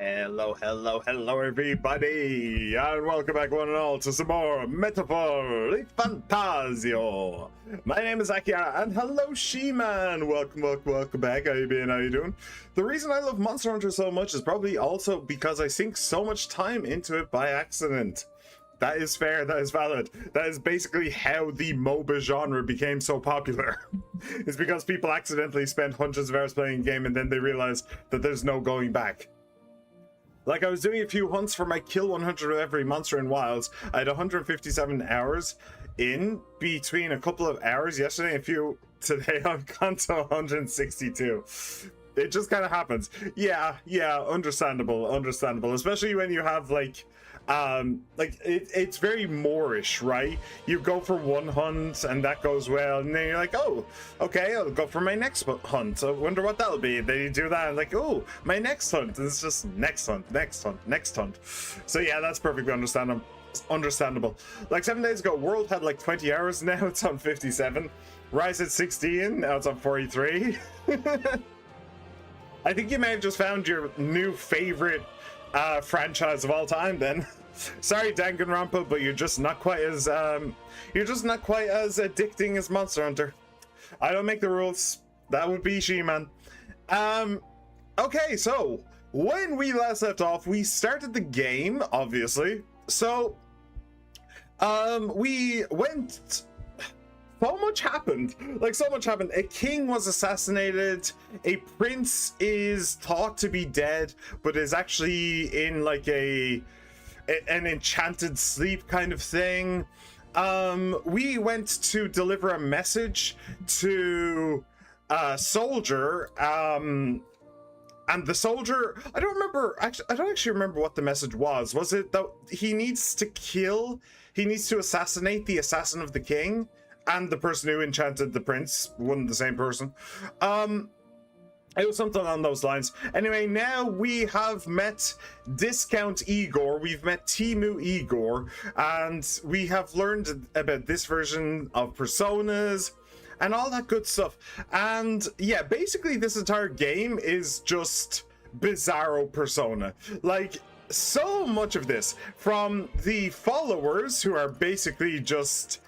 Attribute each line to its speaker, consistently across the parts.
Speaker 1: Hello, everybody, and welcome back, one and all, to some more Metaphor ReFantazio. My name is Akira, and hello, She-Man. Welcome back. How you been? How you doing? The reason I love Monster Hunter so much is probably also because I sink so much time into it by accident. That is fair, that is valid. That is basically how the MOBA genre became so popular. It's because people accidentally spend hundreds of hours playing a game and then they realize that there's no going back. Like, I was doing a few hunts for my kill 100 of every monster in Wilds. I had 157 hours in between a couple of hours yesterday and a few today. I've gone to 162. It just kind of happens. Yeah, understandable, especially when you have it's very Moorish, right? You go for one hunt and that goes well, and then you're like, oh, okay, I'll go for my next hunt. I wonder what that'll be. Then you do that and like, oh, my next hunt. And it's just next hunt. So yeah, that's perfectly understandable. Like 7 days ago, World had like 20 hours. Now it's on 57. Rise at 16. Now it's on 43. I think you may have just found your new favorite franchise of all time then. Sorry, Danganronpa, but you're just not quite as addicting as Monster Hunter. I don't make the rules. That would be She-Man. Okay, so when we last left off, we started the game, obviously. So we went, so much happened. A king was assassinated. A prince is thought to be dead, but is actually in like an enchanted sleep kind of thing. We went to deliver a message to a soldier, and the soldier, I don't actually remember what the message was. Was it that he needs to assassinate the assassin of the king? And the person who enchanted the prince, wasn't the same person. It was something along those lines. Anyway, now we have met Discount Igor, we've met Timu Igor, and we have learned about this version of personas and all that good stuff. And yeah, basically this entire game is just Bizarro Persona. Like, so much of this from the followers who are basically just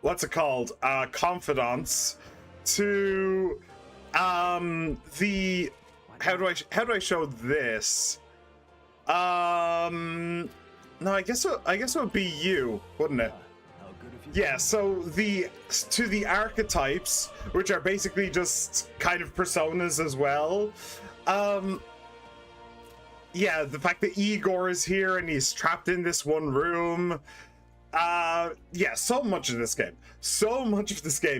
Speaker 1: what's it called, confidants, to the how do I show this? No, I guess it would be you, wouldn't it? Yeah, so to the archetypes, which are basically just kind of personas as well. Yeah, the fact that Igor is here and he's trapped in this one room. Yeah, so much of this game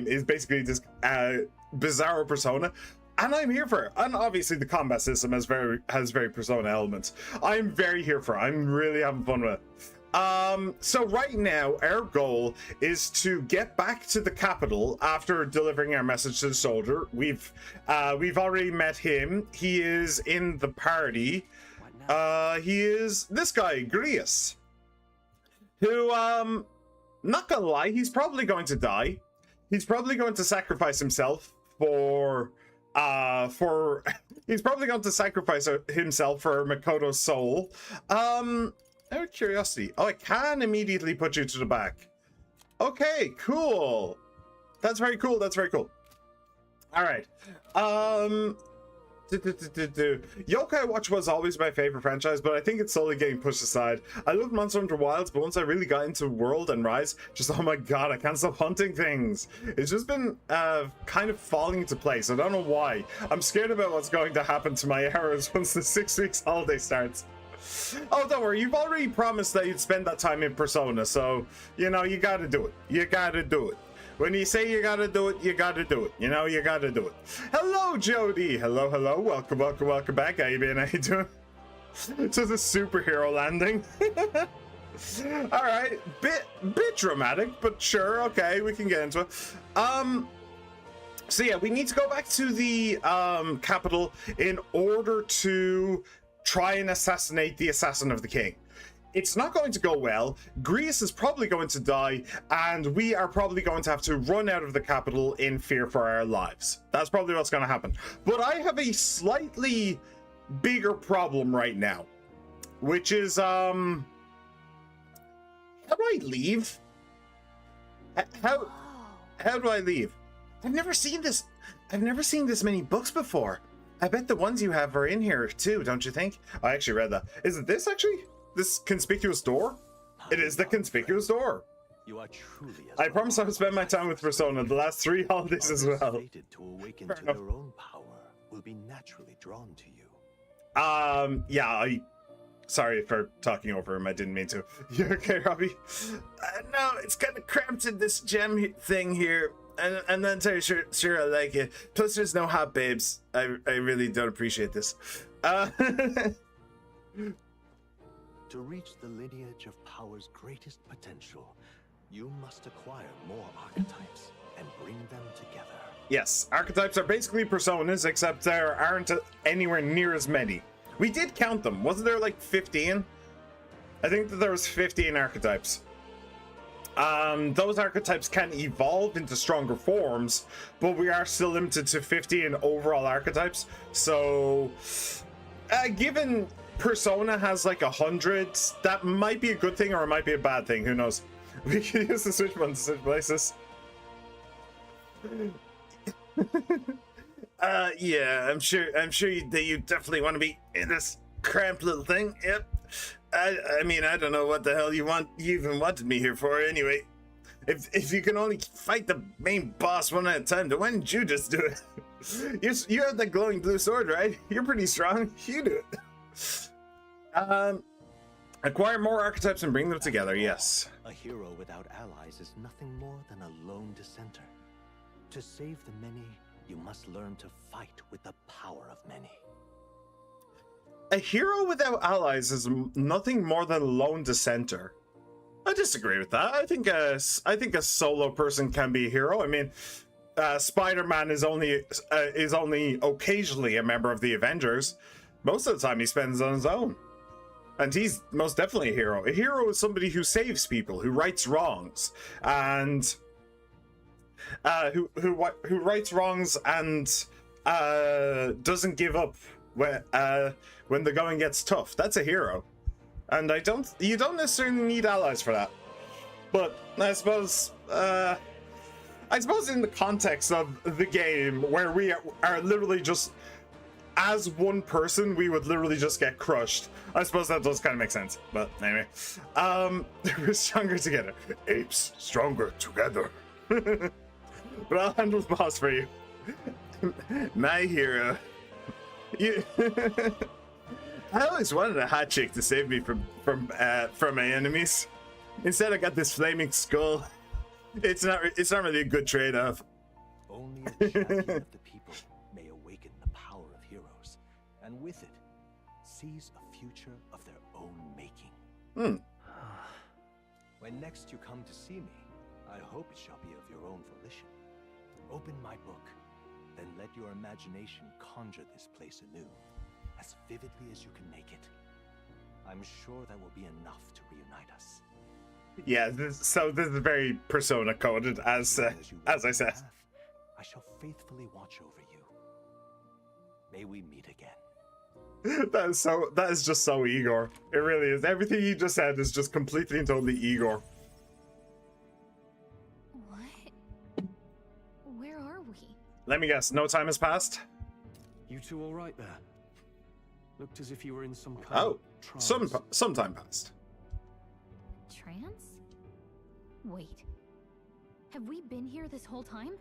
Speaker 1: is basically this Bizarro Persona, and I'm here for it. And obviously the combat system has very Persona elements. I'm very here for it. I'm really having fun with it. So right now our goal is to get back to the capital after delivering our message to the soldier. We've already met him. He is in the party. He is this guy, Grius, who, not gonna lie, he's probably going to die. He's probably going to sacrifice himself for he's probably going to sacrifice himself for Makoto's soul. Out of curiosity, oh, I can immediately put you to the back. Okay, cool. That's very cool. All right. Yokai Watch was always my favorite franchise, but I think it's slowly getting pushed aside. I love Monster Hunter Wilds, but once I really got into World and Rise, just, oh my god, I can't stop hunting things. It's just been kind of falling into place. I don't know why. I'm scared about what's going to happen to my hours once the 6 weeks holiday starts. Oh, don't worry, you've already promised that you'd spend that time in Persona, so, you know, you gotta do it. When you say you gotta do it, you gotta do it. You know, you gotta do it. Hello, Jody. Hello. Welcome back. How you been? How you doing? It's just a superhero landing. All right, bit dramatic, but sure. Okay, we can get into it. So yeah, we need to go back to the capital in order to try and assassinate the assassin of the king. it's not going to go well. Greece is probably going to die, and we are probably going to have to run out of the capital in fear for our lives. That's probably what's going to happen. But I have a slightly bigger problem right now, which is, how do I leave? How do I leave? I've never seen this. I've never seen this many books before. I bet the ones you have are in here too, don't you think? I actually read that. Is it this actually? This conspicuous door? It is the conspicuous door.
Speaker 2: You are truly.
Speaker 1: I promise I will spend my time with Persona the last 3 holidays as well.
Speaker 2: Fated to awaken to their own power will be naturally drawn to you.
Speaker 1: Yeah, sorry for talking over him. I didn't mean to. You okay, Robbie? No, it's kind of cramped in this gem thing here. And I'm not entirely sure I like it. Plus, there's no hot babes. I really don't appreciate this.
Speaker 2: To reach the lineage of power's greatest potential, you must acquire more archetypes and bring them together.
Speaker 1: Yes, archetypes are basically personas, except there aren't anywhere near as many. We did count them. Wasn't there like 15? I think that there was 15 archetypes. Those archetypes can evolve into stronger forms, but we are still limited to 15 overall archetypes. So, given Persona has like 100, that might be a good thing or it might be a bad thing. Who knows? We can use the switch button to switch places. Yeah, I'm sure that you definitely want to be in this cramped little thing. Yep. I mean, I don't know what the hell you even wanted me here for anyway. If you can only fight the main boss one at a time, then why didn't you just do it? You have that glowing blue sword, right? You're pretty strong. You do it. Acquire more archetypes and bring them together, yes.
Speaker 2: A hero without allies is nothing more than a lone dissenter. To save the many, you must learn to fight with the power of many.
Speaker 1: A hero without allies is nothing more than a lone dissenter. I disagree with that. I think a solo person can be a hero. I mean, Spider-Man is only occasionally a member of the Avengers. Most of the time he spends on his own. And he's most definitely a hero. A hero is somebody who saves people, who rights wrongs, and who rights wrongs and doesn't give up when the going gets tough. That's a hero. And you don't necessarily need allies for that. But I suppose in the context of the game, where we are literally just, as one person, we would literally just get crushed. I suppose that does kind of make sense. But anyway, we're stronger together. Apes stronger together. But I'll handle the boss for you. My hero. You. I always wanted a hot chick to save me from my enemies. Instead, I got this flaming skull. It's not really a good trade-off.
Speaker 2: Only a champion of the people may awaken the power of heroes, and with it, seize a future of their own making. When next you come to see me, I hope it shall be of your own volition. Open my book, then let your imagination conjure this place anew, as vividly as you can make it. I'm sure that will be enough to reunite us.
Speaker 1: Yeah, this is very Persona coded, as I said.
Speaker 2: I shall faithfully watch over you. May we meet again.
Speaker 1: That is just so Igor. It really is. Everything you just said is just completely and totally Igor.
Speaker 3: What? Where are we?
Speaker 1: Let me guess, no time has passed?
Speaker 4: You two all right there? Looked as if you were in some kind of trance.
Speaker 1: Some time passed.
Speaker 3: Trance? Wait. Have we been here this whole time?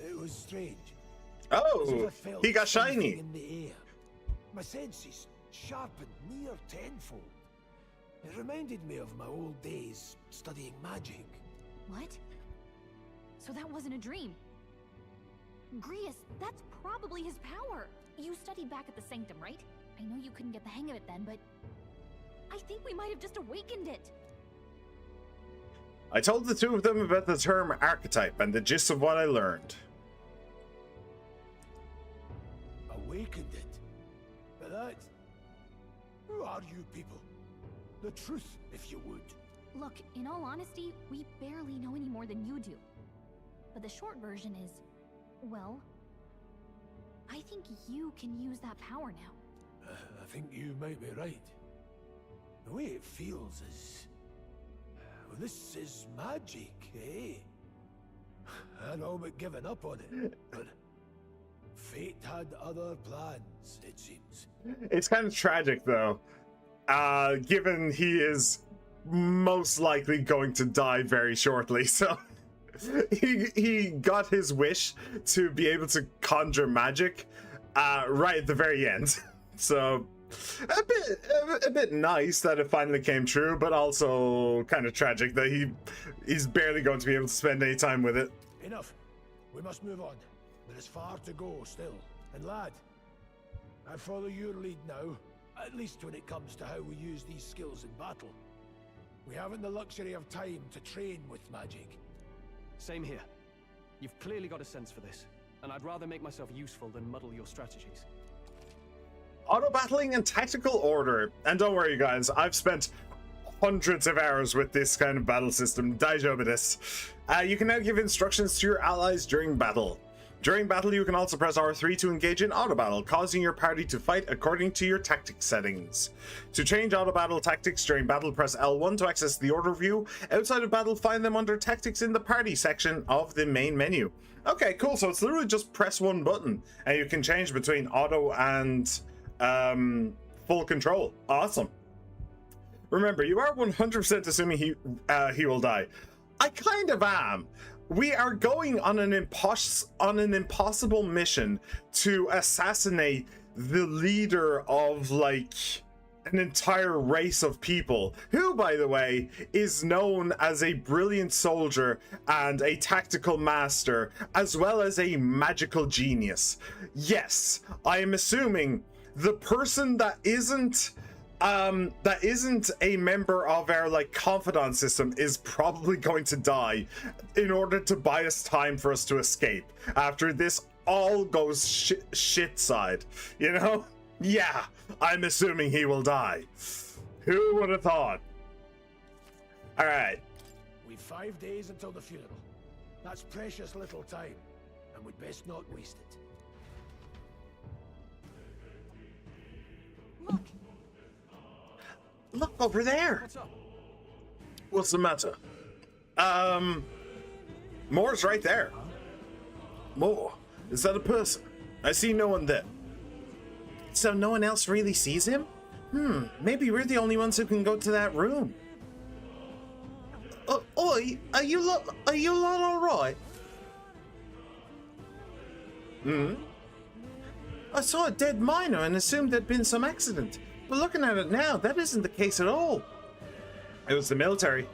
Speaker 5: It was strange.
Speaker 1: Oh, he got shiny.
Speaker 5: In the air. My senses sharpened near tenfold. It reminded me of my old days studying magic.
Speaker 3: What? So that wasn't a dream. Grius, that's probably his power. You studied back at the Sanctum, right? I know you couldn't get the hang of it then, but I think we might have just awakened it.
Speaker 1: I told the two of them about the term archetype and the gist of what I learned.
Speaker 5: Awakened it? But that... Who are you people? The truth, if you would.
Speaker 3: Look, in all honesty, we barely know any more than you do. But the short version is, well, I think you can use that power now.
Speaker 5: I think you might be right. The way it feels is... well, this is magic, eh? I'd all but given up on it, but fate had other plans, it seems.
Speaker 1: It's kind of tragic, though, given he is most likely going to die very shortly, so he got his wish to be able to conjure magic right at the very end. So a bit nice that it finally came true, but also kind of tragic that he's barely going to be able to spend any time with it.
Speaker 5: Enough. We must move on. There is far to go still. And lad, I follow your lead now, at least when it comes to how we use these skills in battle. We haven't the luxury of time to train with magic.
Speaker 4: Same here. You've clearly got a sense for this, and I'd rather make myself useful than muddle your strategies.
Speaker 1: Auto battling and tactical order. And don't worry, guys, I've spent hundreds of hours with this kind of battle system. Daijoubu desu. You can now give instructions to your allies during battle. During battle, you can also press R3 to engage in auto battle, causing your party to fight according to your tactics settings. To change auto battle tactics during battle, press L1 to access the order view. Outside of battle, find them under tactics in the party section of the main menu. Okay, cool. So it's literally just press one button and you can change between auto and full control. Awesome. Remember, you are 100% assuming he will die. I kind of am. We are going on an impossible mission to assassinate the leader of, like, an entire race of people, who, by the way, is known as a brilliant soldier and a tactical master, as well as a magical genius. Yes, I am assuming the person that isn't a member of our, like, confidant system is probably going to die in order to buy us time for us to escape after this all goes shit side, you know? Yeah, I'm assuming he will die. Who would have thought? All right.
Speaker 5: We've 5 days until the funeral. That's precious little time, and we'd best not waste it.
Speaker 3: Look,
Speaker 1: Look over there.
Speaker 4: What's up?
Speaker 1: What's the matter? Moore's right there. Moore, is that a person? I see no one there. So no one else really sees him? Maybe we're the only ones who can go to that room. Oi, are you lot alright? I saw a dead miner and assumed there'd been some accident. But looking at it now, that isn't the case at all. It was the military.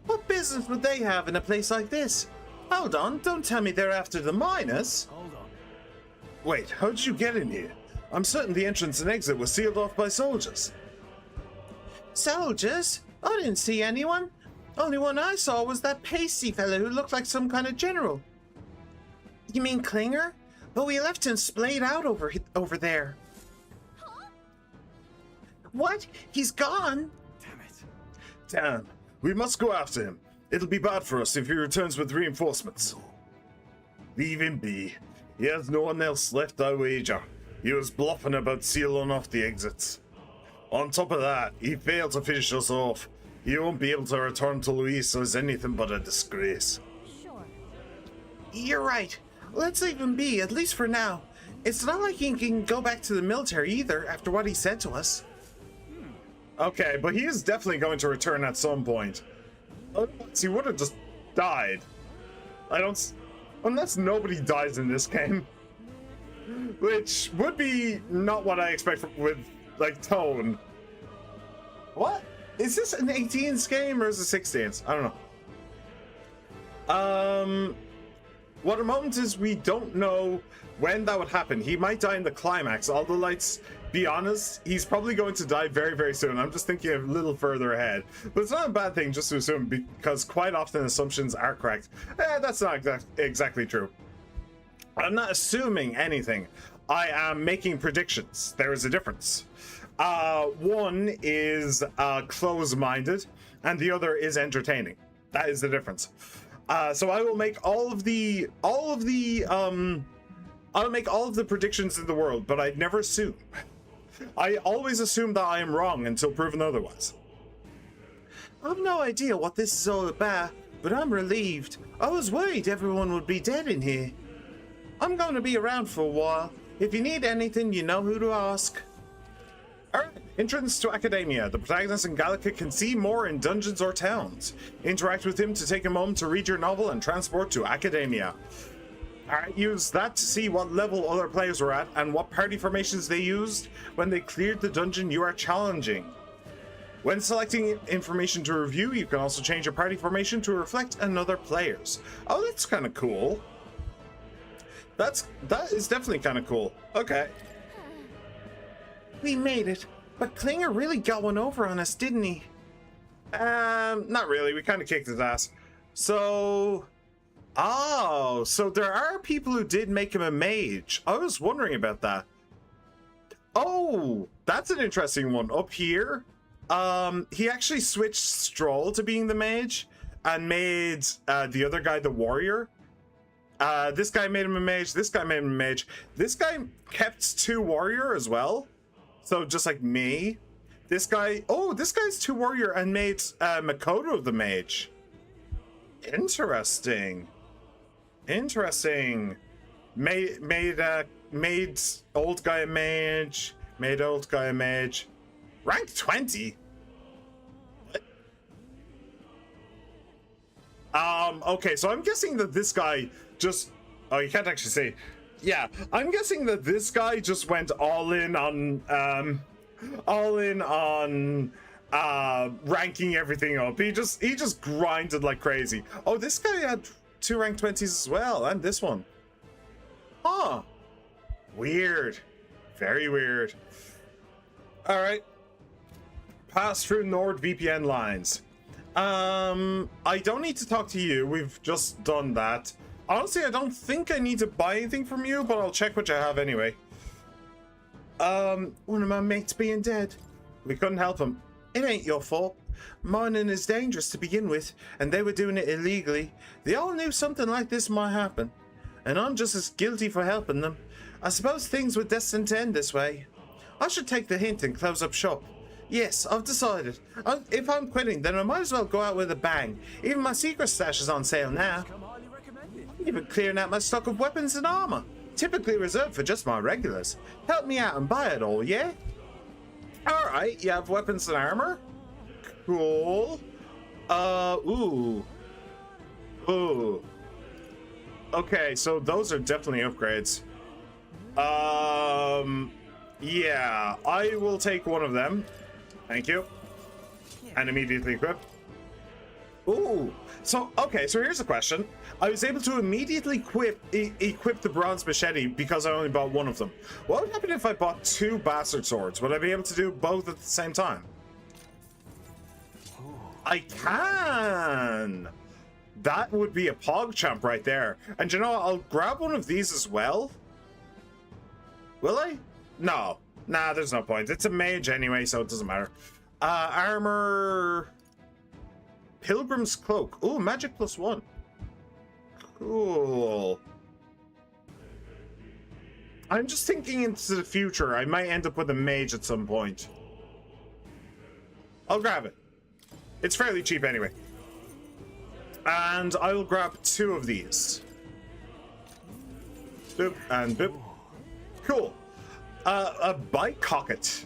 Speaker 1: What business would they have in a place like this? Hold on, don't tell me they're after the miners.
Speaker 4: Hold on.
Speaker 1: Wait, how did you get in here? I'm certain the entrance and exit was sealed off by soldiers. Soldiers? I didn't see anyone. Only one I saw was that pasty fellow who looked like some kind of general. You mean Klinger? But we left him splayed out over there.
Speaker 3: huh?
Speaker 1: What? He's gone?
Speaker 4: Damn it.
Speaker 1: Damn. We must go after him. It'll be bad for us if he returns with reinforcements. Leave him be. He has no one else left, I wager. He was bluffing about sealing off the exits. On top of that, he failed to finish us off. He won't be able to return to Luis, so it's anything but a disgrace.
Speaker 3: Sure.
Speaker 1: You're right. Let's leave him be, at least for now. It's not like he can go back to the military either, after what he said to us. Okay, but he is definitely going to return at some point. Otherwise, he would have just died. Unless nobody dies in this game. Which would be not what I expect with, like, tone. What? Is this an 18s game or is it 16s? I don't know. What a moment is we don't know when that would happen. He might die in the climax, although, let's be honest, he's probably going to die very, very soon. I'm just thinking a little further ahead. But it's not a bad thing just to assume, because quite often assumptions are correct. That's not exactly true. I'm not assuming anything. I am making predictions. There is a difference. One is close-minded, and the other is entertaining. That is the difference. So I will make I'll make all of the predictions in the world, but I'd never assume. I always assume that I am wrong until proven otherwise. I've no idea what this is all about, but I'm relieved. I was worried everyone would be dead in here. I'm going to be around for a while. If you need anything, you know who to ask. Alright, entrance to Academia. The protagonist in Gallica can see more in dungeons or towns. Interact with him to take a moment to read your novel and transport to Academia. Alright, use that to see what level other players were at and what party formations they used when they cleared the dungeon you are challenging. When selecting information to review, you can also change your party formation to reflect another player's. Oh, that's kind of cool. That is definitely kind of cool. Okay. We made it, but Klinger really got one over on us, didn't he? Not really. We kind of kicked his ass. So, oh, so there are people who did make him a mage. I was wondering about that. Oh, that's an interesting one. Up here, he actually switched Stroll to being the mage and made the other guy the warrior. This guy made him a mage. This guy made him a mage. This guy kept 2 warrior as well. So just like me, this guy, oh, this guy's 2 warrior and made Makoto the mage. Interesting. Interesting. Made old guy a mage. Made old guy a mage. Rank 20. Okay, so I'm guessing that this guy just, oh, you can't actually see. Yeah, I'm guessing that this guy just went all in on ranking everything up. He just grinded like crazy. Oh, this guy had 2 rank 20s as well, and this one. Huh. Weird. Very weird. All right. Pass through NordVPN lines. I don't need to talk to you. We've just done that. Honestly, I don't think I need to buy anything from you, but I'll check what you have anyway. One of my mates being dead. We couldn't help him. It ain't your fault. Mining is dangerous to begin with, and they were doing it illegally. They all knew something like this might happen, and I'm just as guilty for helping them. I suppose things were destined to end this way. I should take the hint and close up shop. Yes, I've decided. If I'm quitting, then I might as well go out with a bang. Even my secret stash is on sale now. Even clearing out my stock of weapons and armor. Typically reserved for just my regulars. Help me out and buy it all, yeah? Alright, you have weapons and armor? Cool. Ooh. Okay, so those are definitely upgrades. Yeah, I will take one of them. Thank you. And immediately equip. Ooh. So, okay, so here's a question. I was able to immediately equip the bronze machete because I only bought one of them. What would happen if I bought 2 bastard swords? Would I be able to do both at the same time? I can! That would be a PogChamp right there. And you know what? I'll grab one of these as well. Will I? No. Nah, there's no point. It's a mage anyway, so it doesn't matter. Armor... Pilgrim's Cloak. Ooh, magic +1. Cool. I'm just thinking into the future. I might end up with a mage at some point. I'll grab it. It's fairly cheap anyway. And I will grab 2 of these. Boop and boop. Cool. A bike cocket.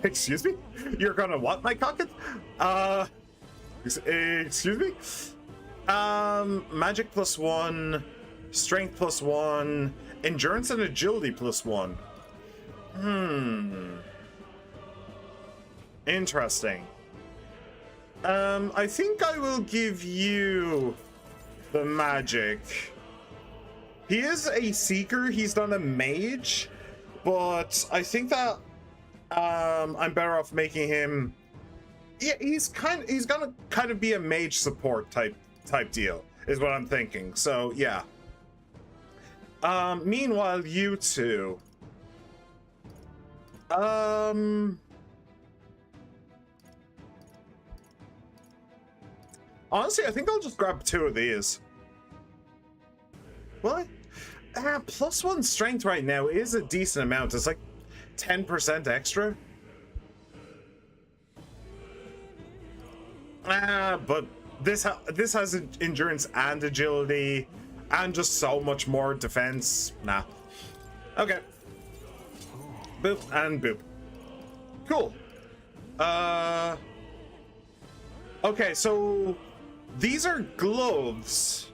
Speaker 1: Excuse me? You're gonna what, my cocket? Excuse me? Magic +1, strength +1, endurance and agility +1. Interesting. I think I will give you the magic. He is a seeker, he's not a mage, but I think that I'm better off making him. Yeah, he's gonna kind of be a mage support type deal, is what I'm thinking. So yeah. Meanwhile, you two. Honestly, I think I'll just grab 2 of these. What? +1 strength right now is a decent amount. It's like 10% extra. But this has endurance and agility and just so much more defense. Nah. Okay. Boop and boop. Cool. Okay, so these are gloves,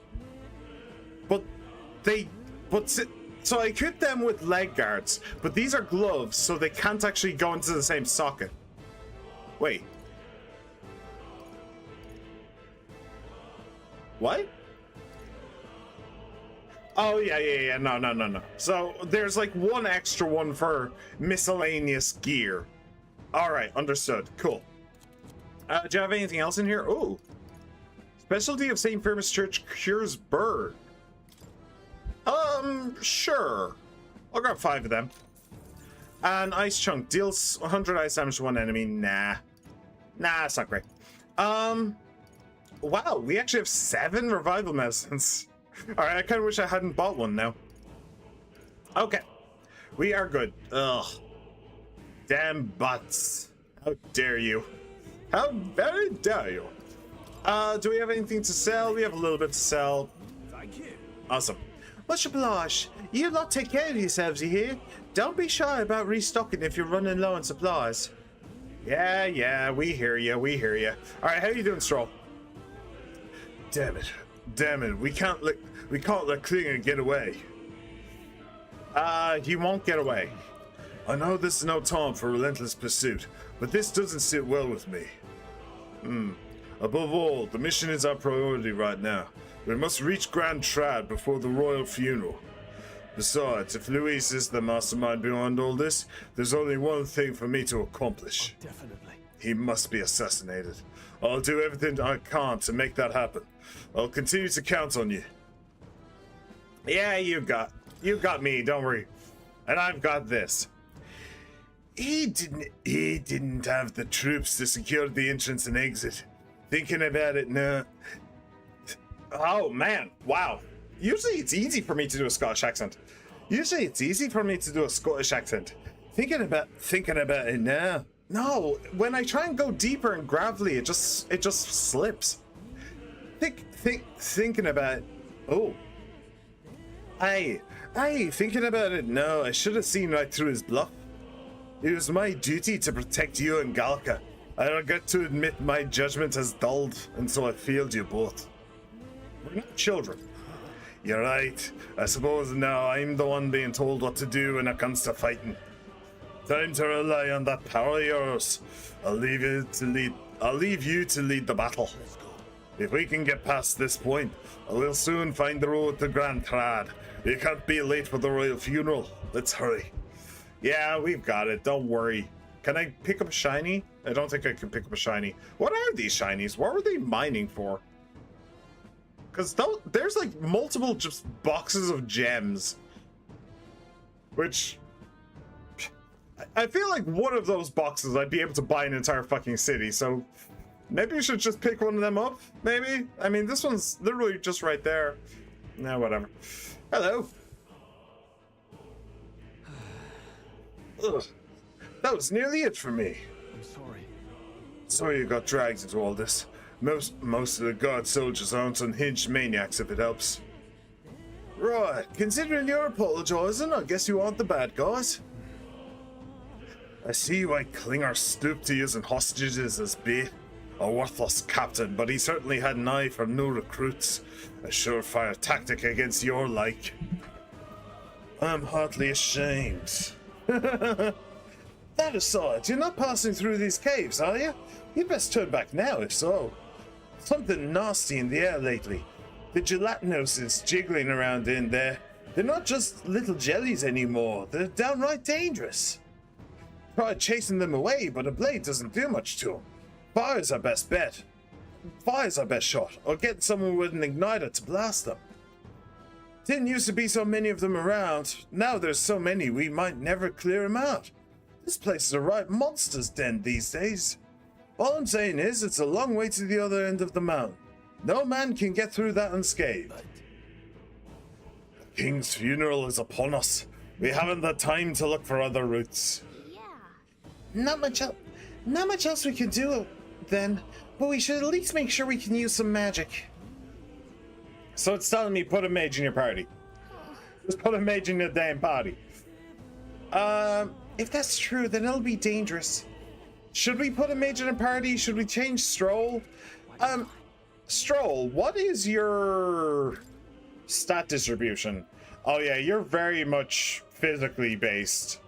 Speaker 1: so I equip them with leg guards, but these are gloves, so they can't actually go into the same socket. Wait. What? Oh, yeah. No. So there's like 1 extra one for miscellaneous gear. All right, understood. Cool. Do you have anything else in here? Oh. Specialty of St. Firmus Church cures burn. Sure. I'll grab 5 of them. An ice chunk deals 100 ice damage to 1 enemy. Nah, it's not great. Wow, we actually have 7 revival medicines. All right, I kind of wish I hadn't bought one now. Okay, we are good. Ugh, damn butts! How dare you? How very dare you? Do we have anything to sell? We have a little bit to sell.
Speaker 5: Thank you.
Speaker 1: Awesome. Much obliged. You lot take care of yourselves, you hear? Don't be shy about restocking if you're running low on supplies. Yeah, we hear you. All right, how you doing, Stroll? Damn it. We can't let Klinger get away. He won't get away. I know this is no time for relentless pursuit, but this doesn't sit well with me. Above all, the mission is our priority right now. We must reach Grand Trad before the royal funeral. Besides, if Luis is the mastermind behind all this, there's only one thing for me to accomplish.
Speaker 4: Oh, definitely.
Speaker 1: He must be assassinated. I'll do everything I can to make that happen. I'll continue to count on you. Yeah, you got me, don't worry. And I've got this. He didn't have the troops to secure the entrance and exit. Thinking about it now. Oh man, wow. Usually it's easy for me to do a Scottish accent. Thinking about it now. No, when I try and go deeper and gravelly, it just slips. Thinking about it. Oh. Hey, thinking about it now, I should have seen right through his bluff. It was my duty to protect you and Galka. I regret to admit my judgment has dulled, and so I failed you both. We're not children. You're right. I suppose now I'm the one being told what to do when it comes to fighting. Time to rely on that power of yours. I'll leave you to lead the battle. If we can get past this point, we'll soon find the road to Grand Trad. You can't be late for the royal funeral. Let's hurry. Yeah, we've got it. Don't worry. Can I pick up a shiny? I don't think I can pick up a shiny. What are these shinies? What were they mining for? Because there's like multiple just boxes of gems. Which... I feel like one of those boxes I'd be able to buy an entire fucking city, so... Maybe you should just pick one of them up, maybe? I mean, this one's literally just right there. Nah, whatever. Hello. Ugh. That was nearly it for me.
Speaker 4: I'm sorry.
Speaker 1: Sorry you got dragged into all this. Most of the guard soldiers aren't unhinged maniacs, if it helps. Right, considering you're apologizing, I guess you aren't the bad guys. I see why Klinger stooped to using hostages as bait. A worthless captain, but he certainly had an eye for new recruits. A surefire tactic against your like. I'm heartily ashamed. That aside, you're not passing through these caves, are you? You'd best turn back now, if so. Something nasty in the air lately. The gelatinoses jiggling around in there. They're not just little jellies anymore. They're downright dangerous. Tried chasing them away, but a blade doesn't do much to them. Fire's our best bet. Fire's our best shot, or get someone with an igniter to blast them. Didn't used to be so many of them around. Now there's so many we might never clear them out. This place is a right monster's den these days. All I'm saying is, it's a long way to the other end of the mountain. No man can get through that unscathed. The king's funeral is upon us. We haven't the time to look for other routes.
Speaker 3: Yeah.
Speaker 1: Not much else we can do then, but we should at least make sure we can use some magic. So it's telling me put a mage in your party. Just put a mage in your damn party. If that's true, then it'll be dangerous. Should we put a mage in a party? Should we change Stroll? Stroll, what is your stat distribution? Oh yeah, you're very much physically based.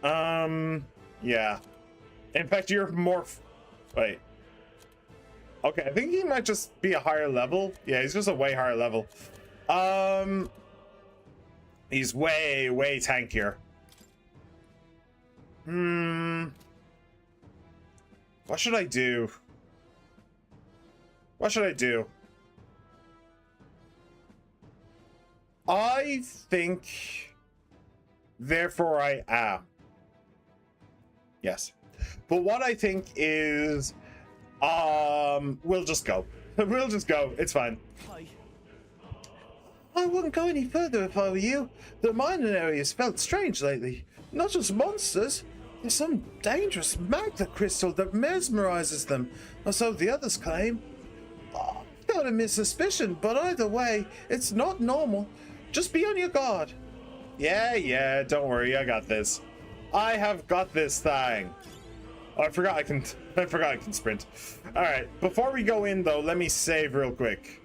Speaker 1: Yeah. In fact, you're more... Wait. Okay, I think he might just be a higher level. Yeah, he's just a way higher level. He's way, way tankier. What should I do? What should I do? I think... Therefore I am. Yes. But what I think is... we'll just go. We'll just go. It's fine.
Speaker 4: Hi.
Speaker 1: I wouldn't go any further if I were you. The mining area's felt strange lately. Not just monsters. There's some dangerous magma crystal that mesmerizes them, or so the others claim. Oh, got a missuspicion, but either way, it's not normal. Just be on your guard. Yeah, don't worry, I got this. I have got this thing. Oh, I forgot I can sprint. All right, before we go in though, let me save real quick.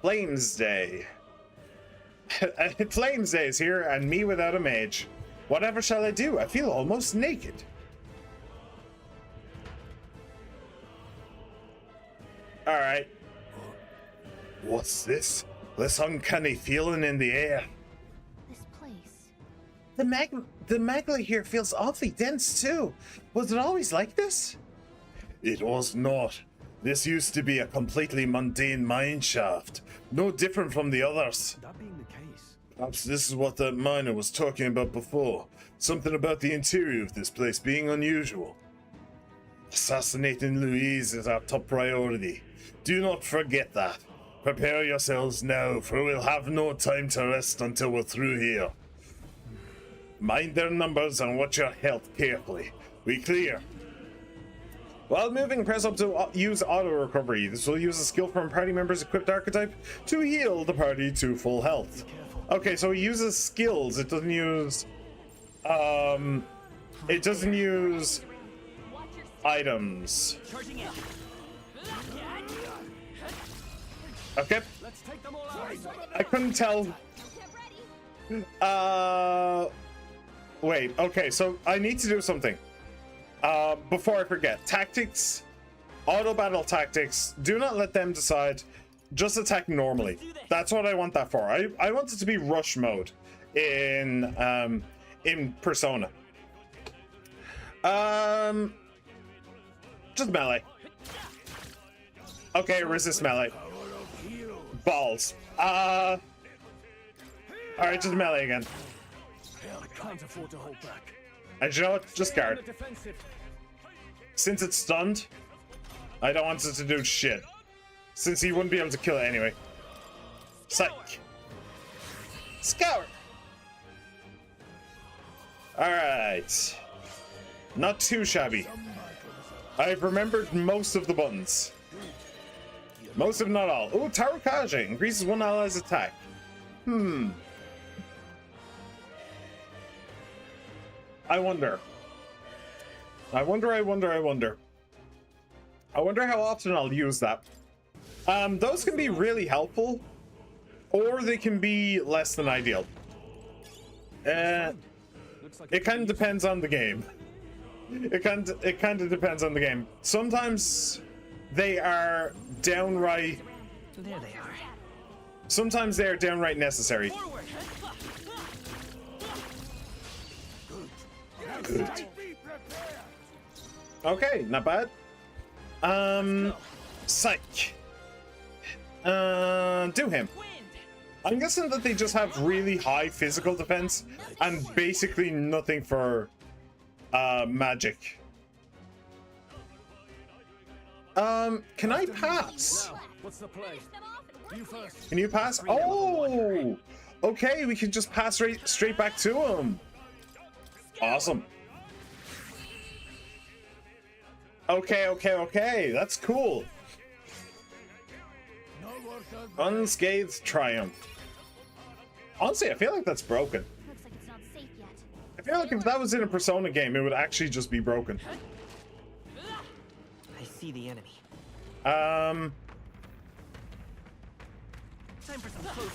Speaker 1: Flames Day. Flames Day is here, and me without a mage. Whatever shall I do? I feel almost naked. All right. What's this? This uncanny feeling in the air.
Speaker 3: This place.
Speaker 1: The magma here feels awfully dense too. Was it always like this? It was not. This used to be a completely mundane mine shaft, no different from the others.
Speaker 4: That being the case,
Speaker 1: Perhaps this is what that miner was talking about before. Something about the interior of this place being unusual. Assassinating Louise is our top priority. Do not forget that. Prepare yourselves now, for we'll have no time to rest until we're through here. Mind their numbers and watch your health carefully. We clear. While moving, press up to use auto recovery. This will use a skill from party member's equipped archetype to heal the party to full health. Okay, so it uses skills. It doesn't use items. Okay.
Speaker 4: let's take them all out.
Speaker 1: I couldn't tell. Wait, okay, so I need to do something. Before I forget, tactics, auto battle tactics, do not let them decide. Just attack normally. That's what I want that for. I want it to be rush mode in Persona. Just melee. Okay, resist melee. Balls. Alright, just melee again.
Speaker 4: I can't afford to hold back.
Speaker 1: And you know what? Just
Speaker 4: Stay on
Speaker 1: guard.
Speaker 4: the defensive.
Speaker 1: Since it's stunned, I don't want it to do shit. Since he wouldn't be able to kill it anyway. Psych. Scour. Alright. Not too shabby. I've remembered most of the buttons. Most if not all. Oh, Tarukaja increases one ally's attack. I wonder how often I'll use that. Those can be really helpful, or they can be less than ideal. It kind of depends on the game. It kind of depends on the game. Sometimes they are downright.
Speaker 4: There they are.
Speaker 1: Sometimes they are downright necessary. Good. Okay, not bad. Psych. Do him. I'm guessing that they just have really high physical defense and basically nothing for magic. Can I pass?
Speaker 4: Now, what's the play? You first.
Speaker 1: Can you pass? Oh, okay, we can just pass straight back to him. Awesome. Okay, that's cool. Unscathed triumph. Honestly, I feel like that's broken.
Speaker 3: Looks like it's not safe yet.
Speaker 1: I feel like if that was in a Persona game, it would actually just be broken.
Speaker 6: I see the enemy.
Speaker 1: Um,
Speaker 6: Time for some close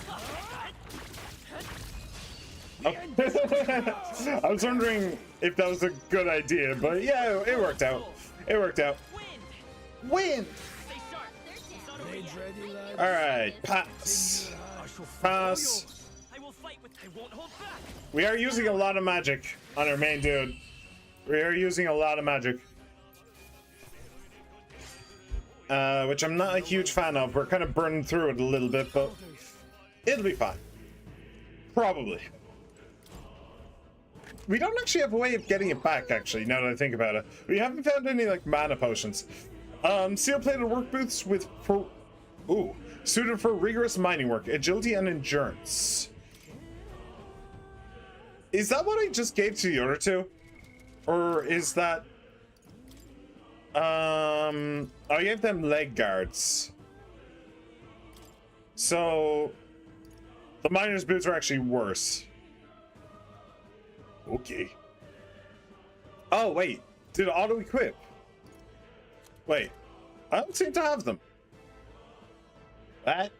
Speaker 1: I was wondering if that was a good idea, but yeah, it worked out. It worked out. Win! All right, pass. Pass.
Speaker 6: I will fight with. I won't hold back.
Speaker 1: We are using a lot of magic on our main dude. We are using a lot of magic. Which I'm not a huge fan of. We're kind of burning through it a little bit, but it'll be fine. Probably. We don't actually have a way of getting it back, actually, now that I think about it. We haven't found any, like, mana potions. Steel-plated work boots with... suited for rigorous mining work, agility and endurance. Is that what I just gave to the other two? Or is that... I gave them leg guards. So... the miner's boots are actually worse. Okay. Oh, wait. Did it auto-equip? Wait. I don't seem to have them. That?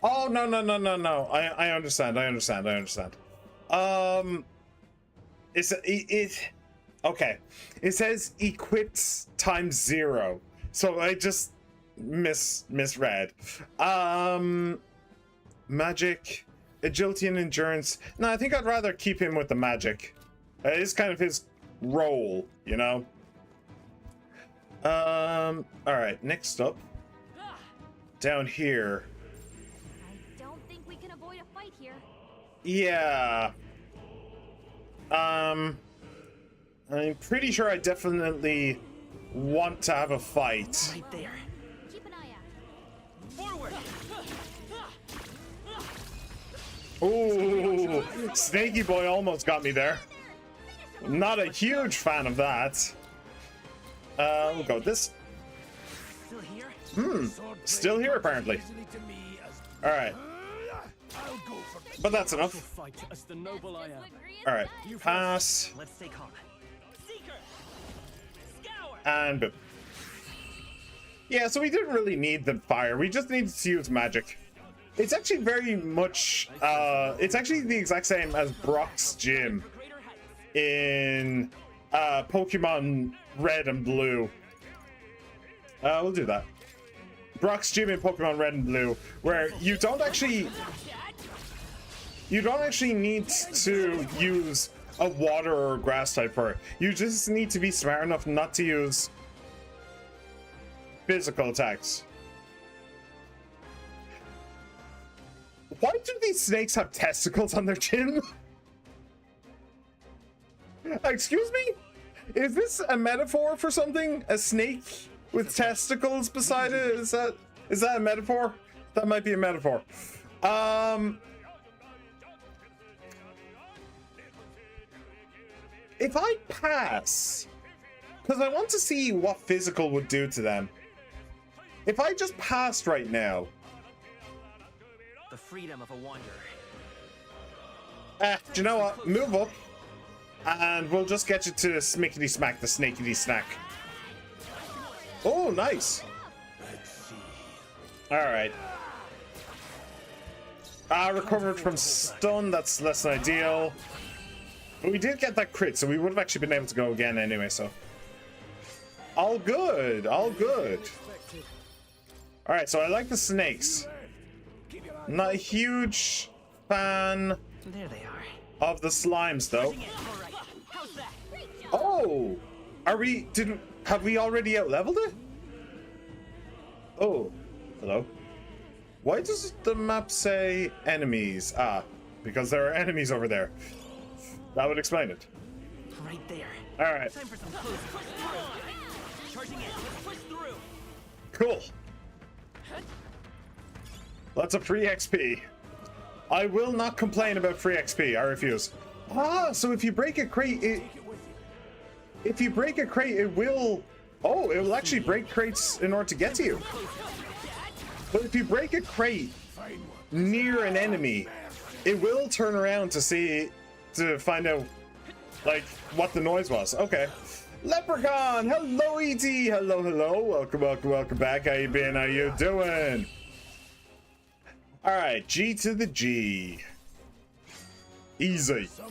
Speaker 1: Oh, no. I understand. Okay. It says equipped times 0. So I just misread. Magic, agility and endurance. No, I think I'd rather keep him with the magic. It's kind of his role, you know? Alright, next up. Down here.
Speaker 3: I don't think we can avoid a fight here.
Speaker 1: Yeah. I'm pretty sure I definitely want to have a fight.
Speaker 6: Right there.
Speaker 3: Keep an eye out.
Speaker 6: Forward.
Speaker 1: Ooh, Snaky Boy almost got me there. Not a huge fan of that. We'll go with this.
Speaker 6: Still here?
Speaker 1: Still here apparently. All right, but that's enough.
Speaker 4: Fight as the noble I am.
Speaker 1: All right, pass
Speaker 6: Let's stay calm. Seeker. Scour.
Speaker 1: and boom. Yeah, so we didn't really need the fire. We just needed to use magic. It's actually very much, it's actually the exact same as Brock's gym in Pokemon Red and Blue. We'll do that. Brock's gym in Pokemon Red and Blue, where you don't actually need to use a water or grass type for it. You just need to be smart enough not to use physical attacks. Why do these snakes have testicles on their chin? Excuse me? Is this a metaphor for something? A snake with testicles beside it? Is that a metaphor? That might be a metaphor. If I pass, because I want to see what physical would do to them. If I just passed right now,
Speaker 6: The freedom of a wanderer.
Speaker 1: do you know what? Move up, and we'll just get you to smickety smack the snakety snack. Oh, nice. All right. Recovered from stun. That's less than ideal. But we did get that crit, so we would have actually been able to go again anyway. So all good. All good. All right. So I like the snakes. Not a huge fan
Speaker 6: There they are.
Speaker 1: of the slimes, though.
Speaker 6: All right. How's that?
Speaker 1: Oh, have we already out leveled it? Oh, hello. Why does the map say enemies? Ah, because there are enemies over there. That would explain it.
Speaker 6: Right there.
Speaker 1: All right.
Speaker 6: Time for some close. Push through. Charging in. Let's push through.
Speaker 1: Cool. That's a free XP. I will not complain about free XP. I refuse. Ah, so if you break a crate, if you break a crate, it will. Oh, it will actually break crates in order to get to you. But if you break a crate near an enemy, it will turn around to find out like what the noise was. Okay. Leprechaun, hello ET, hello, welcome back. How you been? How you doing? All right, G to the G. Easy.
Speaker 3: I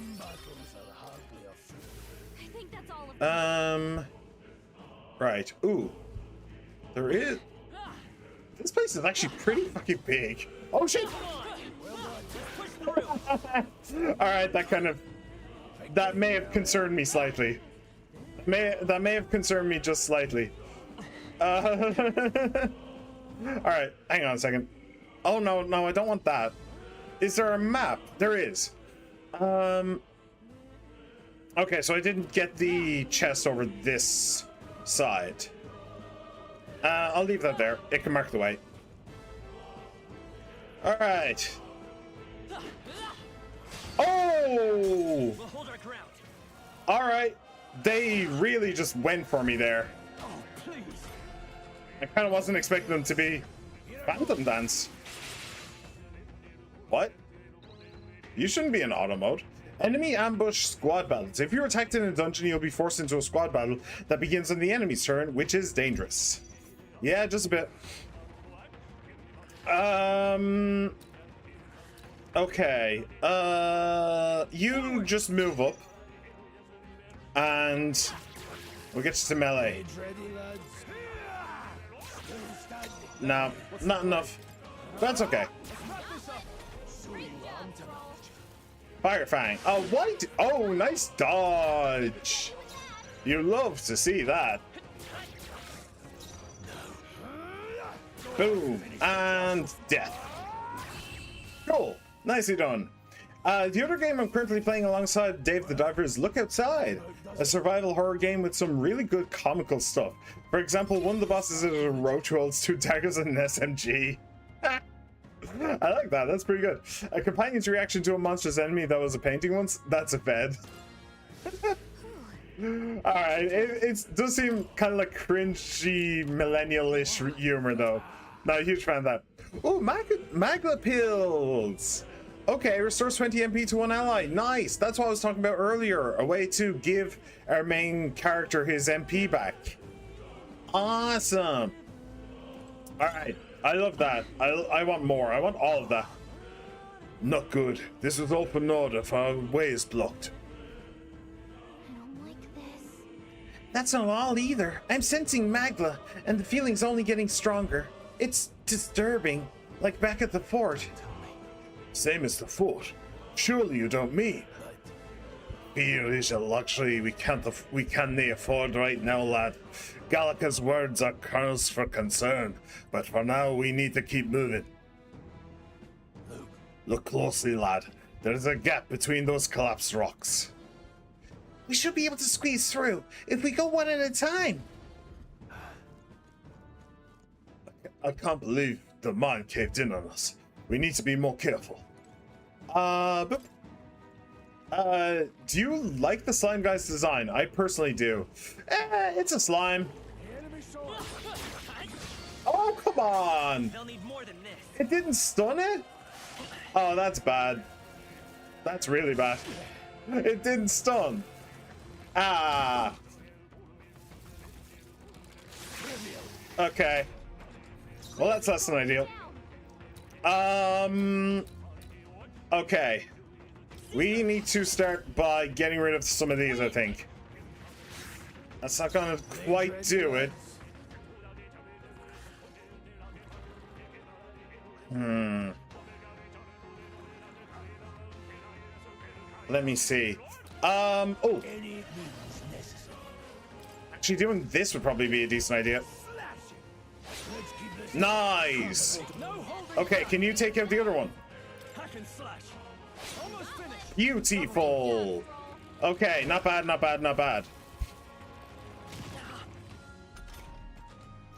Speaker 3: think that's all of them.
Speaker 1: Right. Ooh, there is. This place is actually pretty fucking big. Oh shit! All right, that may have concerned me slightly. That may have concerned me just slightly. All right, hang on a second. Oh no, I don't want that. Is there a map? There is. Okay, so I didn't get the chest over this side. I'll leave that there. It can mark the way. All right. Oh!
Speaker 6: We'll hold our ground.
Speaker 1: All right. They really just went for me there.
Speaker 6: Oh, please.
Speaker 1: I kind of wasn't expecting them to be Phantom Dance. What? You shouldn't be in auto mode. Enemy ambush squad battles. If you're attacked in a dungeon, you'll be forced into a squad battle that begins on the enemy's turn, which is dangerous. Yeah, just a bit. Okay. You just move up. And we'll get you to melee. No, not enough. That's okay. Fire Fang. Oh, what? Oh, nice dodge. You love to see that. Boom. And death. Cool. Nicely done. The other game I'm currently playing alongside Dave the Diver is Look Outside, a survival horror game with some really good comical stuff. For example, one of the bosses is a roach who holds 2 daggers and an SMG. I like that. That's pretty good. A companion's reaction to a monstrous enemy that was a painting once. That's a fed. All right. It does seem kind of like cringy, millennial-ish humor, though. Not a huge fan of that. Oh, Magla pills. Okay, restores 20 MP to one ally. Nice. That's what I was talking about earlier. A way to give our main character his MP back. Awesome. All right. I love that. I want more. I want all of that. Not good. This is all for naught if our way is blocked.
Speaker 3: I don't like this.
Speaker 1: That's not all either. I'm sensing Magla, and the feeling's only getting stronger. It's disturbing, like back at the fort. Same as the fort. Surely you don't mean. Fear is a luxury we can't afford right now, lad. Gallica's words are cause for concern, but for now we need to keep moving. Look closely, lad. There's a gap between those collapsed rocks. We should be able to squeeze through if we go one at a time. I can't believe the mine caved in on us. We need to be more careful. Do you like the slime guy's design? I personally do. It's a slime. Oh, come on.
Speaker 6: They'll need more than this.
Speaker 1: It didn't stun it? Oh, that's bad. That's really bad. It didn't stun. Ah. Okay. Well, that's less than ideal. Okay. We need to start by getting rid of some of these, I think. That's not gonna quite do it. Let me see. Oh. Actually, doing this would probably be a decent idea. Nice.
Speaker 4: No holding
Speaker 1: Okay, can you take out the other one?
Speaker 4: hack and slash. Almost finished.
Speaker 1: Beautiful. Okay, not bad, not bad, not bad.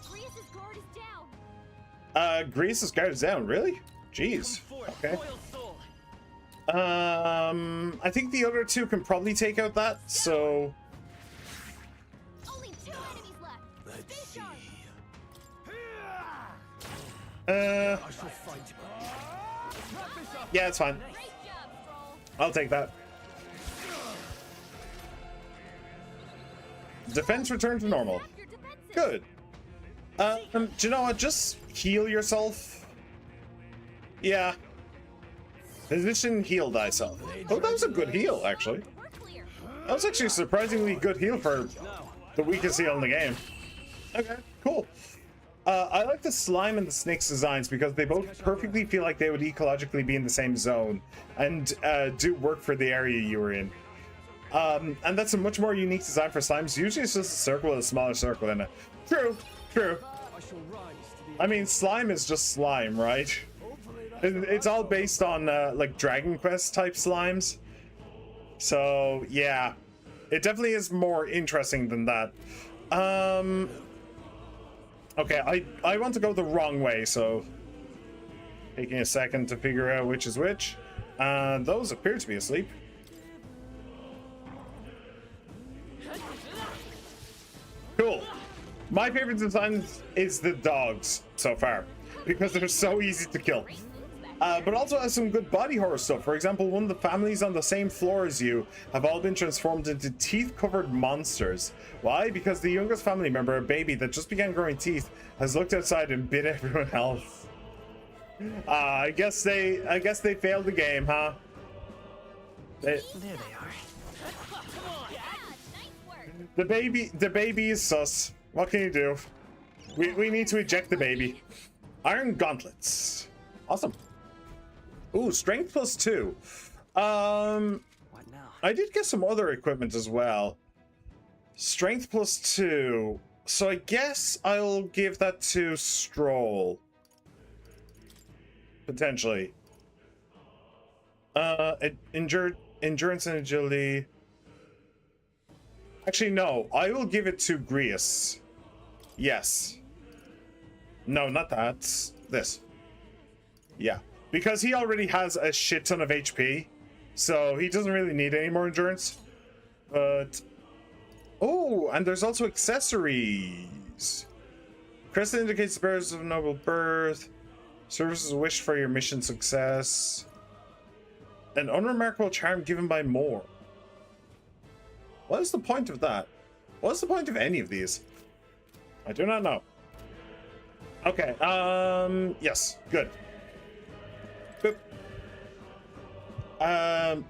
Speaker 3: Grius's guard is down.
Speaker 1: Grease's guard is down, really? Jeez. Okay. I think the other two can probably take out that, so...
Speaker 3: Only 2 enemies left.
Speaker 5: Let's
Speaker 3: Stay
Speaker 5: see.
Speaker 3: sharp.
Speaker 4: I shall fight. Wrap this up.
Speaker 1: Yeah, it's fine.
Speaker 3: Great job, Stroll.
Speaker 1: I'll take that. Defense returned to normal.
Speaker 3: Up your defenses.
Speaker 1: Good. Do you know what? Just heal yourself. Yeah. Position heal thyself. Oh, that was a good heal, actually.
Speaker 3: We're clear.
Speaker 1: That was actually a surprisingly good heal for the weakest heal in the game. Okay, cool. I like the slime and the snake's designs because they both perfectly feel like they would ecologically be in the same zone and do work for the area you were in. And that's a much more unique design for slimes. Usually it's just a circle with a smaller circle in it. True, true.
Speaker 4: I shall rise to the
Speaker 1: I mean, slime is just slime, right? It's all based on like Dragon Quest type slimes. So yeah, it definitely is more interesting than that. Okay, I want to go the wrong way, so taking a second to figure out which is which. Those appear to be asleep. Cool. My favorite design is the dogs so far because they're so easy to kill. But also has some good body horror stuff. For example, one of the families on the same floor as you have all been transformed into teeth-covered monsters. Why? Because the youngest family member, a baby that just began growing teeth, has looked outside and bit everyone else. I guess they failed the game, huh?
Speaker 6: There they are.
Speaker 3: Yeah, nice work.
Speaker 1: The baby is sus. What can you do? We need to eject the baby. Iron gauntlets. Awesome. Ooh, strength +2.
Speaker 6: What now?
Speaker 1: I did get some other equipment as well. Strength +2. So I guess I'll give that to Stroll. Potentially. Endurance and agility. Actually, no. I will give it to Grius. Yes. No, not that. This. Yeah. Because he already has a shit ton of HP. So he doesn't really need any more endurance. But... oh, and there's also accessories. Crest indicates the bearers of noble birth. Serves as a wish for your mission success. An unremarkable charm given by more. What is the point of that? What's the point of any of these? I do not know. Okay, yes, good. Boop.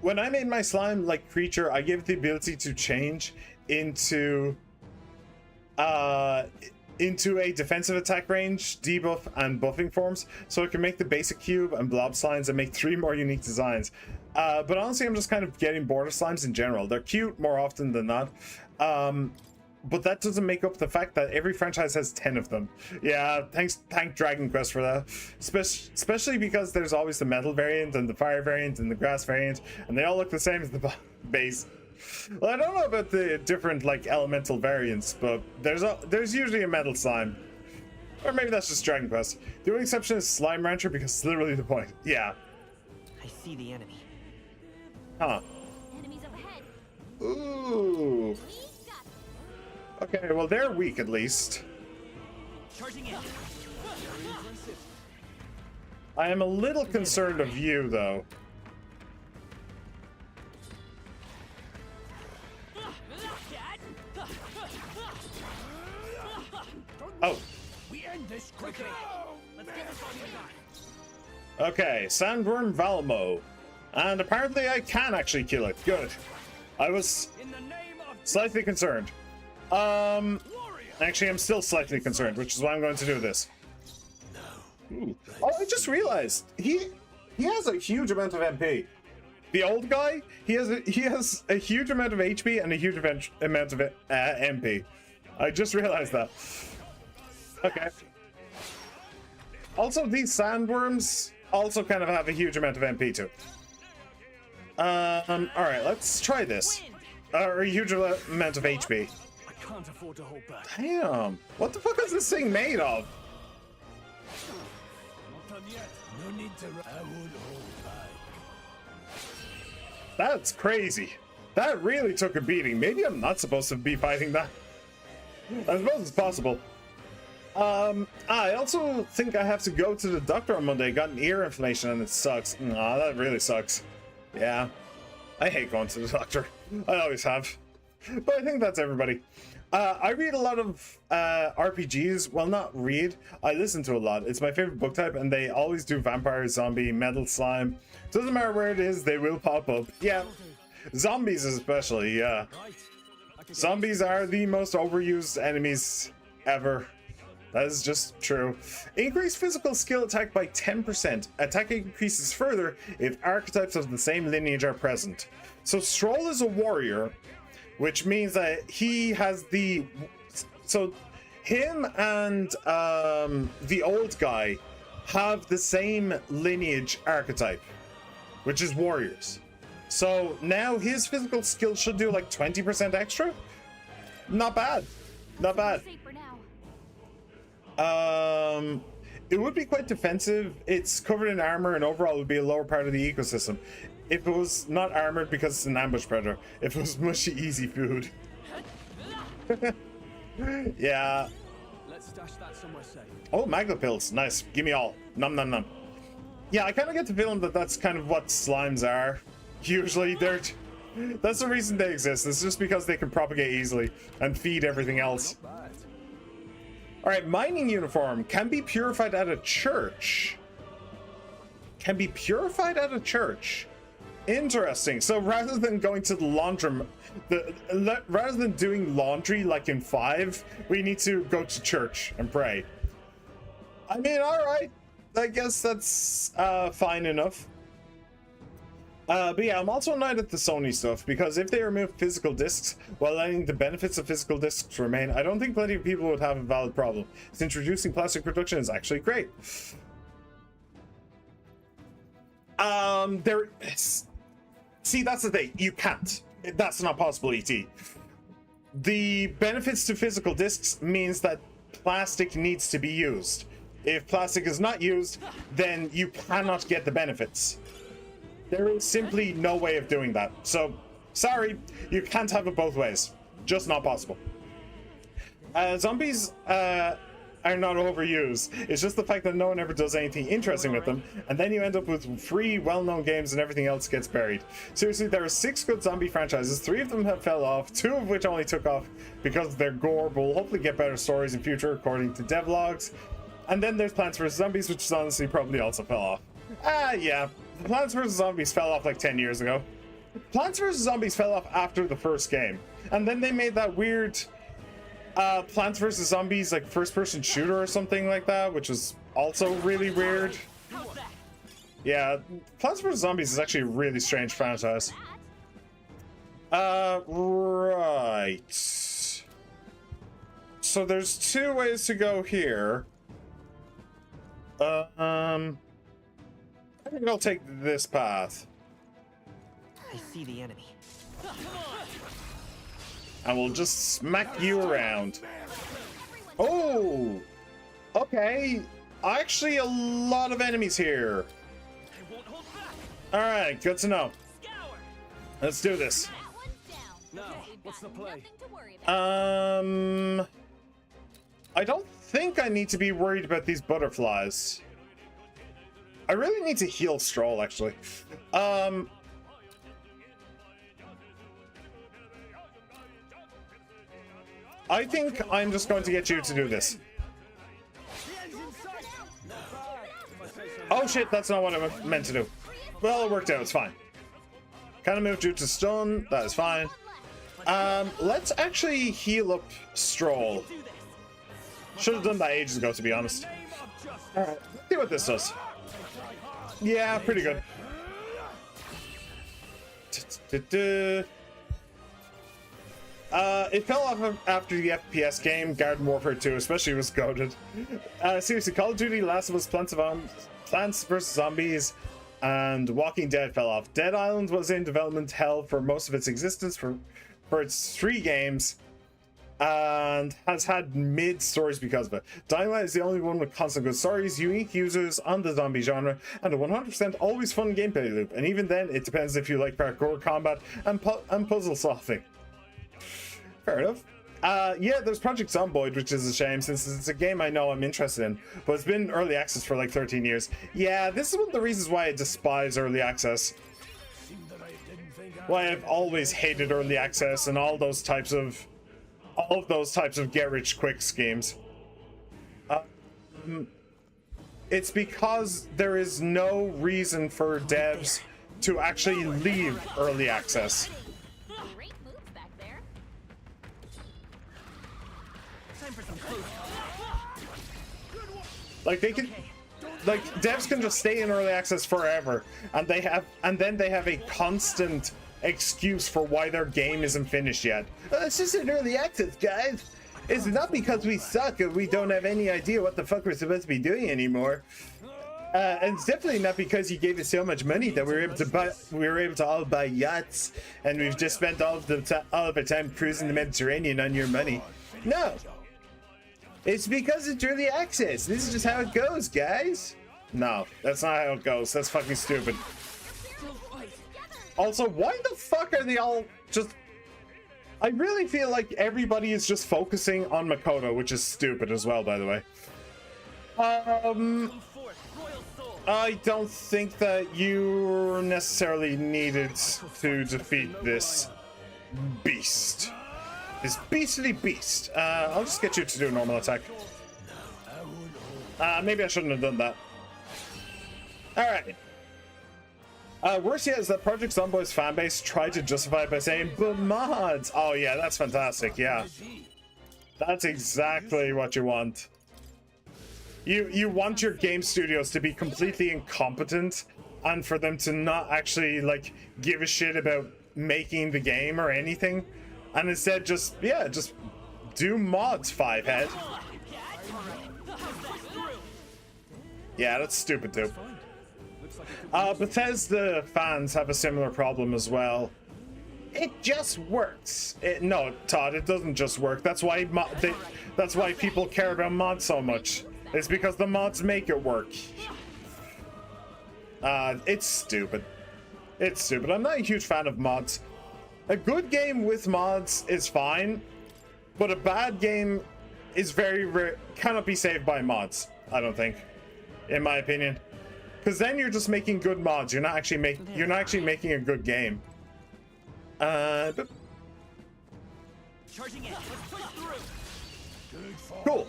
Speaker 1: When I made my slime-like creature, I gave it the ability to change into a defensive attack range, debuff, and buffing forms, so I can make the basic cube and blob slimes and make 3 more unique designs. But honestly, I'm just kind of getting bored of slimes in general. They're cute more often than not. But that doesn't make up the fact that every franchise has 10 of them. Yeah, thank Dragon Quest for that. Especially because there's always the metal variant and the fire variant and the grass variant, and they all look the same as the base. Well, I don't know about the different like elemental variants, but there's usually a metal slime. Or maybe that's just Dragon Quest. The only exception is Slime Rancher because it's literally the point. Yeah.
Speaker 6: I see the enemy.
Speaker 1: Huh.
Speaker 3: Enemies up ahead.
Speaker 1: Ooh.
Speaker 3: We got them.
Speaker 1: Okay, well they're weak at least.
Speaker 6: Charging in.
Speaker 1: I am a little concerned of you though. Oh.
Speaker 5: We end this quickly.
Speaker 6: Let's get this on your back.
Speaker 1: Okay, Sandworm Valmo. And apparently I can actually kill it. Good. I was
Speaker 4: In the name of
Speaker 1: slightly concerned. Actually, I'm still slightly concerned, which is why I'm going to do this. Ooh. Oh, I just realized he has a huge amount of MP. The old guy, he has a huge amount of HP and a huge amount of MP. I just realized that. Okay. Also, these sandworms also kind of have a huge amount of MP too. Alright, let's try this. Or a huge amount of HP.
Speaker 4: I can't afford to hold back.
Speaker 1: Damn. What the fuck is this thing made of?
Speaker 5: Not done yet. No need to. I won't hold back.
Speaker 1: That's crazy. That really took a beating. Maybe I'm not supposed to be fighting that. I suppose it's possible. I also think I have to go to the doctor on Monday. Got an ear inflammation and it sucks. Aw, that really sucks. Yeah. I hate going to the doctor. I always have. But I think that's everybody. I read a lot of RPGs. Well, not read. I listen to a lot. It's my favorite book type, and they always do vampire, zombie, metal slime. Doesn't matter where it is, they will pop up. Yeah. Zombies especially, yeah. Zombies are the most overused enemies ever. That is just true. Increase physical skill attack by 10%. Attack increases further if archetypes of the same lineage are present. So Stroll is a warrior, which means that he has the... So him and the old guy have the same lineage archetype, which is warriors. So now his physical skill should do like 20% extra? Not bad. Not bad.
Speaker 3: Safe for now.
Speaker 1: It would be quite defensive. It's covered in armor and overall would be a lower part of the ecosystem. If it was not armored because it's an ambush predator. If it was mushy easy food. Yeah.
Speaker 4: Let's stash that somewhere safe.
Speaker 1: Oh, magma pills. Nice. Give me all. Num num num. Yeah, I kind of get the feeling that that's kind of what slimes are. Usually that's the reason they exist. It's just because they can propagate easily and feed everything else.
Speaker 4: Bad.
Speaker 1: Alright, mining uniform can be purified at a church. Can be purified at a church. Interesting. So rather than going to the laundromat, rather than doing laundry like in 5, we need to go to church and pray. I mean, alright. I guess that's fine enough. But yeah, I'm also annoyed at the Sony stuff, because if they remove physical discs while letting the benefits of physical discs remain, I don't think plenty of people would have a valid problem, since reducing plastic production is actually great. See, that's the thing. You can't. That's not possible, ET. The benefits to physical discs means that plastic needs to be used. If plastic is not used, then you cannot get the benefits. There is simply no way of doing that. So, sorry, you can't have it both ways. Just not possible. Zombies are not overused. It's just the fact that no one ever does anything interesting with them, and then you end up with free, well-known games and everything else gets buried. Seriously, there are 6 good zombie franchises. 3 of them have fell off, 2 of which only took off because of their gore, but will hopefully get better stories in future, according to devlogs. And then there's Plants vs. Zombies, which is honestly probably also fell off. Yeah. Plants vs. Zombies fell off like 10 years ago. Plants vs. Zombies fell off after the first game. And then they made that weird Plants vs. Zombies like first-person shooter or something like that, which was also really weird. Yeah, Plants vs. Zombies is actually a really strange franchise. Right. So there's 2 ways to go here. I think I'll take this path.
Speaker 6: I see the enemy.
Speaker 1: And we'll just smack you around. Oh! Okay. Actually, a lot of enemies here.
Speaker 6: I won't hold back.
Speaker 1: Alright, good to know.
Speaker 6: Scour.
Speaker 1: Let's do this.
Speaker 3: That one's down.
Speaker 4: Now,
Speaker 3: We've
Speaker 4: what's
Speaker 3: got
Speaker 4: the play?
Speaker 3: nothing to worry about.
Speaker 1: I don't think I need to be worried about these butterflies. I really need to heal Stroll, actually. I think I'm just going to get you to do this. Oh shit, that's not what I meant to do. Well, it worked out, it's fine. Kind of moved you to stun, that is fine. Let's actually heal up Stroll. Should have done that ages ago, to be honest. Alright, let's see what this does. Yeah, pretty good. It fell off after the FPS game. Garden Warfare 2 especially was goated. Seriously, Call of Duty, Last of Us, Plants vs. Zombies, and Walking Dead fell off. Dead Island was in development hell for most of its existence for its 3 games, and has had mid stories because of it. Dynamite is the only one with constant good stories, unique users on the zombie genre, and a 100% always fun gameplay loop. And even then, it depends if you like parkour combat and puzzle solving. Fair enough. Yeah, there's Project Zomboid, which is a shame since it's a game I know I'm interested in, but it's been early access for like 13 years. Yeah, this is one of the reasons why I despise early access. Why I've always hated early access and all of those types of get rich quick schemes. It's because there is no reason for devs to actually leave early access.
Speaker 3: Great moves back there.
Speaker 4: Time for some close.
Speaker 1: Like they can, like devs can just stay in early access forever, and then they have a constant excuse for why their game isn't finished yet. It's just in early access, guys. It's not because we suck and we don't have any idea what the fuck we're supposed to be doing anymore. And it's definitely not because you gave us so much money that we were able to all buy yachts, and we've just spent all of our time cruising the Mediterranean on your money. No, it's because it's early access. This is just how it goes, guys. No, that's not how it goes. That's fucking stupid. Also, why the fuck are they all just... I really feel like everybody is just focusing on Makoto, which is stupid as well, by the way. I don't think that you necessarily needed to defeat this beast. This beastly beast. I'll just get you to do a normal attack. Maybe I shouldn't have done that. Alright. Worse yet is that Project Zomboid's fanbase tried to justify it by saying, but mods! Oh yeah, that's fantastic, yeah. That's exactly what you want. You want your game studios to be completely incompetent and for them to not actually, like, give a shit about making the game or anything. And instead just, yeah, just do mods, Fivehead. Yeah, that's stupid, dude. Bethesda fans have a similar problem as well. It just works. No, Todd, it doesn't just work. That's why that's why people care about mods so much. It's because the mods make it work. It's stupid. It's stupid. I'm not a huge fan of mods. A good game with mods is fine, but a bad game is very rare. Cannot be saved by mods, I don't think, in my opinion. Because then you're just making good mods. You're not actually making a good game.
Speaker 6: Charging in. Let's push through.
Speaker 1: Cool.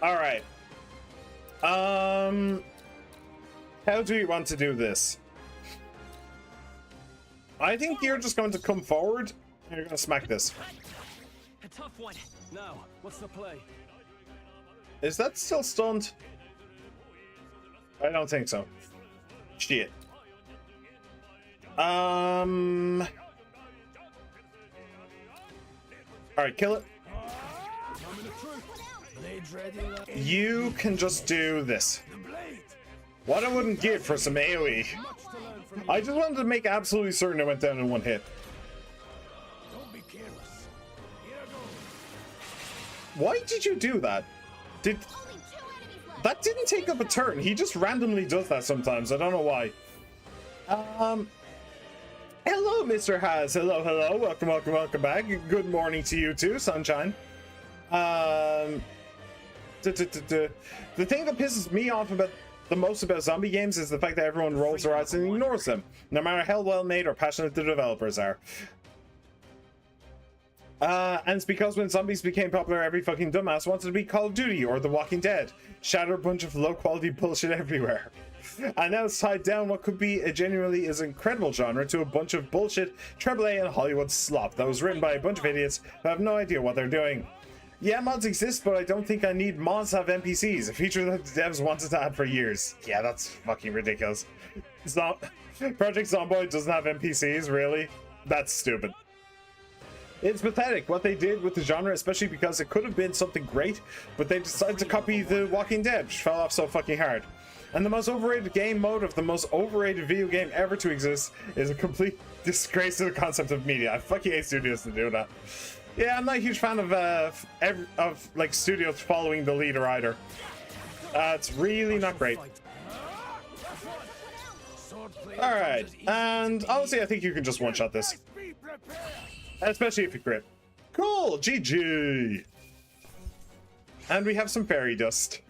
Speaker 1: All right. How do you want to do this? I think you're just going to come forward and you're going to smack this.
Speaker 6: A tough one.
Speaker 4: Now, what's the play?
Speaker 1: Is that still stunned? I don't think so. Shit. Alright, kill it. You can just do this. What I wouldn't give for some AoE. I just wanted to make absolutely certain it went down in one hit. Why did you do that? That didn't take up a turn. He just randomly does that sometimes. I don't know why. Hello, Mr. Haz. Hello, hello. Welcome, welcome, welcome back. Good morning to you too, Sunshine. The thing that pisses me off the most about zombie games is the fact that everyone rolls their eyes and ignores them, no matter how well made or passionate the developers are. And it's because when zombies became popular, every fucking dumbass wanted to be Call of Duty or The Walking Dead. Shatter a bunch of low quality bullshit everywhere. And now it's tied down what could be a genuinely is incredible genre to a bunch of bullshit AAA and Hollywood slop that was written by a bunch of idiots who have no idea what they're doing. Yeah, mods exist, but I don't think I need mods to have NPCs. A feature that the devs wanted to add for years. Yeah, that's fucking ridiculous. It's not... Project Zomboid doesn't have NPCs, really? That's stupid. It's pathetic what they did with the genre, especially because it could have been something great, but they decided to copy The Walking Dead, which fell off so fucking hard. And the most overrated game mode of the most overrated video game ever to exist is a complete disgrace to the concept of media. I fucking hate studios to do that. Yeah, I'm not a huge fan of like studios following the leader either. It's really not great. All right, and honestly, I think you can just one-shot this, especially if you crit. Cool, GG. And we have some fairy dust.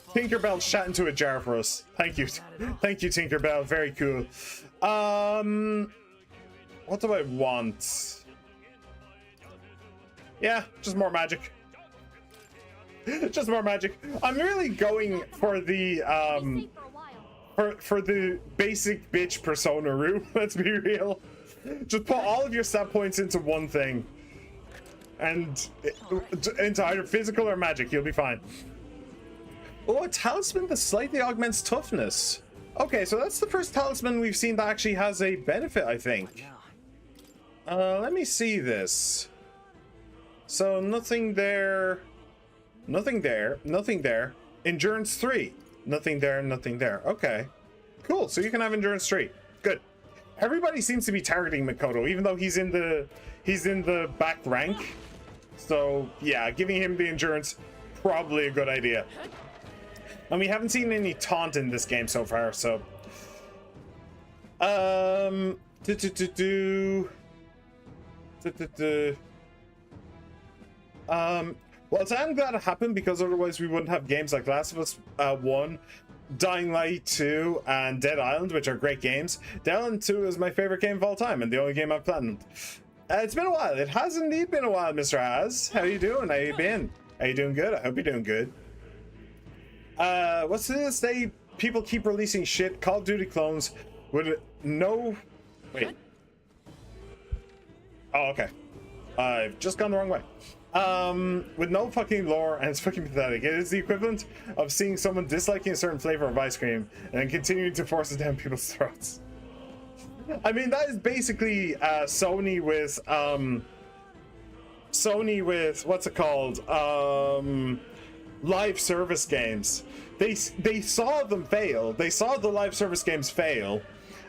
Speaker 1: Tinkerbell shot into a jar for us. Thank you, Tinkerbell. Very cool. What do I want? Yeah, just more magic. Just more magic. I'm really going for the for the basic bitch persona route. Let's be real. Just put all of your stat points into one thing, and into either physical or magic. You'll be fine. Oh, a talisman that slightly augments toughness. Okay, so that's the first talisman we've seen that actually has a benefit, I think. Let me see this. So nothing there, nothing there, nothing there. Endurance 3. Nothing there, nothing there. Okay. Cool. So you can have endurance 3. Good. Everybody seems to be targeting Makoto, even though he's in the back rank. So yeah, giving him the endurance, probably a good idea. And we haven't seen any taunt in this game so far, so well, I'm glad it happened, because otherwise we wouldn't have games like Last of Us 1, Dying Light 2, and Dead Island, which are great games. Dead Island 2 is my favorite game of all time, and the only game I've platinumed. It's been a while. It has indeed been a while, Mr. Az. How you doing? How you been? Are you doing good? I hope you're doing good. What's this? People keep releasing shit. Call of Duty clones with no... Wait. Oh, okay. I've just gone the wrong way. With no fucking lore, and it's fucking pathetic. It is the equivalent of seeing someone disliking a certain flavor of ice cream and then continuing to force it down people's throats. I mean, that is basically Sony with what's it called? Live service games. They saw them fail. They saw the live service games fail,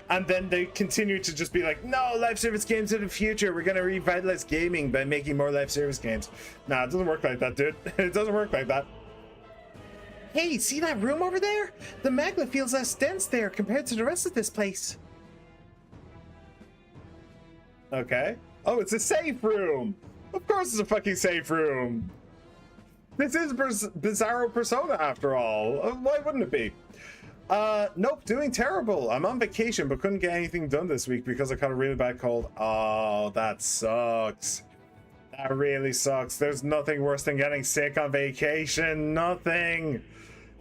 Speaker 1: and then they continue to just be like, no, live service games in the future. We're gonna revitalize gaming by making more live service games. Nah, it doesn't work like that, dude. It doesn't work like that. Hey, see that room over there? The magma feels less dense there compared to the rest of this place. Okay. Oh, it's a safe room. Of course it's a fucking safe room. This is Bizarro Persona after all. Why wouldn't it be? Nope, doing terrible. I'm on vacation but couldn't get anything done this week because I caught a really bad cold. Oh, that sucks. That really sucks. There's nothing worse than getting sick on vacation. Nothing.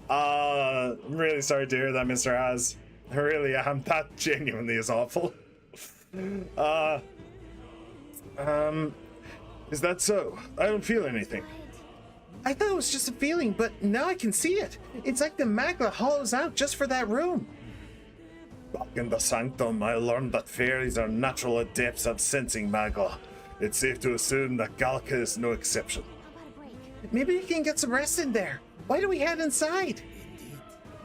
Speaker 1: I'm really sorry to hear that, Mr. Az. I really am. That genuinely is awful. Is that so? I don't feel anything. I thought it was just a feeling, but now I can see it. It's like the magma hollows out just for that room. Back in the sanctum, I learned that fairies are natural adepts at sensing magma. It's safe to assume that Galka is no exception.
Speaker 3: How about a break?
Speaker 1: Maybe we can get some rest in there. Why don't we head inside?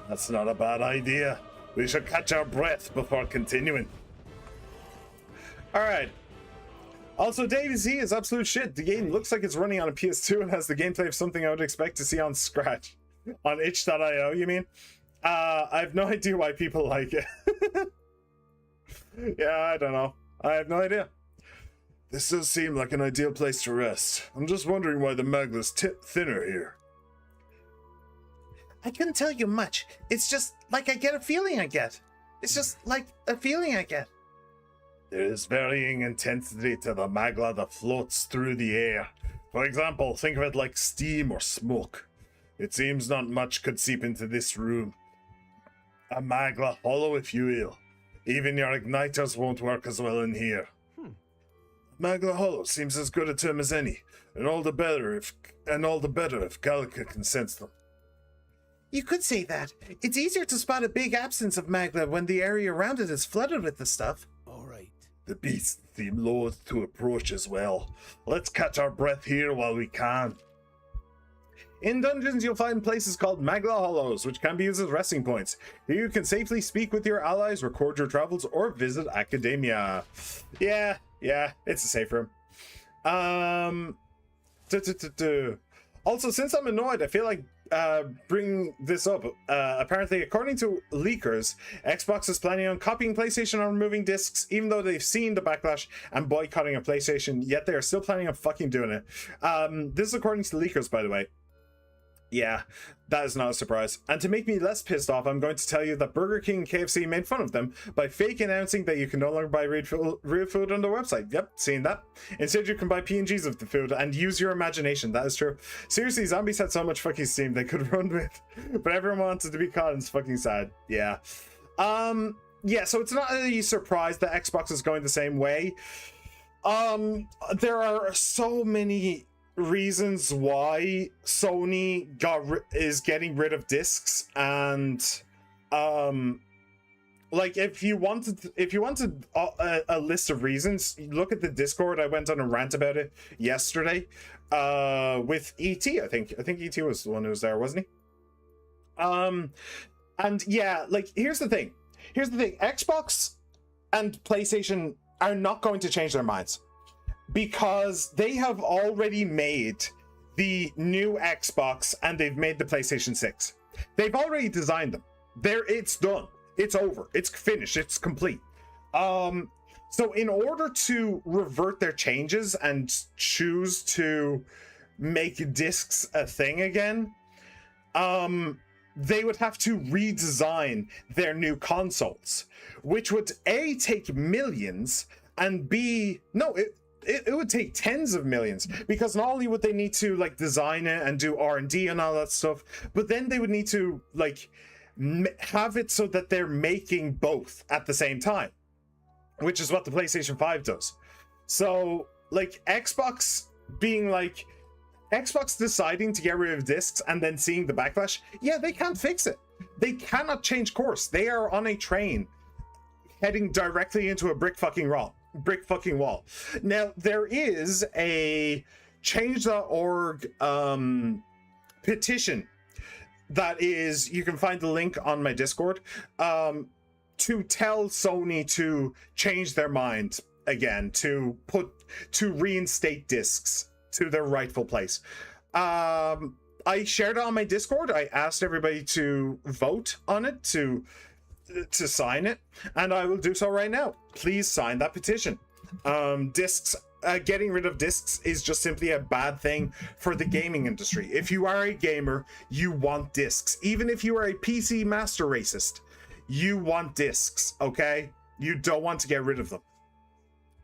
Speaker 1: That's not a bad idea. We should catch our breath before continuing. All right. Also, DayZ is absolute shit. The game looks like it's running on a PS2 and has the gameplay of something I would expect to see on Scratch. On itch.io, you mean? I have no idea why people like it. Yeah, I don't know. I have no idea. This does seem like an ideal place to rest. I'm just wondering why the magma's thinner here. I couldn't tell you much. It's just like I get a feeling I get. It's just like a feeling I get. There is varying intensity to the magma that floats through the air. For example, think of it like steam or smoke. It seems not much could seep into this room. A magma hollow, if you will. Even your igniters won't work as well in here. Magla Hollow seems as good a term as any, and all the better if Gallica can sense them. You could say that. It's easier to spot a big absence of Magla when the area around it is flooded with the stuff.
Speaker 5: All right.
Speaker 1: The beasts seem loath to approach as well. Let's catch our breath here while we can. In dungeons, you'll find places called Magla Hollows, which can be used as resting points. Here you can safely speak with your allies, record your travels, or visit academia. Yeah, it's a safe room. Also, since I'm annoyed, I feel like bring this up. Apparently, according to leakers, Xbox is planning on copying PlayStation on removing discs, even though they've seen the backlash and boycotting a PlayStation, yet they are still planning on fucking doing it. This is according to leakers, by the way. Yeah, that is not a surprise. And to make me less pissed off, I'm going to tell you that Burger King and KFC made fun of them by fake announcing that you can no longer buy real food on their website. Yep, seen that. Instead, you can buy PNGs of the food and use your imagination. That is true. Seriously, zombies had so much fucking steam they could run with, but everyone wanted to be caught and it's fucking sad. Yeah. Yeah, so it's not a surprise that Xbox is going the same way. There are so many reasons why Sony is getting rid of discs, and like if you wanted a list of reasons, look at the Discord. I went on a rant about it yesterday with ET. I think ET was the one who was there, wasn't he? And yeah, like here's the thing Xbox and PlayStation are not going to change their minds, because they have already made the new Xbox and they've made the PlayStation 6. They've already designed them. It's done. It's over. It's finished. It's complete. So in order to revert their changes and choose to make discs a thing again, they would have to redesign their new consoles, which would A, take millions, and B, it would take tens of millions, because not only would they need to like design it and do R&D and all that stuff, but then they would need to like have it so that they're making both at the same time, which is what the PlayStation 5 does. So like Xbox deciding to get rid of discs and then seeing the backlash, yeah, they can't fix it. They cannot change course. They are on a train heading directly into a brick fucking wall. Now, there is a change.org petition that is, you can find the link on my Discord, to tell Sony to change their mind again, to reinstate discs to their rightful place. I shared it on my Discord. I asked everybody to vote on it, to sign it, and I will do so right now. Please sign that petition. Discs, getting rid of discs is just simply a bad thing for the gaming industry. If you are a gamer, you want discs. Even if you are a PC master racist, you want discs, okay? You don't want to get rid of them.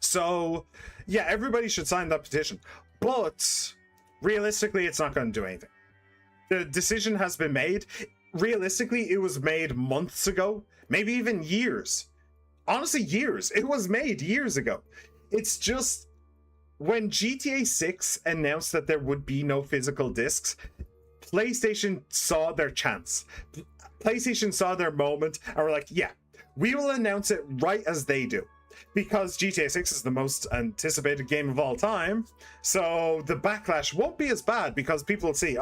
Speaker 1: So yeah, everybody should sign that petition, but realistically, it's not going to do anything. The decision has been made. Realistically, it was made months ago, maybe even years. Honestly, years. It was made years ago. It's just when GTA 6 announced that there would be no physical discs, PlayStation saw their chance. PlayStation saw their moment and were like, yeah, we will announce it right as they do. Because GTA 6 is the most anticipated game of all time, so the backlash won't be as bad, because people will see,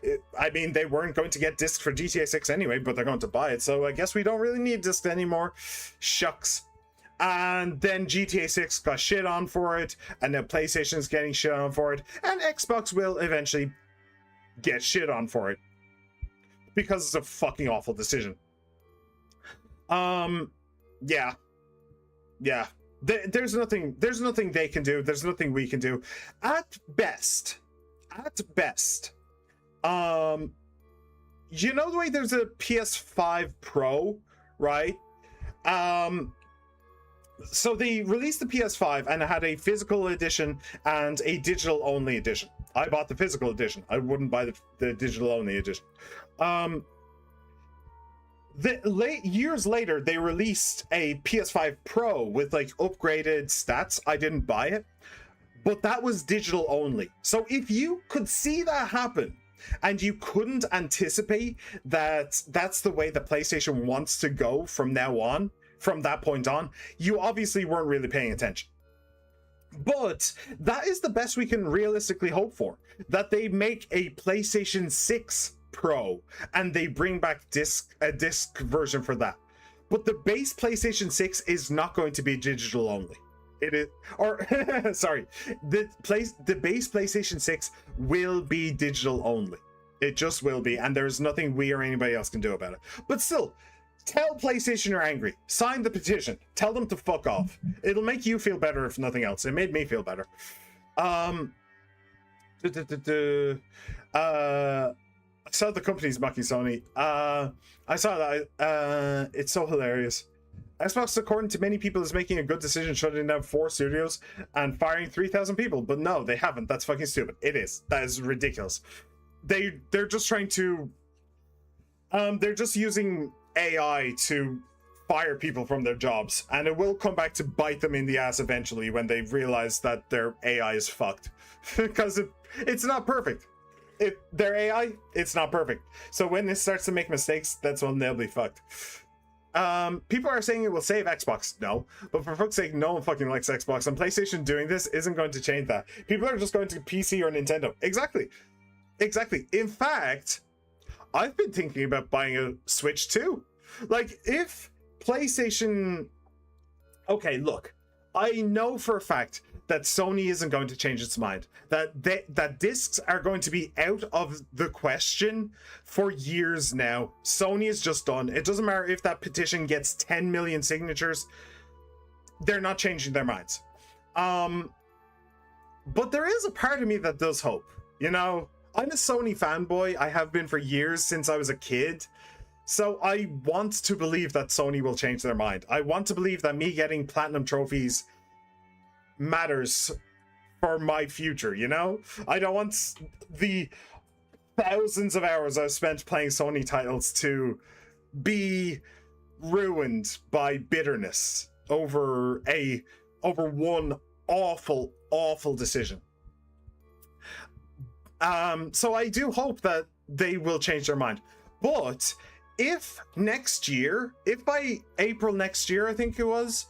Speaker 1: they weren't going to get discs for GTA 6 anyway, but they're going to buy it, so I guess we don't really need discs anymore. Shucks. And then GTA 6 got shit on for it, and now PlayStation's getting shit on for it, and Xbox will eventually get shit on for it, because it's a fucking awful decision. Yeah, there's nothing they can do. There's nothing we can do. At best, you know the way there's a PS5 Pro, right? So they released the PS5 and it had a physical edition and a digital only edition. I bought the physical edition. I wouldn't buy the digital only edition. Years later, they released a PS5 Pro with like upgraded stats. I didn't buy it, but that was digital only. So if you could see that happen and you couldn't anticipate that that's the way the PlayStation wants to go from now on, from that point on, you obviously weren't really paying attention. But that is the best we can realistically hope for, that they make a PlayStation 6 Pro and they bring back a disc version for that. But the base PlayStation 6 is not going to be digital only. It is, or sorry, the base PlayStation 6 will be digital only. It just will be, and there's nothing we or anybody else can do about it. But still, tell PlayStation you're angry. Sign the petition. Tell them to fuck off. It'll make you feel better if nothing else. It made me feel better. I saw the company's mocking Sony. I saw that. It's so hilarious. Xbox, according to many people, is making a good decision shutting down 4 studios and firing 3,000 people. But no, they haven't. That's fucking stupid. It is. That is ridiculous. They're just trying to... they're just using AI to fire people from their jobs. And it will come back to bite them in the ass eventually when they realize that their AI is fucked. Because it's not perfect. Their AI, it's not perfect. So when it starts to make mistakes, that's when they'll be fucked. People are saying it will save Xbox. No, but for fuck's sake, no one fucking likes Xbox, and PlayStation doing this isn't going to change that. People are just going to PC or Nintendo. Exactly. In fact, I've been thinking about buying a Switch too. Like, if PlayStation... Okay, look, I know for a fact that Sony isn't going to change its mind. That discs are going to be out of the question for years now. Sony is just done. It doesn't matter if that petition gets 10 million signatures. They're not changing their minds. But there is a part of me that does hope. You know, I'm a Sony fanboy. I have been for years, since I was a kid. So I want to believe that Sony will change their mind. I want to believe that me getting platinum trophies matters for my future, you know? I don't want the thousands of hours I've spent playing Sony titles to be ruined by bitterness over one awful decision. So I do hope that they will change their mind. But if by April next year, I think it was,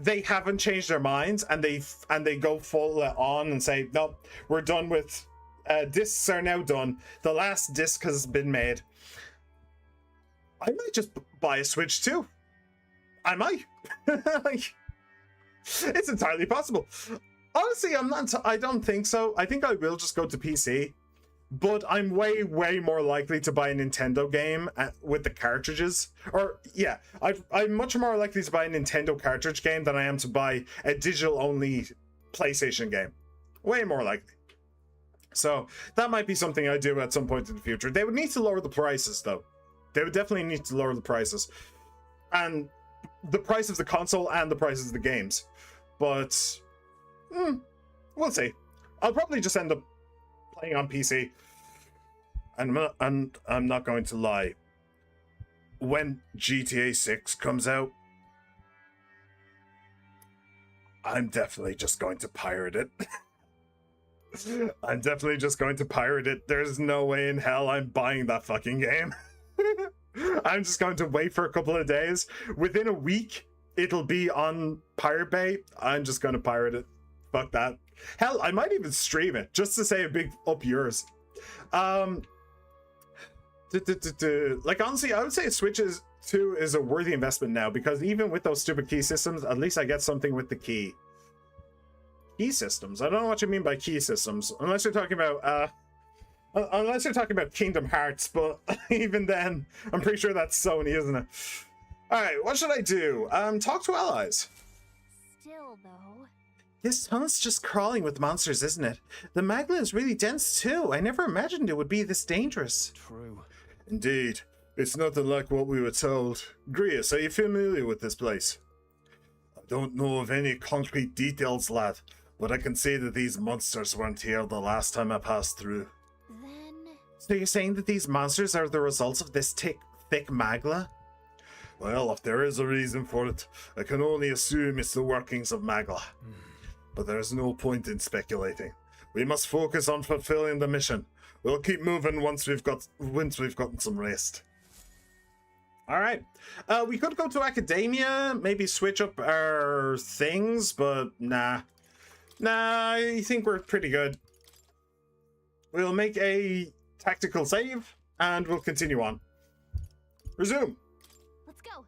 Speaker 1: they haven't changed their minds and they go full on and say, no, we're done with discs are now done. The last disc has been made. I might just buy a Switch too. I might. Like, it's entirely possible. Honestly, I don't think so. I think I will just go to PC. But I'm way more likely to buy a Nintendo game with the cartridges. Or, yeah, I'm much more likely to buy a Nintendo cartridge game than I am to buy a digital-only PlayStation game. Way more likely. So, that might be something I do at some point in the future. They would need to lower the prices, though. They would definitely need to lower the prices. And the price of the console and the prices of the games. But, we'll see. I'll probably just end up playing on PC. And I'm not going to lie. When GTA 6 comes out, I'm definitely just going to pirate it. I'm definitely just going to pirate it. There's no way in hell I'm buying that fucking game. I'm just going to wait for a couple of days. Within a week, it'll be on Pirate Bay. I'm just going to pirate it. Fuck that. Hell, I might even stream it just to say a big up yours. Like, honestly, I would say Switch 2 is a worthy investment now, because even with those stupid key systems, at least I get something with the key systems. I don't know what you mean by key systems, unless you're talking about Kingdom Hearts, but even then, I'm pretty sure that's Sony, isn't it? All right, what should I do? Talk to allies.
Speaker 3: Still, though.
Speaker 1: This tunnel's just crawling with monsters, isn't it? The magma is really dense, too. I never imagined it would be this dangerous.
Speaker 4: True.
Speaker 1: Indeed. It's nothing like what we were told. Grius, are you familiar with this place? I don't know of any concrete details, lad, but I can say that these monsters weren't here the last time I passed through.
Speaker 3: Then...
Speaker 1: So you're saying that these monsters are the results of this thick magla? Well, if there is a reason for it, I can only assume it's the workings of magla. But there's no point in speculating. We must focus on fulfilling the mission. We'll keep moving once we've gotten some rest. All right. We could go to academia, maybe switch up our things, but nah. Nah, I think we're pretty good. We'll make a tactical save, and we'll continue on. Resume.
Speaker 3: Let's go.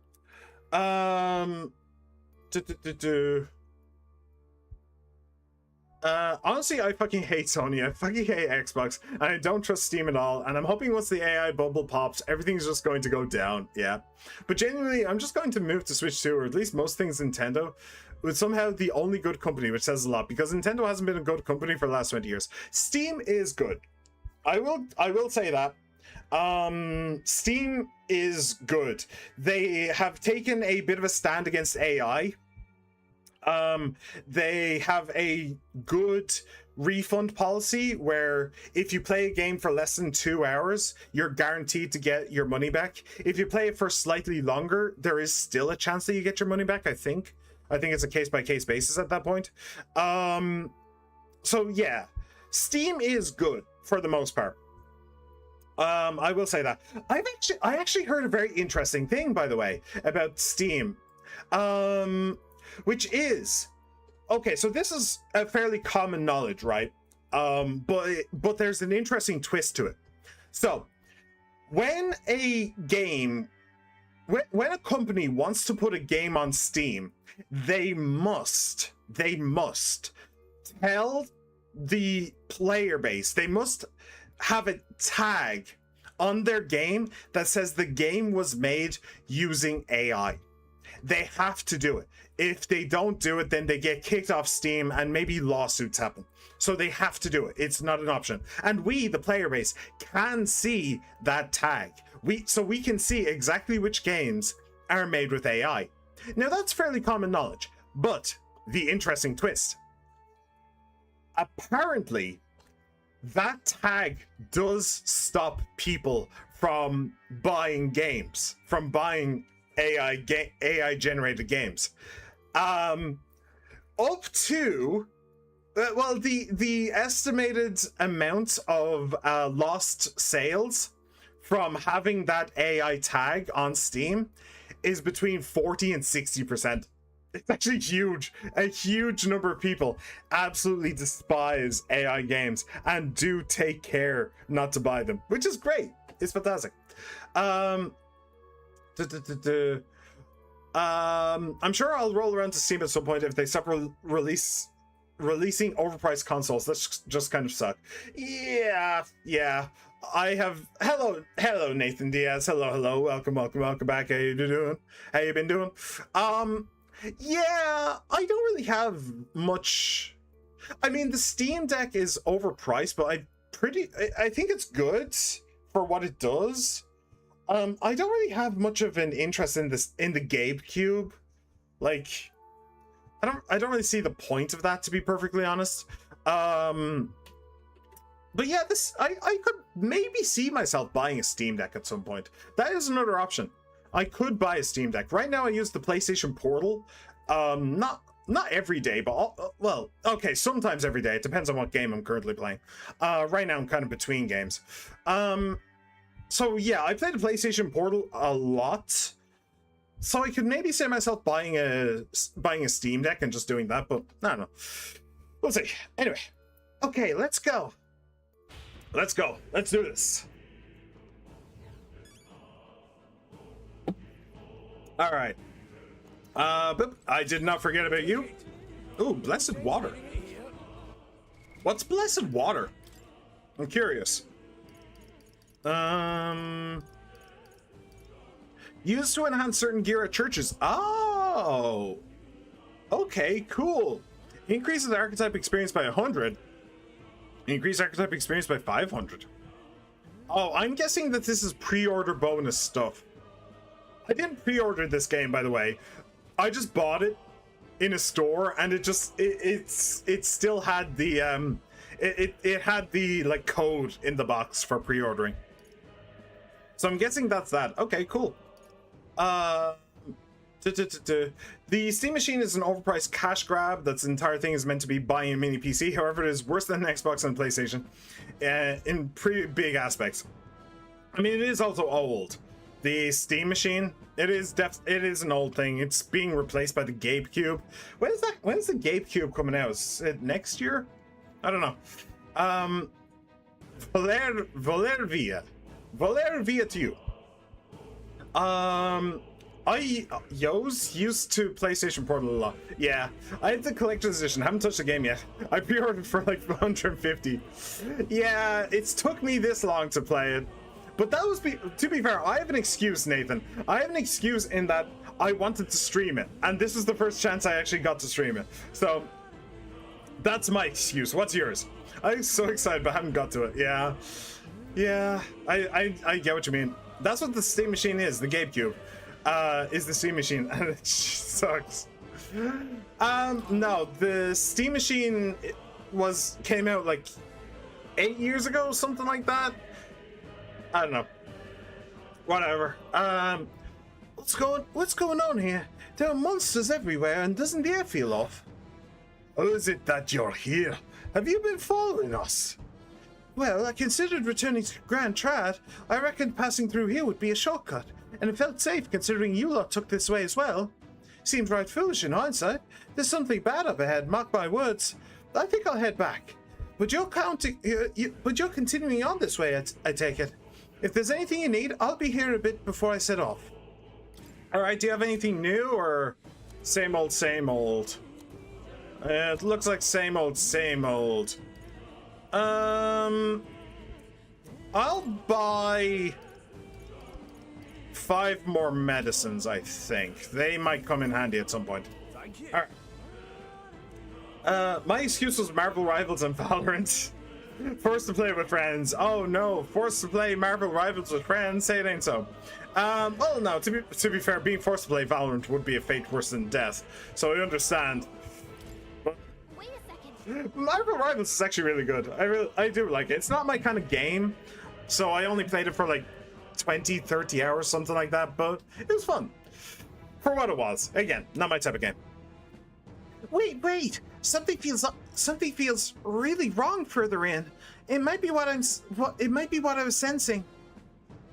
Speaker 1: Honestly, I fucking hate Sony. I fucking hate Xbox, and I don't trust Steam at all. And I'm hoping once the AI bubble pops, everything's just going to go down. Yeah, but genuinely, I'm just going to move to Switch 2, or at least most things Nintendo, with somehow the only good company, which says a lot because Nintendo hasn't been a good company for the last 20 years. Steam is good. I will say that. Steam is good. They have taken a bit of a stand against AI. They have a good refund policy where if you play a game for less than 2 hours, you're guaranteed to get your money back. If you play it for slightly longer, there is still a chance that you get your money back, I think it's a case-by-case basis at that point. So yeah, Steam is good for the most part. I will say that. I actually heard a very interesting thing, by the way, about Steam. Which is, okay, so this is a fairly common knowledge, right? But there's an interesting twist to it. So, when a company wants to put a game on Steam, they must tell the player base, they must have a tag on their game that says the game was made using AI. They have to do it. If they don't do it, then they get kicked off Steam and maybe lawsuits happen. So they have to do it. It's not an option. And we, the player base, can see that tag. So we can see exactly which games are made with AI. Now that's fairly common knowledge, but the interesting twist. Apparently, that tag does stop people from buying games, from buying AI generated games. Up to well, the estimated amount of lost sales from having that AI tag on Steam is between 40 and 60%. It's actually huge. A huge number of people absolutely despise AI games and do take care not to buy them, which is great. It's fantastic. I'm sure I'll roll around to Steam at some point if they stop releasing overpriced consoles. That's just kind of suck. Yeah. I have hello Nathan Diaz. Hello. Welcome back. How you doing? How you been doing? Yeah, I don't really have much. I mean, the Steam Deck is overpriced, but I think it's good for what it does. I don't really have much of an interest in the GameCube. Like, I don't really see the point of that, to be perfectly honest. But yeah, I could maybe see myself buying a Steam Deck at some point. That is another option. I could buy a Steam Deck. Right now I use the PlayStation Portal. Not every day, but well, okay, sometimes every day. It depends on what game I'm currently playing. Right now I'm kind of between games. So yeah, I play the PlayStation Portal a lot. So I could maybe see myself buying a Steam Deck and just doing that, but I don't know. We'll see. Anyway, okay, let's go. Let's do this. All right. But I did not forget about you. Ooh, blessed water. What's blessed water? I'm curious. Used to enhance certain gear at churches. Oh. Okay, cool. Increases archetype experience by 100. Increase archetype experience by 500. Oh, I'm guessing that this is pre-order bonus stuff. I didn't pre-order this game, by the way. I just bought it in a store, and it still had the it had the like code in the box for pre-ordering. So I'm guessing that's that. Okay, cool. The Steam Machine is an overpriced cash grab. That's the entire thing is meant to be buying a mini PC. However, it is worse than an Xbox and PlayStation in pretty big aspects. I mean, it is also old. The Steam Machine, it is an old thing. It's being replaced by the GameCube. When's the GameCube coming out? Is it next year? I don't know. Valervia to you. I used to PlayStation Portal a lot. Yeah, I had the collector's edition. Haven't touched the game yet. I pre-ordered for like 150. Yeah, it's took me this long to play it. But that was, to be fair, I have an excuse, Nathan. I have an excuse in that I wanted to stream it. And this is the first chance I actually got to stream it. So, that's my excuse. What's yours? I'm so excited but haven't got to it. Yeah. Yeah, I get what you mean. That's what the Steam Machine is, the GameCube. Is the Steam Machine, and it sucks. No, the Steam Machine came out like 8 years ago, something like that. I don't know. Whatever. What's going on here? There are monsters everywhere, and doesn't the air feel off? Oh, is it that you're here? Have you been following us? Well, I considered returning to Grand Trad. I reckoned passing through here would be a shortcut, and it felt safe considering you lot took this way as well. Seems right foolish in hindsight. There's something bad up ahead, mark my words. I think I'll head back. But you're continuing on this way, I take it. If there's anything you need, I'll be here a bit before I set off. Alright, do you have anything new, or same old, same old? It looks like same old, same old. I'll buy 5 more medicines, I think. They might come in handy at some point.
Speaker 5: Thank you.
Speaker 1: Alright. My excuse was Marvel Rivals and Valorant. Forced to play with friends. Oh no, forced to play Marvel Rivals with friends. Say it ain't so. Well, no, to be fair, being forced to play Valorant would be a fate worse than death. So I understand. But
Speaker 3: Wait a second.
Speaker 1: Marvel Rivals is actually really good. I do like it. It's not my kind of game, so I only played it for like 20-30 hours, something like that, but it was fun for what it was. Again, not my type of game. Wait, something feels really wrong further in. It might be what I was sensing.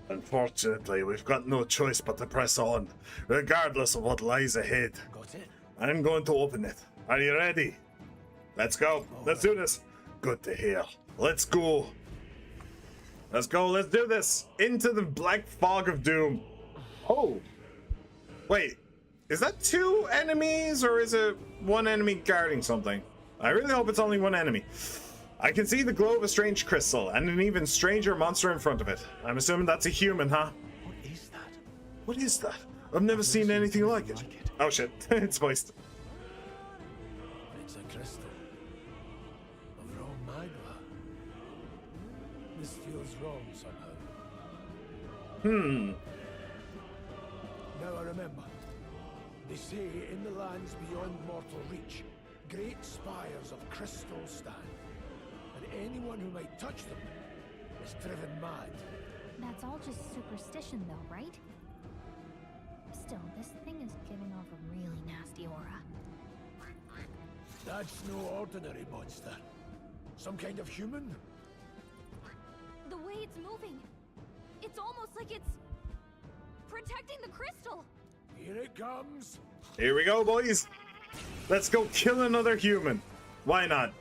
Speaker 1: Unfortunately, we've got no choice but to press on, regardless of what lies ahead.
Speaker 5: Got it.
Speaker 1: I'm going to open it. Are you ready? Let's go. Let's do this. Good to hear. Let's go. Let's go. Let's do this. Into the black fog of doom. Oh. Wait. Is that 2 enemies, or is it 1 enemy guarding something? I really hope it's only 1 enemy. I can see the glow of a strange crystal and an even stranger monster in front of it. I'm assuming that's a human, huh?
Speaker 2: What is that?
Speaker 1: What is that? I've never seen anything like it. Oh shit. It's voiced.
Speaker 5: It's a crystal of raw magma. This feels wrong somehow. Now I remember. They say in the lands beyond mortal reach, great spires of crystal stand, and anyone who might touch them is driven mad.
Speaker 3: That's all just superstition though, right? Still, this thing is giving off a really nasty aura.
Speaker 5: That's no ordinary monster. Some kind of human?
Speaker 3: The way it's moving, it's almost like it's protecting the crystal.
Speaker 5: Here it comes.
Speaker 1: Here we go, boys. Let's go kill another human. Why not?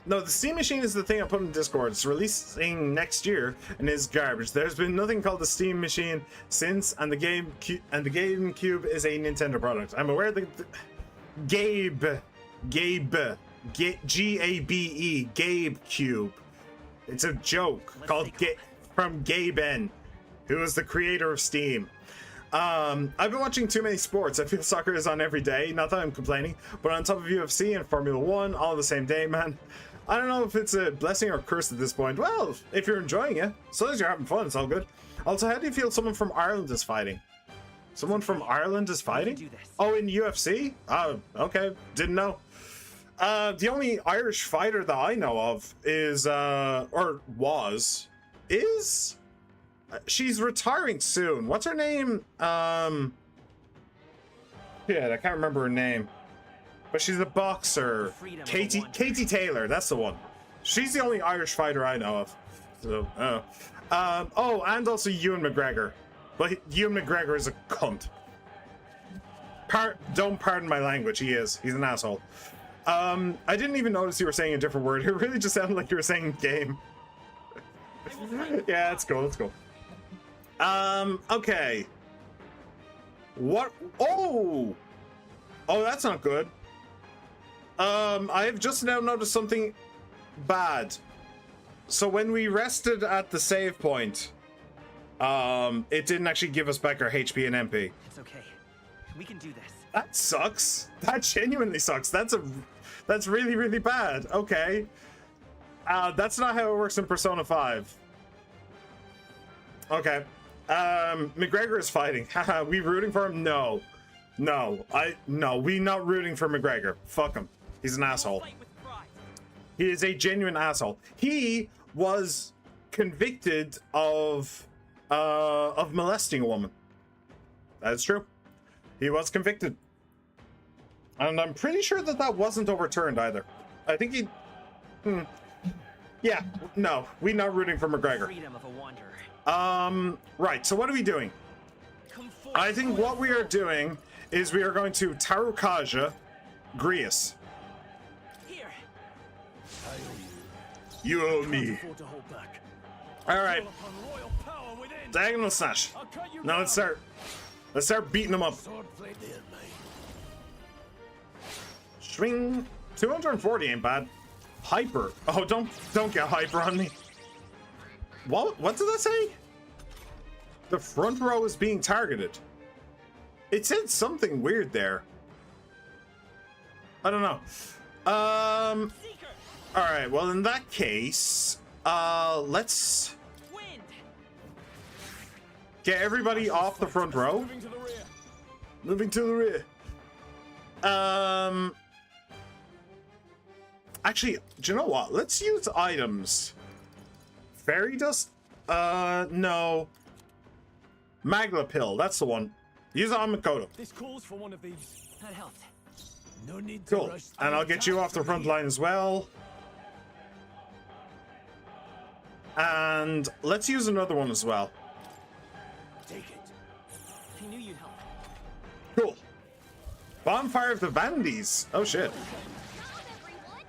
Speaker 1: No, the Steam Machine is the thing I put in Discord. It's releasing next year and is garbage. There's been nothing called the Steam Machine since, and the GameCube is a Nintendo product. I'm aware that Gabe, G-A-B-E, GameCube. It's a joke called from Gabe N, who is the creator of Steam. I've been watching too many sports. I feel soccer is on every day. Not that I'm complaining, but on top of UFC and Formula 1 all the same day, man. I don't know if it's a blessing or a curse at this point. Well, if you're enjoying it, as long as you're having fun, it's all good. Also, how do you feel someone from Ireland is fighting? Someone from Ireland is fighting? Oh, in UFC? Oh, okay. Didn't know. The only Irish fighter that I know of is, she's retiring soon. What's her name? Yeah, I can't remember her name. But she's a boxer. Katie Taylor, that's the one. She's the only Irish fighter I know of. So, oh, and also Ewan McGregor. But Ewan McGregor is a cunt. Don't pardon my language, he is. He's an asshole. I didn't even notice you were saying a different word. It really just sounded like you were saying game. Yeah, it's cool, it's cool. Okay. What? Oh! Oh, that's not good. I have just now noticed something bad. So when we rested at the save point, it didn't actually give us back our HP and MP.
Speaker 6: It's okay. We can do this.
Speaker 1: That sucks. That genuinely sucks. That's really, really bad. Okay. That's not how it works in Persona 5. Okay. McGregor is fighting. Haha, we rooting for him? No. No. We not rooting for McGregor. Fuck him. He's an asshole.
Speaker 6: Fight with pride.
Speaker 1: He is a genuine asshole. He was convicted of molesting a woman. That is true. He was convicted. And I'm pretty sure that wasn't overturned either. I think he... Yeah, no, we're not rooting for McGregor.
Speaker 6: Freedom of a wanderer.
Speaker 1: Right, so what are we doing?
Speaker 6: Come forth.
Speaker 1: I think what we are doing is we are going to Tarukaja, Grius.
Speaker 6: Here.
Speaker 1: You owe me.
Speaker 4: Afford to hold back.
Speaker 1: Alright,
Speaker 4: Call upon royal power within.
Speaker 1: diagonal slash.
Speaker 4: I'll cut you
Speaker 1: Now
Speaker 4: down.
Speaker 1: let's start beating them up.
Speaker 5: Sword blade there, mate.
Speaker 1: Swing. 240 ain't bad. Hyper. Oh, don't get hyper on me. What did that say? The front row is being targeted. It said something weird there. I don't know.
Speaker 6: Seeker.
Speaker 1: All right. Well, in that case, let's
Speaker 6: Wind.
Speaker 1: get everybody off the front row.
Speaker 4: Moving to the rear.
Speaker 1: Moving to the rear. Actually, do you know what? Let's use items. Fairy dust? No. Magla pill, that's the one. Use it on Makoto.
Speaker 4: This calls for one of these.
Speaker 6: That helped.
Speaker 5: No need to
Speaker 1: Cool.
Speaker 5: rush.
Speaker 1: And I'll get you off the front line as well. And let's use another one as well.
Speaker 5: Take it.
Speaker 6: I knew you'd help.
Speaker 1: Cool. Bonfire of the Vandies. Oh shit.
Speaker 3: Come, everyone!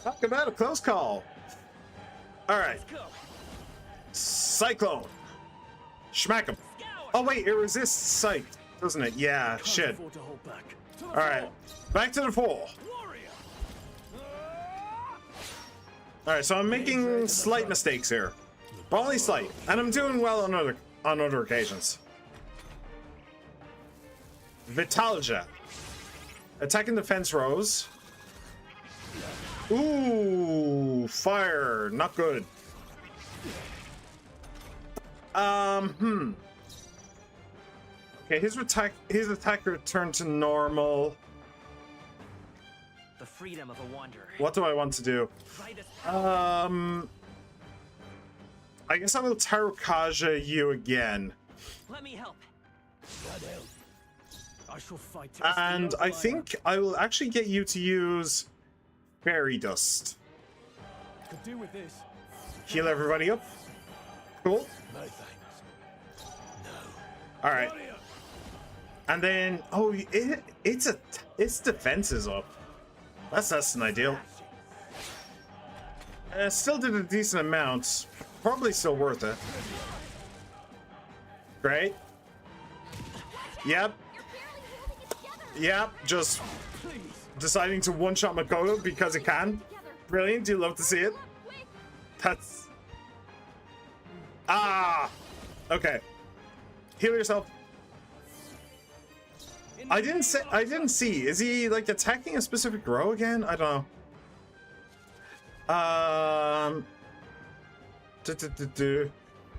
Speaker 1: Talk about a close call. Alright.
Speaker 6: Let's go.
Speaker 1: Cyclone. Schmack 'em.
Speaker 6: Scour.
Speaker 1: Oh wait, it resists sight, doesn't it? Yeah,
Speaker 4: Can't
Speaker 1: shit.
Speaker 4: afford to hold back. To the
Speaker 1: Alright. Back to the fore.
Speaker 4: warrior.
Speaker 1: Alright, so I'm making slight mistakes here. But only slight. And I'm doing well on other occasions. Vitalja. Attack and defense rows. Ooh, fire. Not good. Okay, his attack returned to normal.
Speaker 6: The freedom of a wanderer.
Speaker 1: What do I want to do?
Speaker 6: Right as power.
Speaker 1: I guess I will Tarukaja you again.
Speaker 6: Let me help.
Speaker 5: That help.
Speaker 4: I shall fight. to
Speaker 1: And
Speaker 4: the
Speaker 1: I
Speaker 4: line.
Speaker 1: think I will actually get you to use Fairy Dust.
Speaker 4: Could do with this.
Speaker 1: Heal everybody up. Cool.
Speaker 5: No thanks. No.
Speaker 1: Alright.
Speaker 4: Warrior.
Speaker 1: And then, oh, its defense is up. That's less than ideal. Still did a decent amount. Probably still worth it. Great. Yep.
Speaker 3: You're barely holding it together!
Speaker 1: Yep. Just
Speaker 4: Please.
Speaker 1: deciding to one-shot Makoto because it can.
Speaker 3: Together.
Speaker 1: Brilliant. Do you love to see it?
Speaker 3: Come, quick!
Speaker 1: That's... Ah! Okay. Heal yourself. I didn't see. Is he like attacking a specific row again? I don't know.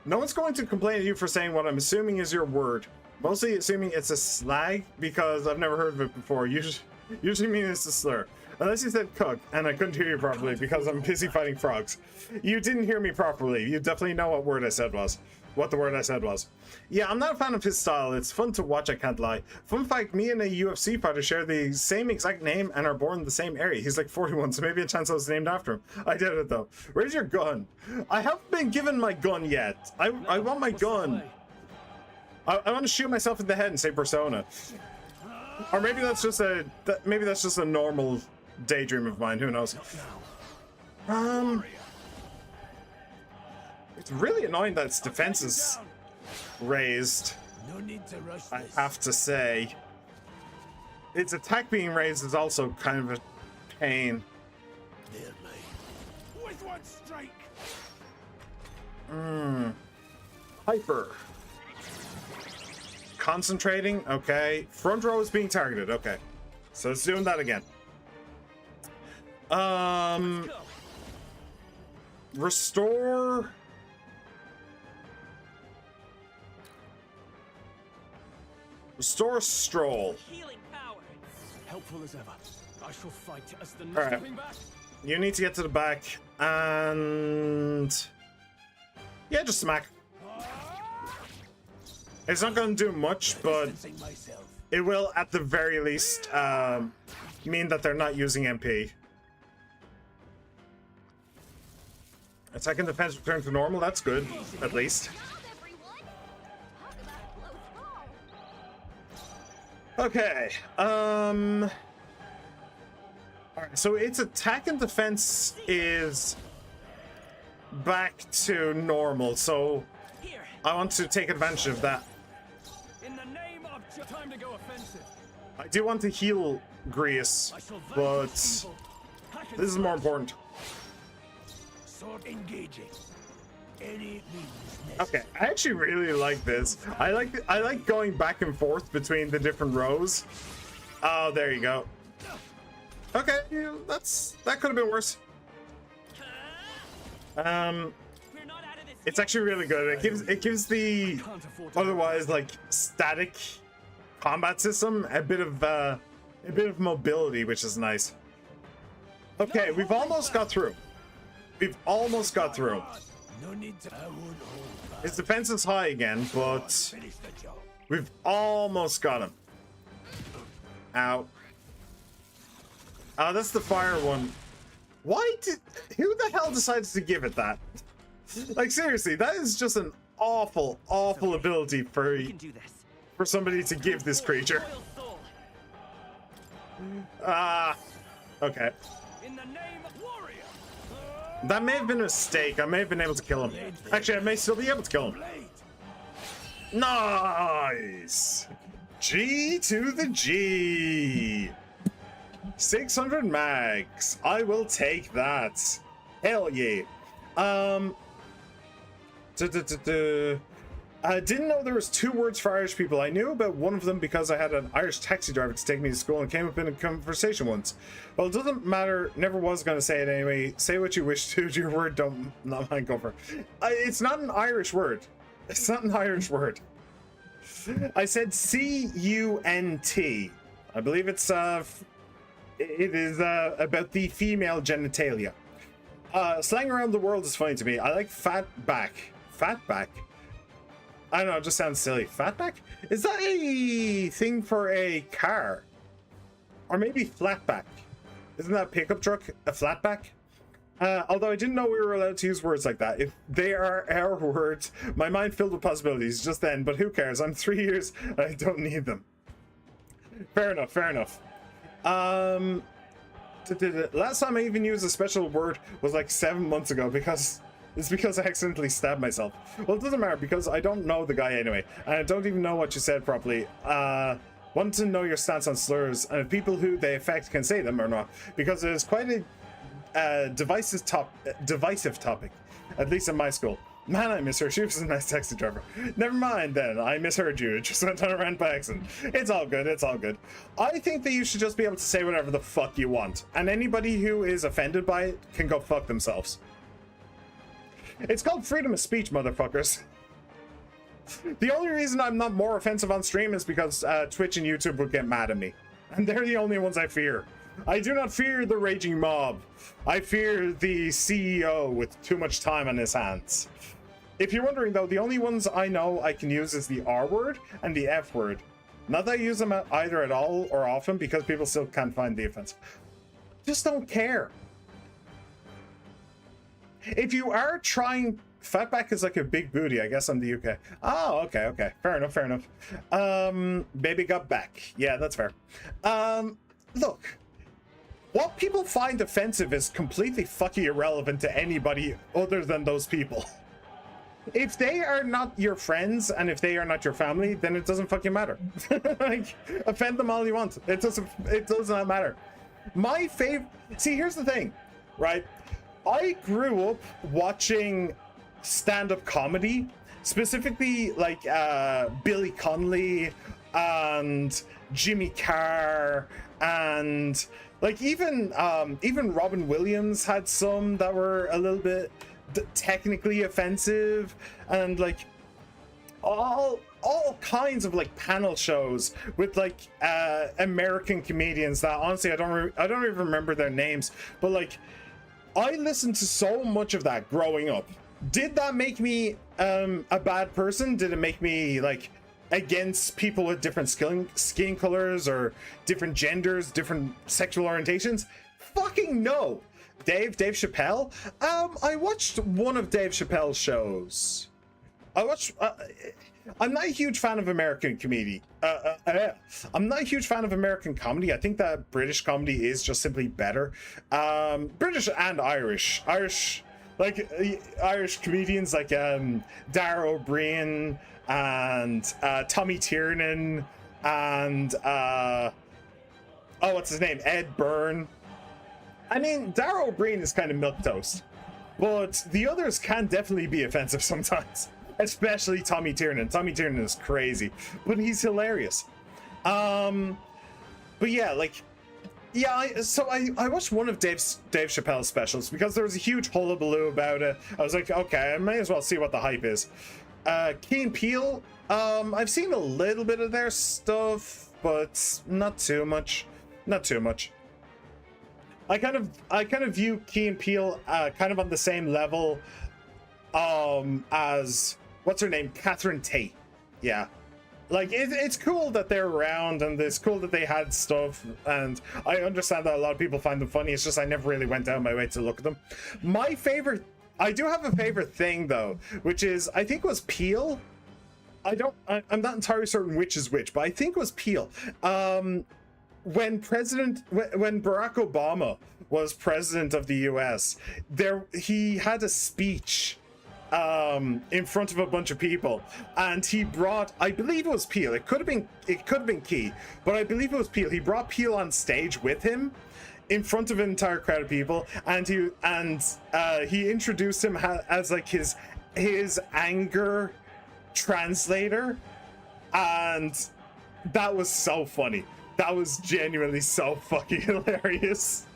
Speaker 1: No one's going to complain at you for saying what I'm assuming is your word. Mostly assuming it's a slag because I've never heard of it before. Usually mean it's a slur. Unless you said cook, and I couldn't hear you properly because I'm busy fighting frogs. You didn't hear me properly. You definitely know what word I said was. What the word I said was. Yeah, I'm not a fan of his style. It's fun to watch, I can't lie. Fun fact, me and a UFC fighter share the same exact name and are born in the same area. He's like 41, so maybe a chance I was named after him. I did it though. Where's your gun? I haven't been given my gun yet. I want my gun. I want to shoot myself in the head and say Persona. Or maybe that's just a normal daydream of mine, who knows. It's really annoying that its defense is raised.
Speaker 5: No need to rush
Speaker 1: I
Speaker 5: this.
Speaker 1: have to say. Its attack being raised is also kind of a pain.
Speaker 5: Near me. With one strike.
Speaker 1: Hyper. Concentrating, okay. Front row is being targeted, okay. So it's doing that again. Restore. Restore stroll.
Speaker 6: Healing power.
Speaker 4: Helpful as ever. I shall fight as the
Speaker 1: right.
Speaker 4: coming back.
Speaker 1: You need to get to the back and yeah, just smack. It's not going to do much, but
Speaker 5: Distancing myself.
Speaker 1: it will at the very least mean that they're not using MP. Attack and defense return to normal. That's good, at least.
Speaker 3: Job, everyone! Talk about a close call.
Speaker 1: Okay. All right. So its attack and defense is back to normal. So
Speaker 6: Here.
Speaker 1: I want to take advantage of that.
Speaker 4: In the name of time to go offensive.
Speaker 1: I do want to heal Grease,
Speaker 4: I shall
Speaker 1: but
Speaker 4: vanquish evil. Hack and
Speaker 1: this is more
Speaker 4: slash.
Speaker 1: important.
Speaker 5: Sword engaging. Any means
Speaker 1: Okay, I actually really like this. I like going back and forth between the different rows. Oh, there you go. Okay, yeah, that could have been worse.
Speaker 6: We're not out of this.
Speaker 1: It's actually really good. It gives the
Speaker 4: Can't afford to
Speaker 1: otherwise like static combat system a bit of mobility, which is nice. Okay, we've almost got through. We've almost got through.
Speaker 5: No need to. I won't hold back.
Speaker 1: His defense is high again, but
Speaker 5: Finish the job.
Speaker 1: we've almost got him. Ow. Oh, that's the fire one. Who the hell decided to give it that? Like, seriously, that is just an awful ability for
Speaker 6: We can do this.
Speaker 1: somebody to give this creature.
Speaker 6: Royal soul.
Speaker 1: Okay.
Speaker 4: In the name of warrior.
Speaker 1: That may have been a mistake. I may have been able to kill him. Actually, I may still be able to kill him.
Speaker 5: Blade.
Speaker 1: Nice! G to the G! 600 mags. I will take that. Hell yeah. I didn't know there was 2 words for Irish people. I knew about one of them because I had an Irish taxi driver to take me to school and came up in a conversation once. Well, it doesn't matter. Never was going to say it anyway. Say what you wish to. Your word don't not mine go for. It's not an Irish word. It's not an Irish word. I said C-U-N-T. I believe it is about the female genitalia. Slang around the world is funny to me. I like fat back. Fat back? I don't know, it just sounds silly. Fatback? Is that a thing for a car? Or maybe flatback? Isn't that a pickup truck a flatback? Although I didn't know we were allowed to use words like that. If they are our words, my mind filled with possibilities just then, but who cares? I'm 3 years and I don't need them. Fair enough, fair enough. Last time I even used a special word was like 7 months ago because I accidentally stabbed myself. Well, it doesn't matter because I don't know the guy anyway, and I don't even know what you said properly. Want to know your stance on slurs and if people who they affect can say them or not, because it is quite a divisive topic, at least in my school. Man, I miss her. She was a nice taxi driver. Never mind then. I misheard you. It just went on a rant by accident. It's all good. It's all good. I think that you should just be able to say whatever the fuck you want. And anybody who is offended by it can go fuck themselves. It's called freedom of speech, motherfuckers. The only reason I'm not more offensive on stream is because Twitch and YouTube would get mad at me. And they're the only ones I fear. I do not fear the raging mob. I fear the CEO with too much time on his hands. If you're wondering though, the only ones I know I can use is the R word and the F word. Not that I use them either at all or often, because people still can't find the offensive. Just don't care. If you are trying, fatback is like a big booty. I guess I'm the UK. Oh, okay. Fair enough. Baby got back. Yeah, that's fair. Look, what people find offensive is completely fucking irrelevant to anybody other than those people. If they are not your friends and if they are not your family, then it doesn't fucking matter. Like, offend them all you want. It does not matter. My favorite. See, here's the thing, right? I grew up watching stand-up comedy, specifically like Billy Connolly and Jimmy Carr, and like even Robin Williams had some that were a little bit technically offensive, and like all kinds of like panel shows with like American comedians that honestly I don't even remember their names, but like I listened to so much of that growing up. Did that make me a bad person? Did it make me like against people with different skin colors or different genders, different sexual orientations? Fucking no. Dave Chappelle. I watched one of Dave Chappelle's shows. I'm not a huge fan of American comedy. I'm not a huge fan of American comedy. I think that British comedy is just simply better. British and Irish. Irish comedians like Dara O'Brien and Tommy Tiernan and what's his name? Ed Byrne. I mean, Dara O'Brien is kind of milquetoast, but the others can definitely be offensive sometimes, especially Tommy Tiernan. Tommy Tiernan is crazy, but he's hilarious. But yeah, like, yeah, I watched one of Dave Chappelle's specials because there was a huge hullabaloo about it. I was like, okay, I may as well see what the hype is. Key and Peele, I've seen a little bit of their stuff, but not too much. I kind of view Key and Peele kind of on the same level as what's her name, Catherine Tate. Yeah, like it's cool that they're around and it's cool that they had stuff, and I understand that a lot of people find them funny. It's just I never really went down my way to look at them. I do have a favorite thing though, which is I think it was Peele. I'm not entirely certain which is which, but I think it was Peele. When Barack Obama was president of the US, he had a speech in front of a bunch of people, and he brought, I believe it was Peele. It could have been Key, but I believe it was Peele. He brought Peele on stage with him in front of an entire crowd of people, and he introduced him as like his anger translator, and that was so funny. That was genuinely so fucking hilarious.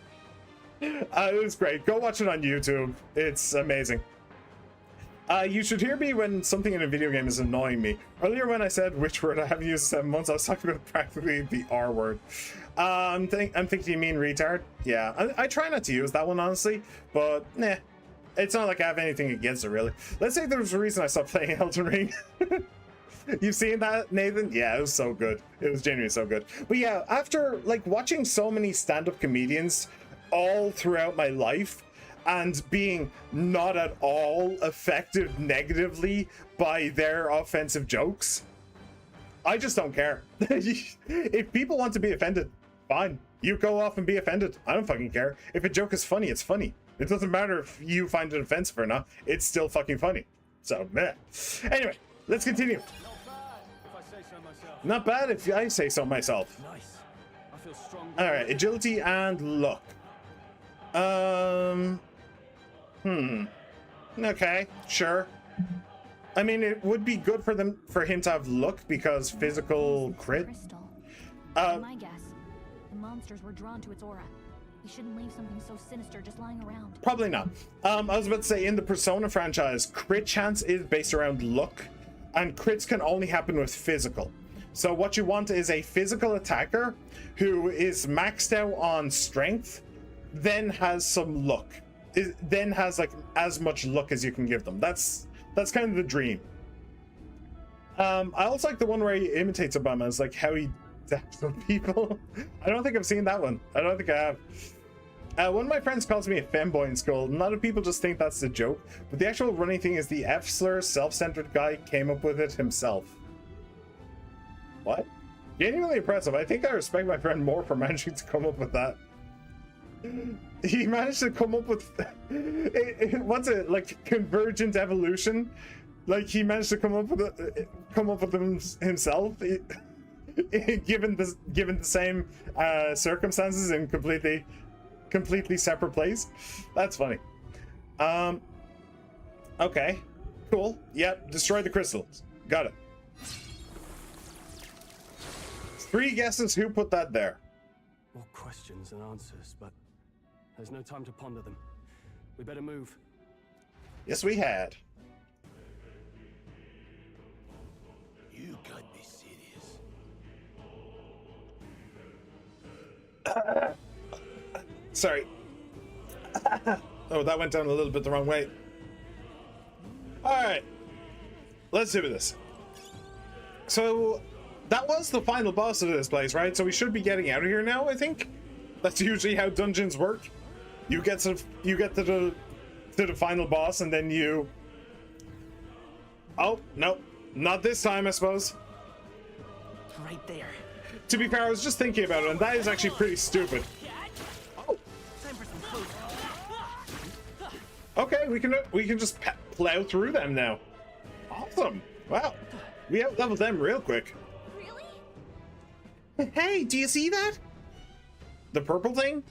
Speaker 1: It was great. Go watch it on YouTube. It's amazing. You should hear me when something in a video game is annoying me. Earlier when I said which word I haven't used in 7 months, I was talking about practically the R word. I'm thinking you mean retard. Yeah, I try not to use that one, honestly, but nah. It's not like I have anything against it, really. Let's say there was a reason I stopped playing Elden Ring. You've seen that, Nathan? Yeah, it was so good. It was genuinely so good. But yeah, after like watching so many stand-up comedians all throughout my life and being not at all affected negatively by their offensive jokes, I just don't care. If people want to be offended, fine. You go off and be offended. I don't fucking care. If a joke is funny, it's funny. It doesn't matter if you find it offensive or not. It's still fucking funny. So, meh. Anyway, let's continue. Not bad if I say so myself.
Speaker 4: Nice. I feel strong.
Speaker 1: All right, agility and luck. Okay, sure. I mean, it would be good for him to have luck because physical crit.
Speaker 3: Crystal. My guess. The monsters were drawn to its aura. We shouldn't leave something so sinister just lying around.
Speaker 1: Probably not. I was about to say, in the Persona franchise, crit chance is based around luck, and crits can only happen with physical. So what you want is a physical attacker who is maxed out on strength, then has some luck. Then has like as much luck as you can give them. That's kind of the dream. I also like the one where he imitates Obama. It's like how he zaps on people. I don't think I've seen that one. I don't think I have. One of my friends calls me a femboy in school. A lot of people just think that's the joke, but the actual running thing is the F slur, self-centered guy came up with it himself. What? Genuinely impressive. I think I respect my friend more for managing to come up with that. He managed to come up with what's it, like convergent evolution? Like he managed to come up with them himself, given the same circumstances in completely separate place. That's funny. Okay, cool. Yep, destroy the crystals. Got it. 3 guesses who put that there.
Speaker 4: More questions than answers, but there's no time to ponder them. We better move.
Speaker 1: Yes, we had.
Speaker 5: You can't be serious.
Speaker 1: Sorry. Oh, that went down a little bit the wrong way. Alright. Let's do this. So, that was the final boss of this place, right? So we should be getting out of here now, I think. That's usually how dungeons work. You get to the final boss, and then you... Oh, no. Not this time, I suppose.
Speaker 6: Right there.
Speaker 1: To be fair, I was just thinking about it, and that is actually pretty stupid. Oh.
Speaker 6: Time for some closing.
Speaker 1: Okay, we can just plow through them now. Awesome. Wow. We out-leveled them real quick.
Speaker 3: Really?
Speaker 1: Hey, do you see that? The purple thing?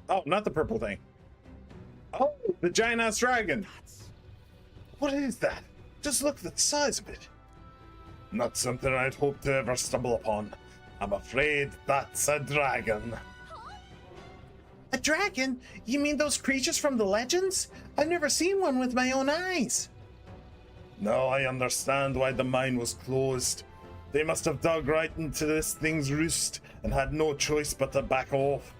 Speaker 1: Oh, not the purple thing. Oh, the giant ass dragon. What is that? Just look at the size of it. Not something I'd hope to ever stumble upon. I'm afraid that's a dragon. A dragon? You mean those creatures from the legends? I've never seen one with my own eyes. Now I understand why the mine was closed. They must have dug right into this thing's roost and had no choice but to back off.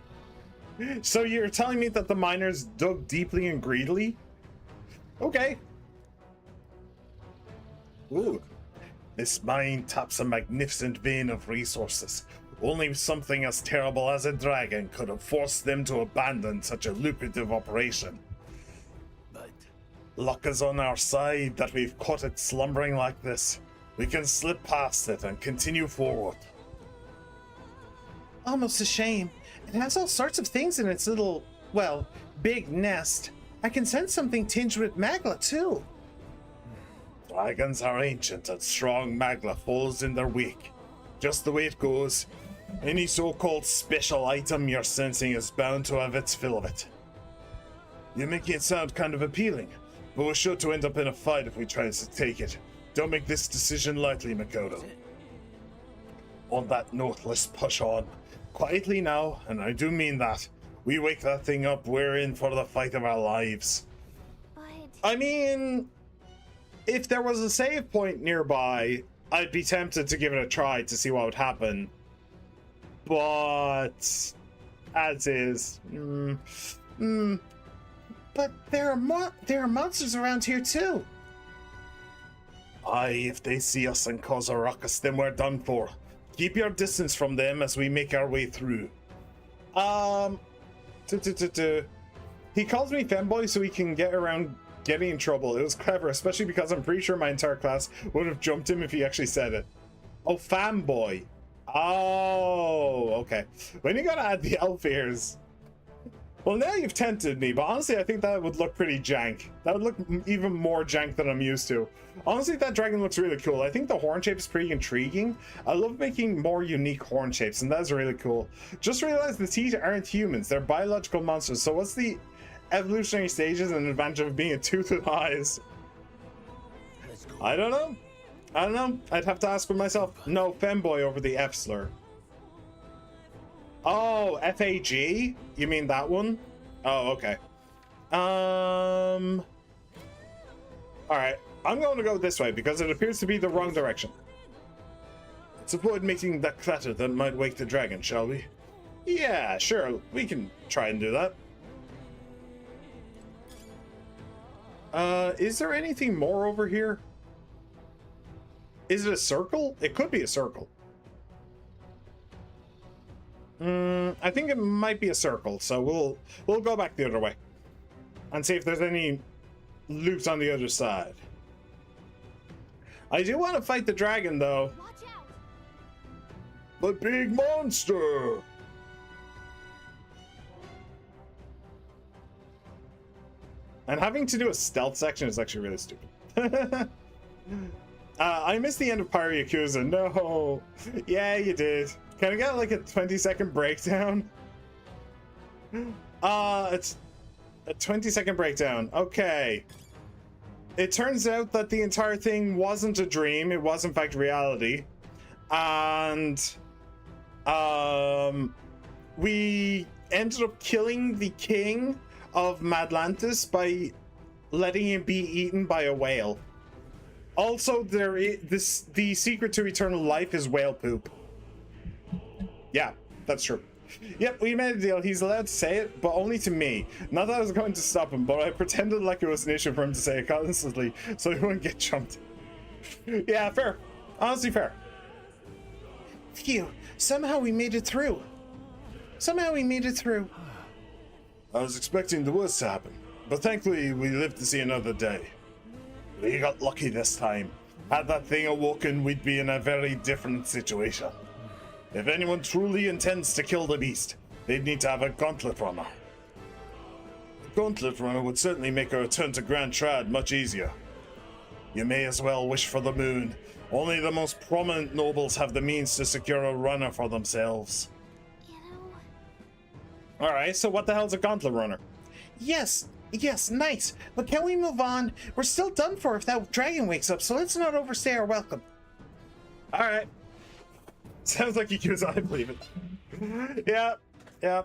Speaker 1: So you're telling me that the miners dug deeply and greedily? Okay. Ooh. This mine taps a magnificent vein of resources. Only something as terrible as a dragon could have forced them to abandon such a lucrative operation.
Speaker 5: But
Speaker 1: Luck is on our side that we've caught it slumbering like this. We can slip past it and continue forward. Almost a shame. It has all sorts of things in its little, well, big nest. I can sense something tinged with magla too. Dragons are ancient and strong magla falls in their wake. Just the way it goes. Any so-called special item you're sensing is bound to have its fill of it. You're making it sound kind of appealing, but we're sure to end up in a fight if we try to take it. Don't make this decision lightly, Makoto. On that note, let's push on. Quietly now, and I do mean that. We wake that thing up, we're in for the fight of our lives.
Speaker 3: But
Speaker 1: I mean, if there was a save point nearby, I'd be tempted to give it a try to see what would happen. But as is, but there are monsters around here too. Aye, if they see us and cause a ruckus, then we're done for. Keep your distance from them as we make our way through. He calls me femboy so he can get around getting in trouble. It was clever, especially because I'm pretty sure my entire class would have jumped him if he actually said it. Oh, fanboy. Oh, okay. When you gotta add the elf ears. Well, now you've tempted me, but honestly, I think that would look pretty jank. That would look even more jank than I'm used to. Honestly, that dragon looks really cool. I think the horn shape is pretty intriguing. I love making more unique horn shapes, and that's really cool. Just realized the teeth aren't humans. They're biological monsters. So what's the evolutionary stages and advantage of being a tooth with eyes? I don't know. I'd have to ask for myself. No, femboy over the F slur. Oh, FAG? You mean that one? Oh, okay. Alright. I'm going to go this way because it appears to be the wrong direction. Let's avoid making that clatter that might wake the dragon, shall we? Yeah, sure. We can try and do that. Is there anything more over here? Is it a circle? It could be a circle. I think it might be a circle, so we'll go back the other way and see if there's any loot on the other side. I do want to fight the dragon, though.
Speaker 3: Watch out!
Speaker 1: The big monster! And having to do a stealth section is actually really stupid. I missed the end of Pyro Yakuza. No. Yeah, you did. Can I get like a 20-second breakdown? It's a 20-second breakdown. Okay. It turns out that the entire thing wasn't a dream. It was in fact reality. And we ended up killing the king of Madlantis by letting him be eaten by a whale. Also, the secret to eternal life is whale poop. Yeah, that's true. Yep, we made a deal. He's allowed to say it, but only to me. Not that I was going to stop him, but I pretended like it was an issue for him to say it constantly, so he wouldn't get jumped. Yeah, fair. Honestly, fair. Phew, somehow we made it through. Somehow we made it through. I was expecting the worst to happen, but thankfully we lived to see another day. We got lucky this time. Had that thing awoken, we'd be in a very different situation. If anyone truly intends to kill the beast, they'd need to have a gauntlet runner. A gauntlet runner would certainly make a return to Grand Trad much easier. You may as well wish for the moon. Only the most prominent nobles have the means to secure a runner for themselves.
Speaker 3: You know...
Speaker 1: Alright, so what the hell's a gauntlet runner? Yes, nice. But can we move on? We're still done for if that dragon wakes up, so let's not overstay our welcome. Alright. Sounds like Yakuza, I believe it. Yeah.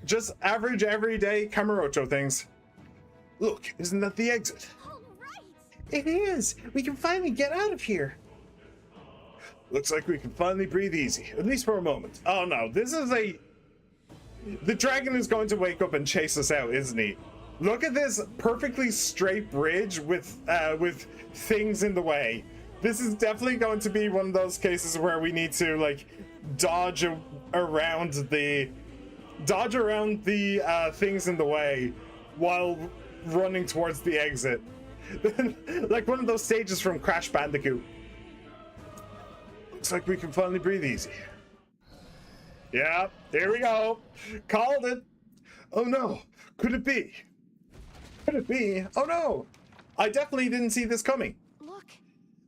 Speaker 1: Just average, everyday Kamurocho things. Look, isn't that the exit?
Speaker 3: All right!
Speaker 1: It is! We can finally get out of here. Looks like we can finally breathe easy, at least for a moment. Oh no, this is a... The dragon is going to wake up and chase us out, isn't he? Look at this perfectly straight bridge with things in the way. This is definitely going to be one of those cases where we need to like dodge around the things in the way while running towards the exit. Like one of those stages from Crash Bandicoot. Looks like we can finally breathe easy. Yeah, here we go. Called it. Oh no, could it be? Could it be? Oh no, I definitely didn't see this coming.
Speaker 3: Look.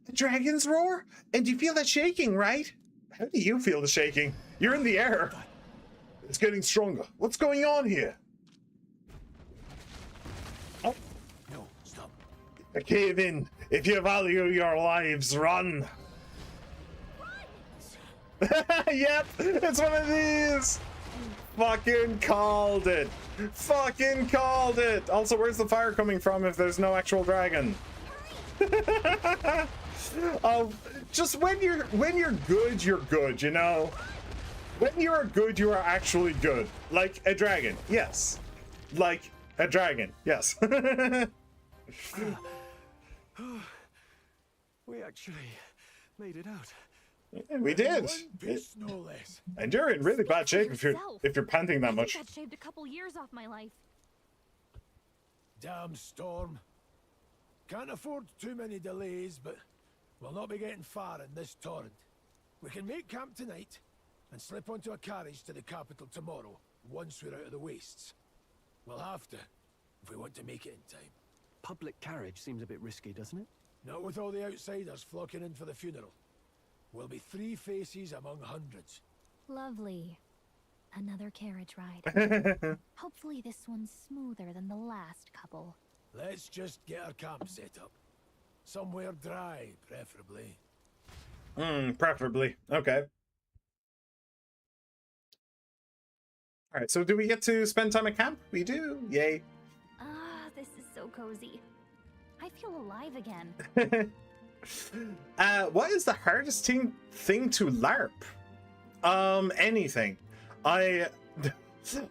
Speaker 1: The dragon's roar? And you feel that shaking, right? How do you feel the shaking? You're in the air. It's getting stronger. What's going on here? Oh.
Speaker 5: No, stop.
Speaker 1: Cave in. If you value your lives, run. Yep, it's one of these. Fucking called it. Fucking called it. Also, where's the fire coming from if there's no actual dragon? Just when you're good, you're good, you know? When you're good, you are actually good. Like a dragon, yes. Like a dragon, yes.
Speaker 4: We actually made it out.
Speaker 1: We did.
Speaker 5: One piece, no less.
Speaker 1: And you're in really bad shape if you're panting that much.
Speaker 3: That shaved a couple years off my life.
Speaker 5: Damn storm. Can't afford too many delays, but we'll not be getting far in this torrent. We can make camp tonight and slip onto a carriage to the capital tomorrow, once we're out of the wastes. We'll have to, if we want to make it in time.
Speaker 4: Public carriage seems a bit risky, doesn't it?
Speaker 5: Not with all the outsiders flocking in for the funeral. We'll be 3 faces among hundreds.
Speaker 3: Lovely. Another carriage ride. Hopefully this one's smoother than the last couple.
Speaker 5: Let's just get our camp set up. Somewhere dry, preferably.
Speaker 1: Preferably. Okay. Alright, so do we get to spend time at camp? We do. Yay.
Speaker 3: Ah, this is so cozy. I feel alive again.
Speaker 1: What is the hardest thing to LARP? Anything. I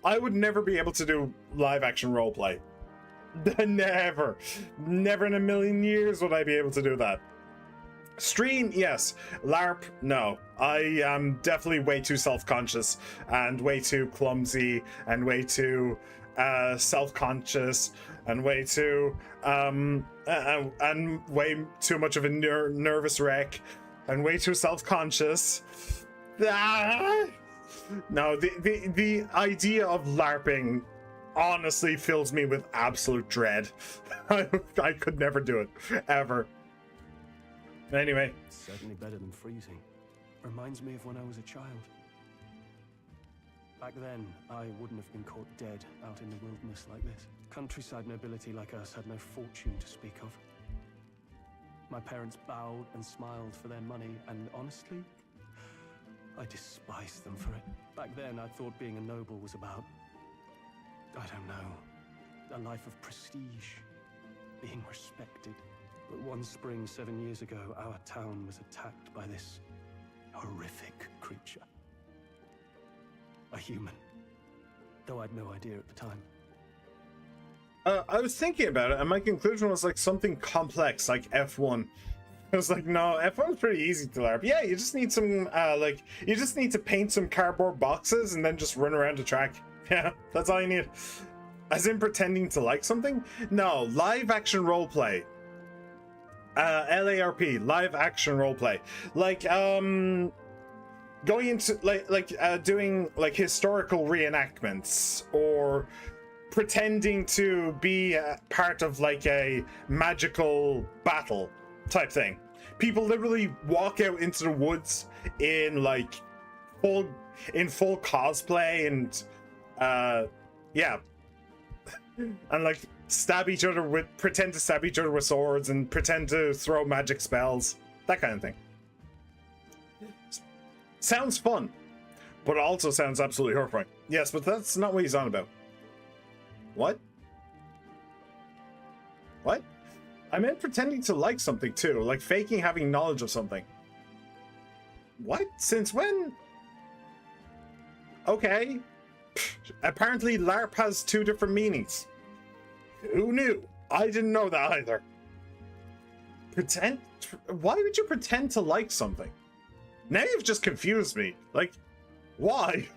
Speaker 1: would never be able to do live action roleplay. Never in a million years would I be able to do that. Stream, yes. LARP, no. I am definitely way too self-conscious and way too clumsy and way too self-conscious and way too and way too much of a nervous wreck and way too self-conscious. No, the idea of LARPing honestly fills me with absolute dread. I could never do it, ever. Anyway.
Speaker 4: It's certainly better than freezing. Reminds me of when I was a child. Back then, I wouldn't have been caught dead out in the wilderness like this. Countryside nobility like us had no fortune to speak of. My parents bowed and smiled for their money, and honestly, I despised them for it. Back then, I thought being a noble was about, I don't know, a life of prestige, being respected. But one spring 7 years ago, our town was attacked by this horrific creature. A human. Though I'd no idea at the time.
Speaker 1: I was thinking about it, and my conclusion was like something complex, like F1. I was like, no, F1's pretty easy to LARP. Yeah, you just need some, you just need to paint some cardboard boxes and then just run around the track. Yeah, that's all you need. As in pretending to like something? No, live action roleplay. LARP, live action roleplay. Like, going into, doing, like, historical reenactments, or pretending to be part of, like, a magical battle type thing. People literally walk out into the woods in, like, full cosplay and, yeah. And, like, pretend to stab each other with swords and pretend to throw magic spells. That kind of thing. Sounds fun, but also sounds absolutely horrifying. Yes, but that's not what he's on about. What? What? I meant pretending to like something too, like faking having knowledge of something. What? Since when? Okay. Apparently LARP has 2 different meanings. Who knew? I didn't know that either. Why would you pretend to like something? Now you've just confused me. Like, why?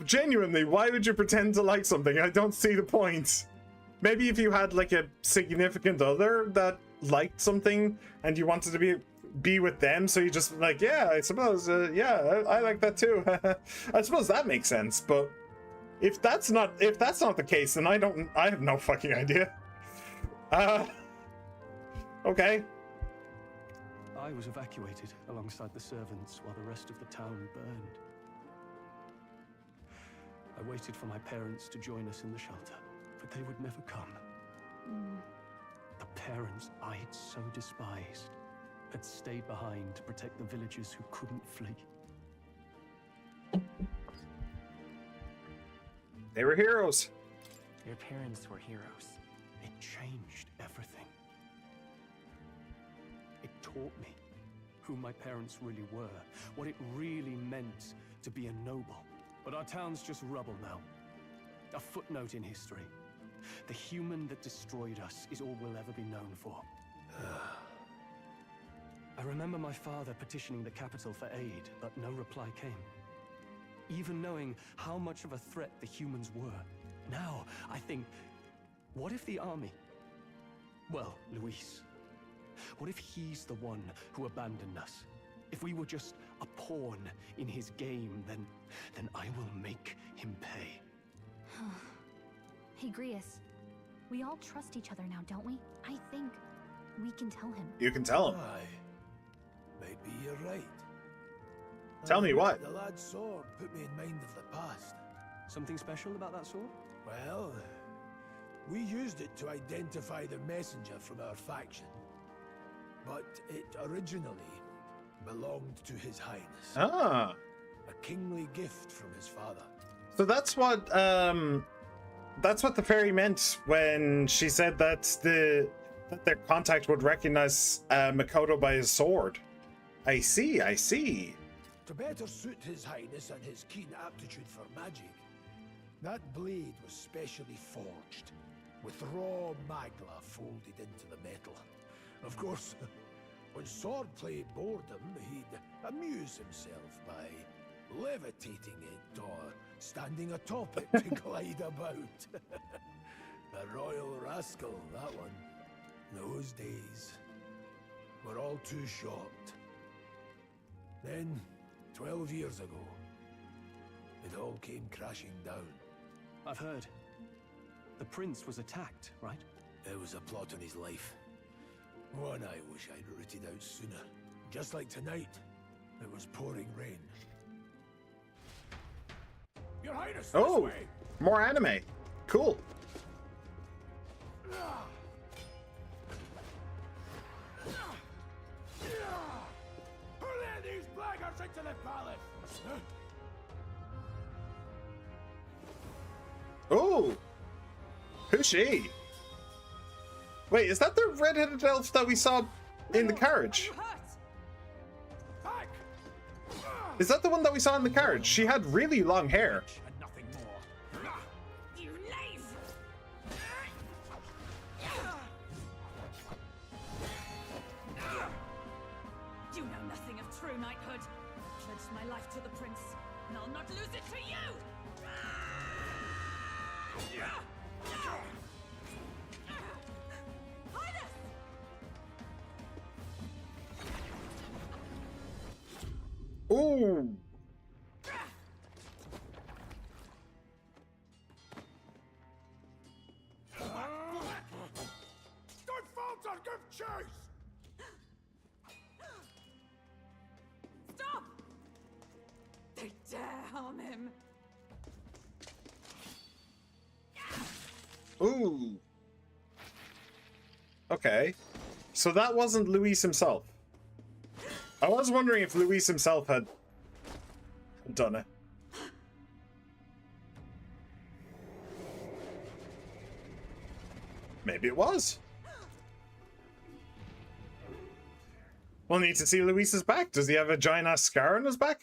Speaker 1: Genuinely, why would you pretend to like something? I don't see the point. Maybe if you had like a significant other that liked something and you wanted to be with them, so you just like, yeah, I suppose, yeah, I like that too. I suppose that makes sense, but if that's not the case, then I have no fucking idea. Okay.
Speaker 4: I was evacuated alongside the servants while the rest of the town burned. I waited for my parents to join us in the shelter, but they would never come. The parents I'd so despised had stayed behind to protect the villagers who couldn't flee.
Speaker 1: They were heroes.
Speaker 4: Your parents were heroes. It changed everything. It taught me who my parents really were, what it really meant to be a noble. But our town's just rubble now. A footnote in history. The human that destroyed us is all we'll ever be known for. I remember my father petitioning the capital for aid, but no reply came. Even knowing how much of a threat the humans were. Now, I think, what if the army? Well, Luis. What if he's the one who abandoned us? If we were just a pawn in his game, then I will make him pay.
Speaker 3: Hey, Grius. We all trust each other now, don't we? I think we can tell him.
Speaker 1: You can tell him.
Speaker 5: Aye. Maybe you're right.
Speaker 1: Tell me what?
Speaker 5: The lad's sword put me in mind of the past.
Speaker 4: Something special about that sword?
Speaker 5: Well, we used it to identify the messenger from our faction. But it originally belonged to His Highness.
Speaker 1: Ah.
Speaker 5: A kingly gift from his father.
Speaker 1: So that's what the fairy meant when she said that that their contact would recognize Makoto by his sword. I see, I see.
Speaker 5: To better suit His Highness and his keen aptitude for magic, that blade was specially forged, with raw magla folded into the metal. Of course, when swordplay bored him, he'd amuse himself by levitating it or standing atop it to glide about. A royal rascal, that one. Those days were all too short. Then, 12 years ago, it all came crashing down.
Speaker 4: I've heard. The prince was attacked, right?
Speaker 5: There was a plot on his life. One I wish I'd rooted out sooner. Just like tonight, it was pouring rain. Your Highness, this
Speaker 1: Oh,
Speaker 5: way!
Speaker 1: more anime. Cool.
Speaker 5: Who let these blackguards into the palace?
Speaker 1: Oh, who's she? Wait, is that the red-headed elf that we saw in the carriage?
Speaker 5: Back!
Speaker 1: Is that the one that we saw in the carriage? She had really long hair.
Speaker 5: And nothing more.
Speaker 6: You knave! You know nothing of true knighthood. I pledged my life to the prince, and I'll not lose it to you! Highness!
Speaker 1: Ooh.
Speaker 5: Don't falter, give chase!
Speaker 6: Stop! They dare harm him.
Speaker 1: Ooh. Okay. So that wasn't Luis himself. I was wondering if Luis himself had done it. Maybe it was. We'll need to see Luis's back. Does he have a giant ass scar on his back?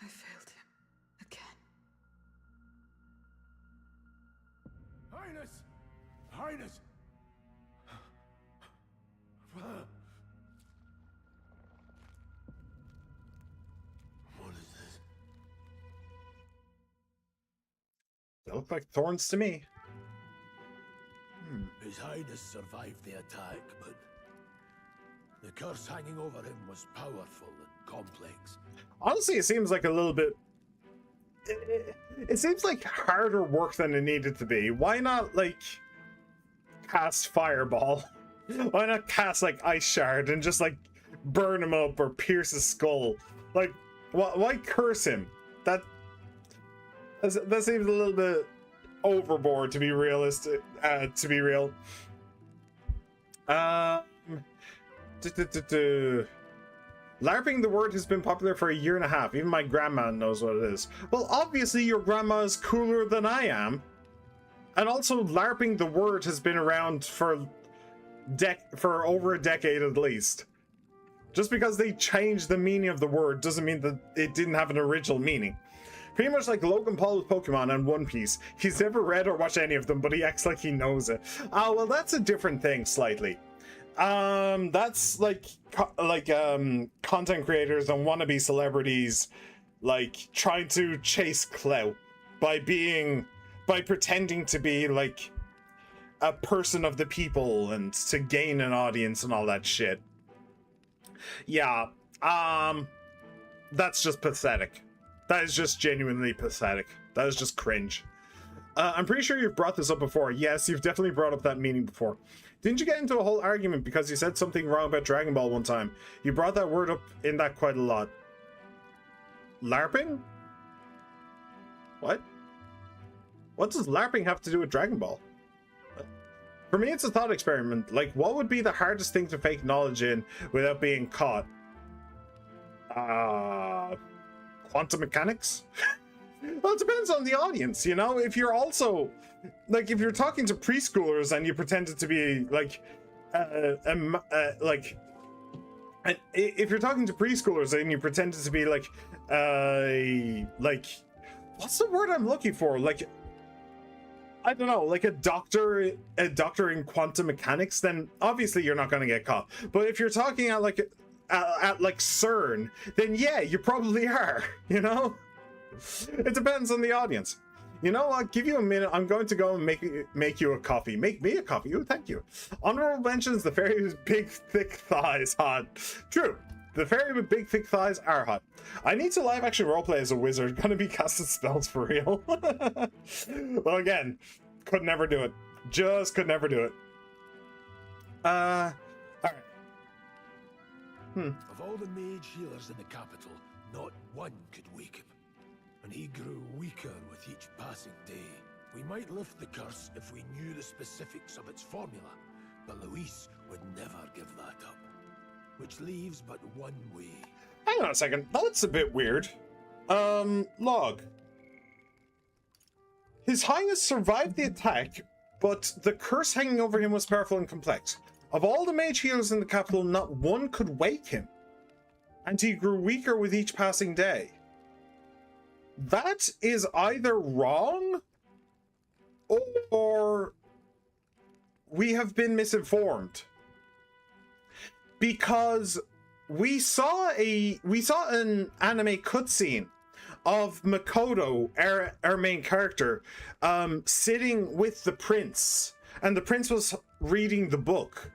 Speaker 6: I failed him again.
Speaker 5: Highness! Highness! What is this?
Speaker 1: They look like thorns to me.
Speaker 5: His Highness survived the attack, but the curse hanging over him was powerful and complex.
Speaker 1: Honestly, it seems like a little bit... It seems like harder work than it needed to be. Why not, like, cast Fireball? Why not cast, like, Ice Shard and just, like, burn him up or pierce his skull? Like, why curse him? That seems a little bit overboard, to be realistic. To be real. LARPing the word has been popular for 1.5 years. Even my grandma knows what it is. Well, obviously your grandma is cooler than I am. And also LARPing the word has been around for over a decade at least. Just because they changed the meaning of the word doesn't mean that it didn't have an original meaning. Pretty much like Logan Paul with Pokemon and One Piece. He's never read or watched any of them, but he acts like he knows it. Oh, well, that's a different thing slightly. That's like content creators and wannabe celebrities like trying to chase clout by pretending to be like a person of the people and to gain an audience and all that shit. Yeah, that's just pathetic. That is just genuinely pathetic. That is just cringe. I'm pretty sure you've brought this up before. Yes, you've definitely brought up that meaning before. Didn't you get into a whole argument because you said something wrong about Dragon Ball one time? You brought that word up in that quite a lot. LARPing? What? What does LARPing have to do with Dragon Ball? For me, it's a thought experiment. Like, what would be the hardest thing to fake knowledge in without being caught? Quantum mechanics? Well, it depends on the audience, you know? If you're also, like, if you're talking to preschoolers and you pretended to be, like, if you're talking to preschoolers and you pretended to be, like, what's the word I'm looking for? Like, I don't know, like a doctor in quantum mechanics, then obviously you're not going to get caught. But if you're talking at like CERN, then yeah, you probably are, you know? It depends on the audience. You know, I'll give you a minute. I'm going to go and make you a coffee. Make me a coffee. Oh, thank you. Honorable mentions: the fairy with big, thick thighs. Hot. True. The fairy with big, thick thighs are hot. I need to live action roleplay as a wizard. Gonna be casting spells for real. Well, again, could never do it. Just could never do it. Alright.
Speaker 5: Of all the mage healers in the capital, not one could wake him. And he grew weaker with each passing day. We might lift the curse if we knew the specifics of its formula, but Luis would never give that up. Which leaves but one way.
Speaker 1: Hang on a second. That's a bit weird. Log. His Highness survived the attack, but the curse hanging over him was powerful and complex. Of all the mage healers in the capital, not one could wake him. And he grew weaker with each passing day. That is either wrong, or we have been misinformed. Because we saw an anime cutscene of Makoto, our main character, sitting with the prince, and the prince was reading the book,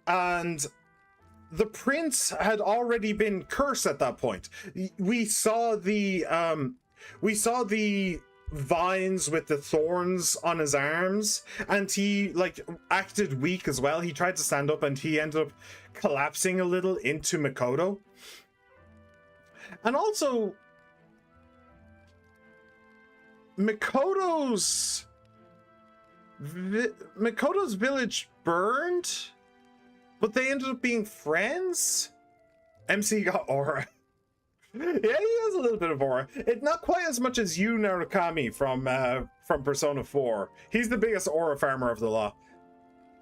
Speaker 1: and the prince had already been cursed at that point. We saw the vines with the thorns on his arms, and he like acted weak as well. He tried to stand up and he ended up collapsing a little into Makoto. And also Makoto's village burned, but they ended up being friends. MC got aura. Yeah, he has a little bit of aura. It's not quite as much as you, Narukami, from Persona 4. He's the biggest aura farmer of the lot.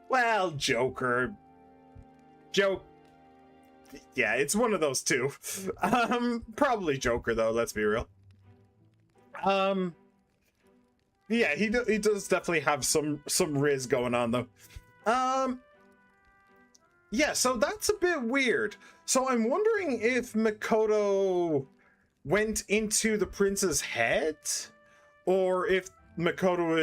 Speaker 1: Well, Joker. Yeah, it's one of those two. Probably Joker, though, let's be real. Yeah, he does definitely have some riz going on, though. Yeah, so that's a bit weird. So I'm wondering if Makoto went into the prince's head, or if Makoto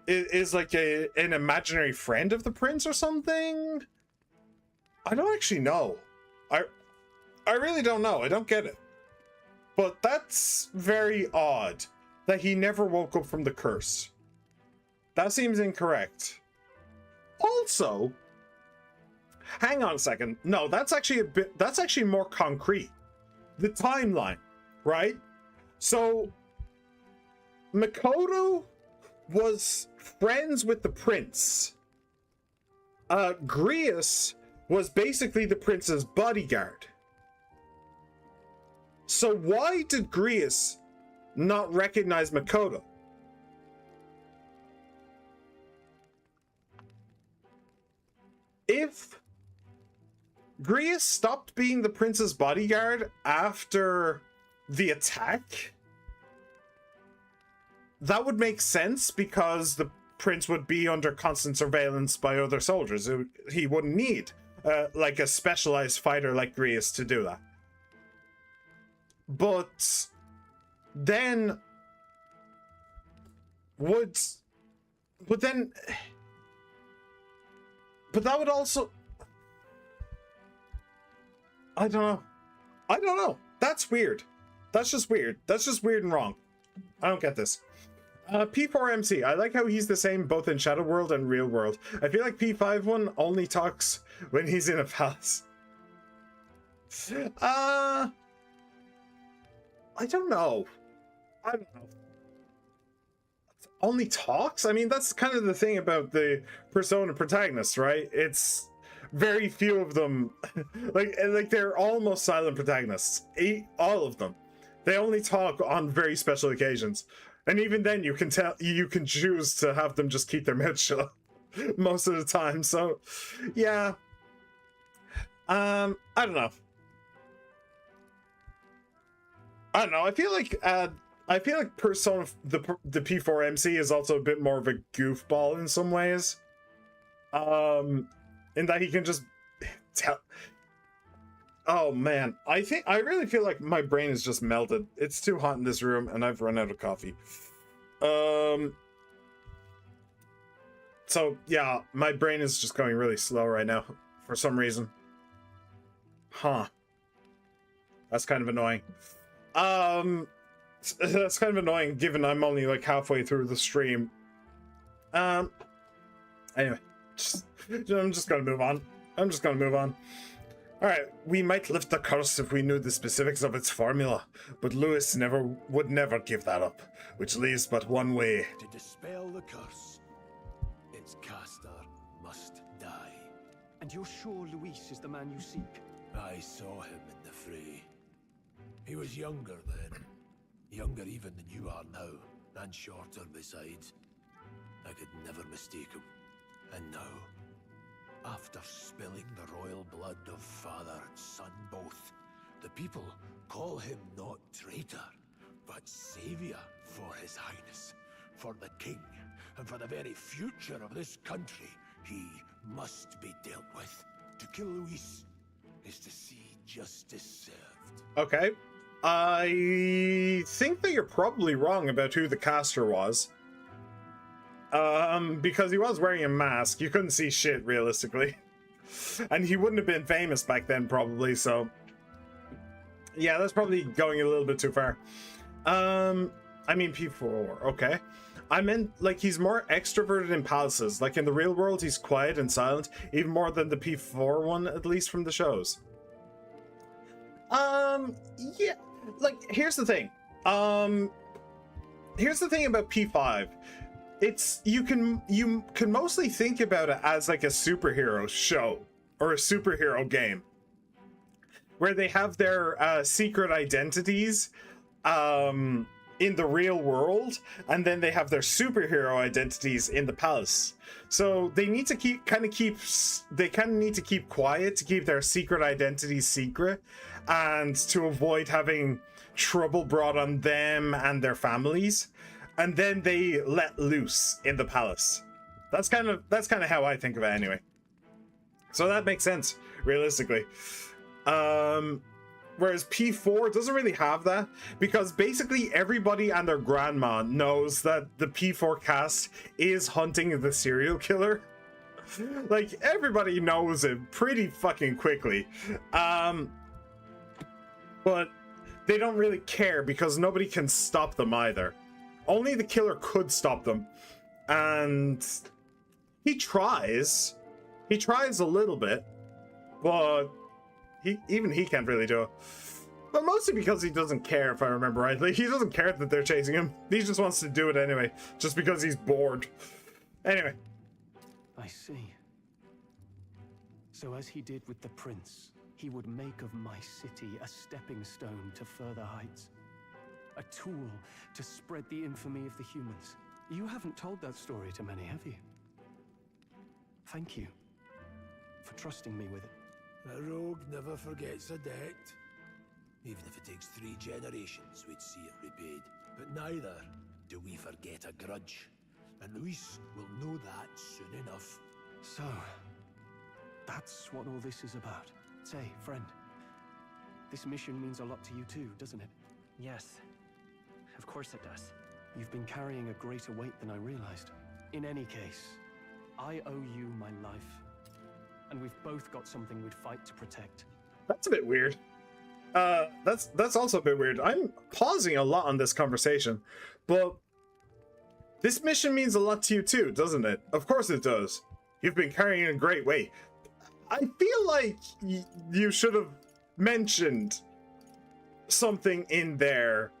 Speaker 1: is like an imaginary friend of the prince or something. I don't actually know. I really don't know. I don't get it. But that's very odd that he never woke up from the curse. That seems incorrect. Also, hang on a second. No, that's actually more concrete. The timeline, right? So Makoto was friends with the prince. Grius was basically the prince's bodyguard. So why did Grius not recognize Makoto? If Grius stopped being the prince's bodyguard after the attack, that would make sense because the prince would be under constant surveillance by other soldiers. He wouldn't need like a specialized fighter like Grius to do that. But then but that would also, I don't know. That's weird. That's just weird. That's just weird and wrong. I don't get this. P4MC, I like how he's the same both in Shadow World and Real World. I feel like P51 only talks when he's in a palace. I don't know. Only talks? I mean, that's kind of the thing about the Persona protagonists, right? It's very few of them, like they're almost silent protagonists. All of them. They only talk on very special occasions. And even then you can choose to have them just keep their mouth shut most of the time. So yeah. I don't know. I feel like Persona the P4 MC is also a bit more of a goofball in some ways. In that he can just tell. Oh man, I really feel like my brain is just melted. It's too hot in this room and I've run out of coffee. So yeah, my brain is just going really slow right now for some reason. Huh. That's kind of annoying. That's kind of annoying given I'm only like halfway through the stream. Anyway, I'm just gonna move on. Alright, we might lift the curse if we knew the specifics of its formula, but Lewis would never give that up, which leaves but one way.
Speaker 5: To dispel the curse, its caster must die.
Speaker 4: And you're sure Luis is the man you seek?
Speaker 5: I saw him in the fray. He was younger then. Younger even than you are now, and shorter besides. I could never mistake him. And now, after spilling the royal blood of father and son both, the people call him not traitor, but savior for his highness, for the king, and for the very future of this country. He must be dealt with. To kill Luis is to see justice served.
Speaker 1: Okay. I think that you're probably wrong about who the caster was. Because he was wearing a mask. You couldn't see shit, realistically. And he wouldn't have been famous back then, probably, so... Yeah, that's probably going a little bit too far. I mean, P4, okay. I meant, like, he's more extroverted in palaces. Like, in the real world, he's quiet and silent, even more than the P4 one, at least from the shows. Yeah, like, here's the thing. Here's the thing about P5. You can mostly think about it as like a superhero show or a superhero game where they have their secret identities in the real world, and then they have their superhero identities in the palace. So they need to keep quiet to keep their secret identities secret, and to avoid having trouble brought on them and their families. And then they let loose in the palace. That's kind of how I think of it anyway. So that makes sense, realistically. Whereas P4 doesn't really have that, because basically everybody and their grandma knows that the P4 cast is hunting the serial killer. Like, everybody knows it pretty fucking quickly. But they don't really care because nobody can stop them either. Only the killer could stop them. And he tries. He tries a little bit, but even he can't really do it. But mostly because he doesn't care, if I remember rightly. He doesn't care that they're chasing him. He just wants to do it anyway, just because he's bored. Anyway.
Speaker 4: I see. So as he did with the prince, he would make of my city a stepping stone to further heights. A tool to spread the infamy of the humans. You haven't told that story to many, have you? Thank you for trusting me with it.
Speaker 5: A rogue never forgets a debt. Even if it takes 3 generations, we'd see it repaid. But neither do we forget a grudge. And Luis will know that soon enough.
Speaker 4: So, that's what all this is about. Say, friend, this mission means a lot to you too, doesn't it?
Speaker 7: Yes, of course it does.
Speaker 4: You've been carrying a greater weight than I realized. In any case, I owe you my life. And we've both got something we'd fight to protect.
Speaker 1: That's a bit weird. That's also a bit weird. I'm pausing a lot on this conversation, but this mission means a lot to you too, doesn't it? Of course it does. You've been carrying a great weight. I feel like you should have mentioned something in there.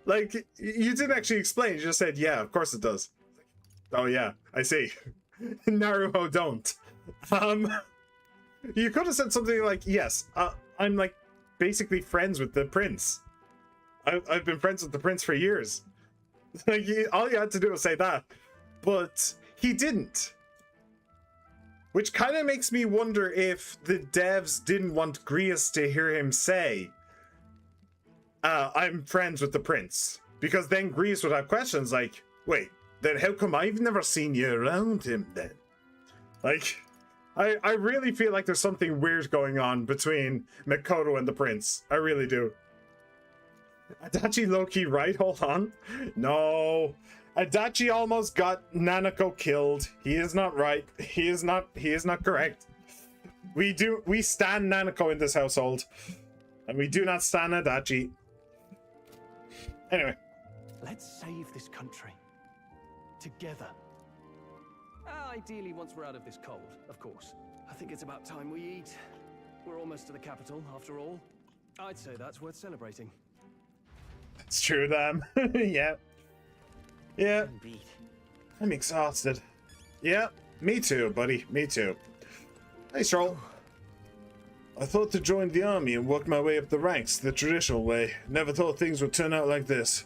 Speaker 1: Like, you didn't actually explain. You just said, yeah, of course it does. Oh yeah, I see. Naruto don't. You could have said something like, yes, I'm like basically friends with the prince. I've been friends with the prince for years. Like, all you had to do was say that. But he didn't. Which kind of makes me wonder if the devs didn't want Grius to hear him say, I'm friends with the prince. Because then Grius would have questions like, wait, then how come I've never seen you around him then? Like, I really feel like there's something weird going on between Makoto and the prince. I really do. Adachi low-key right? Hold on. No. Adachi almost got Nanako killed. He is not right. He is not correct. We stan Nanako in this household. And we do not stan Adachi. Anyway.
Speaker 4: Let's save this country. Together. Ideally, once we're out of this cold, of course. I think it's about time we eat. We're almost to the capital, after all. I'd say that's worth celebrating.
Speaker 1: It's true, damn. Yeah. Yeah.
Speaker 7: Indeed.
Speaker 1: I'm exhausted. Yeah, me too, buddy. Me too. Hey, Stroll. I thought to join the army and work my way up the ranks the traditional way. Never thought things would turn out like this.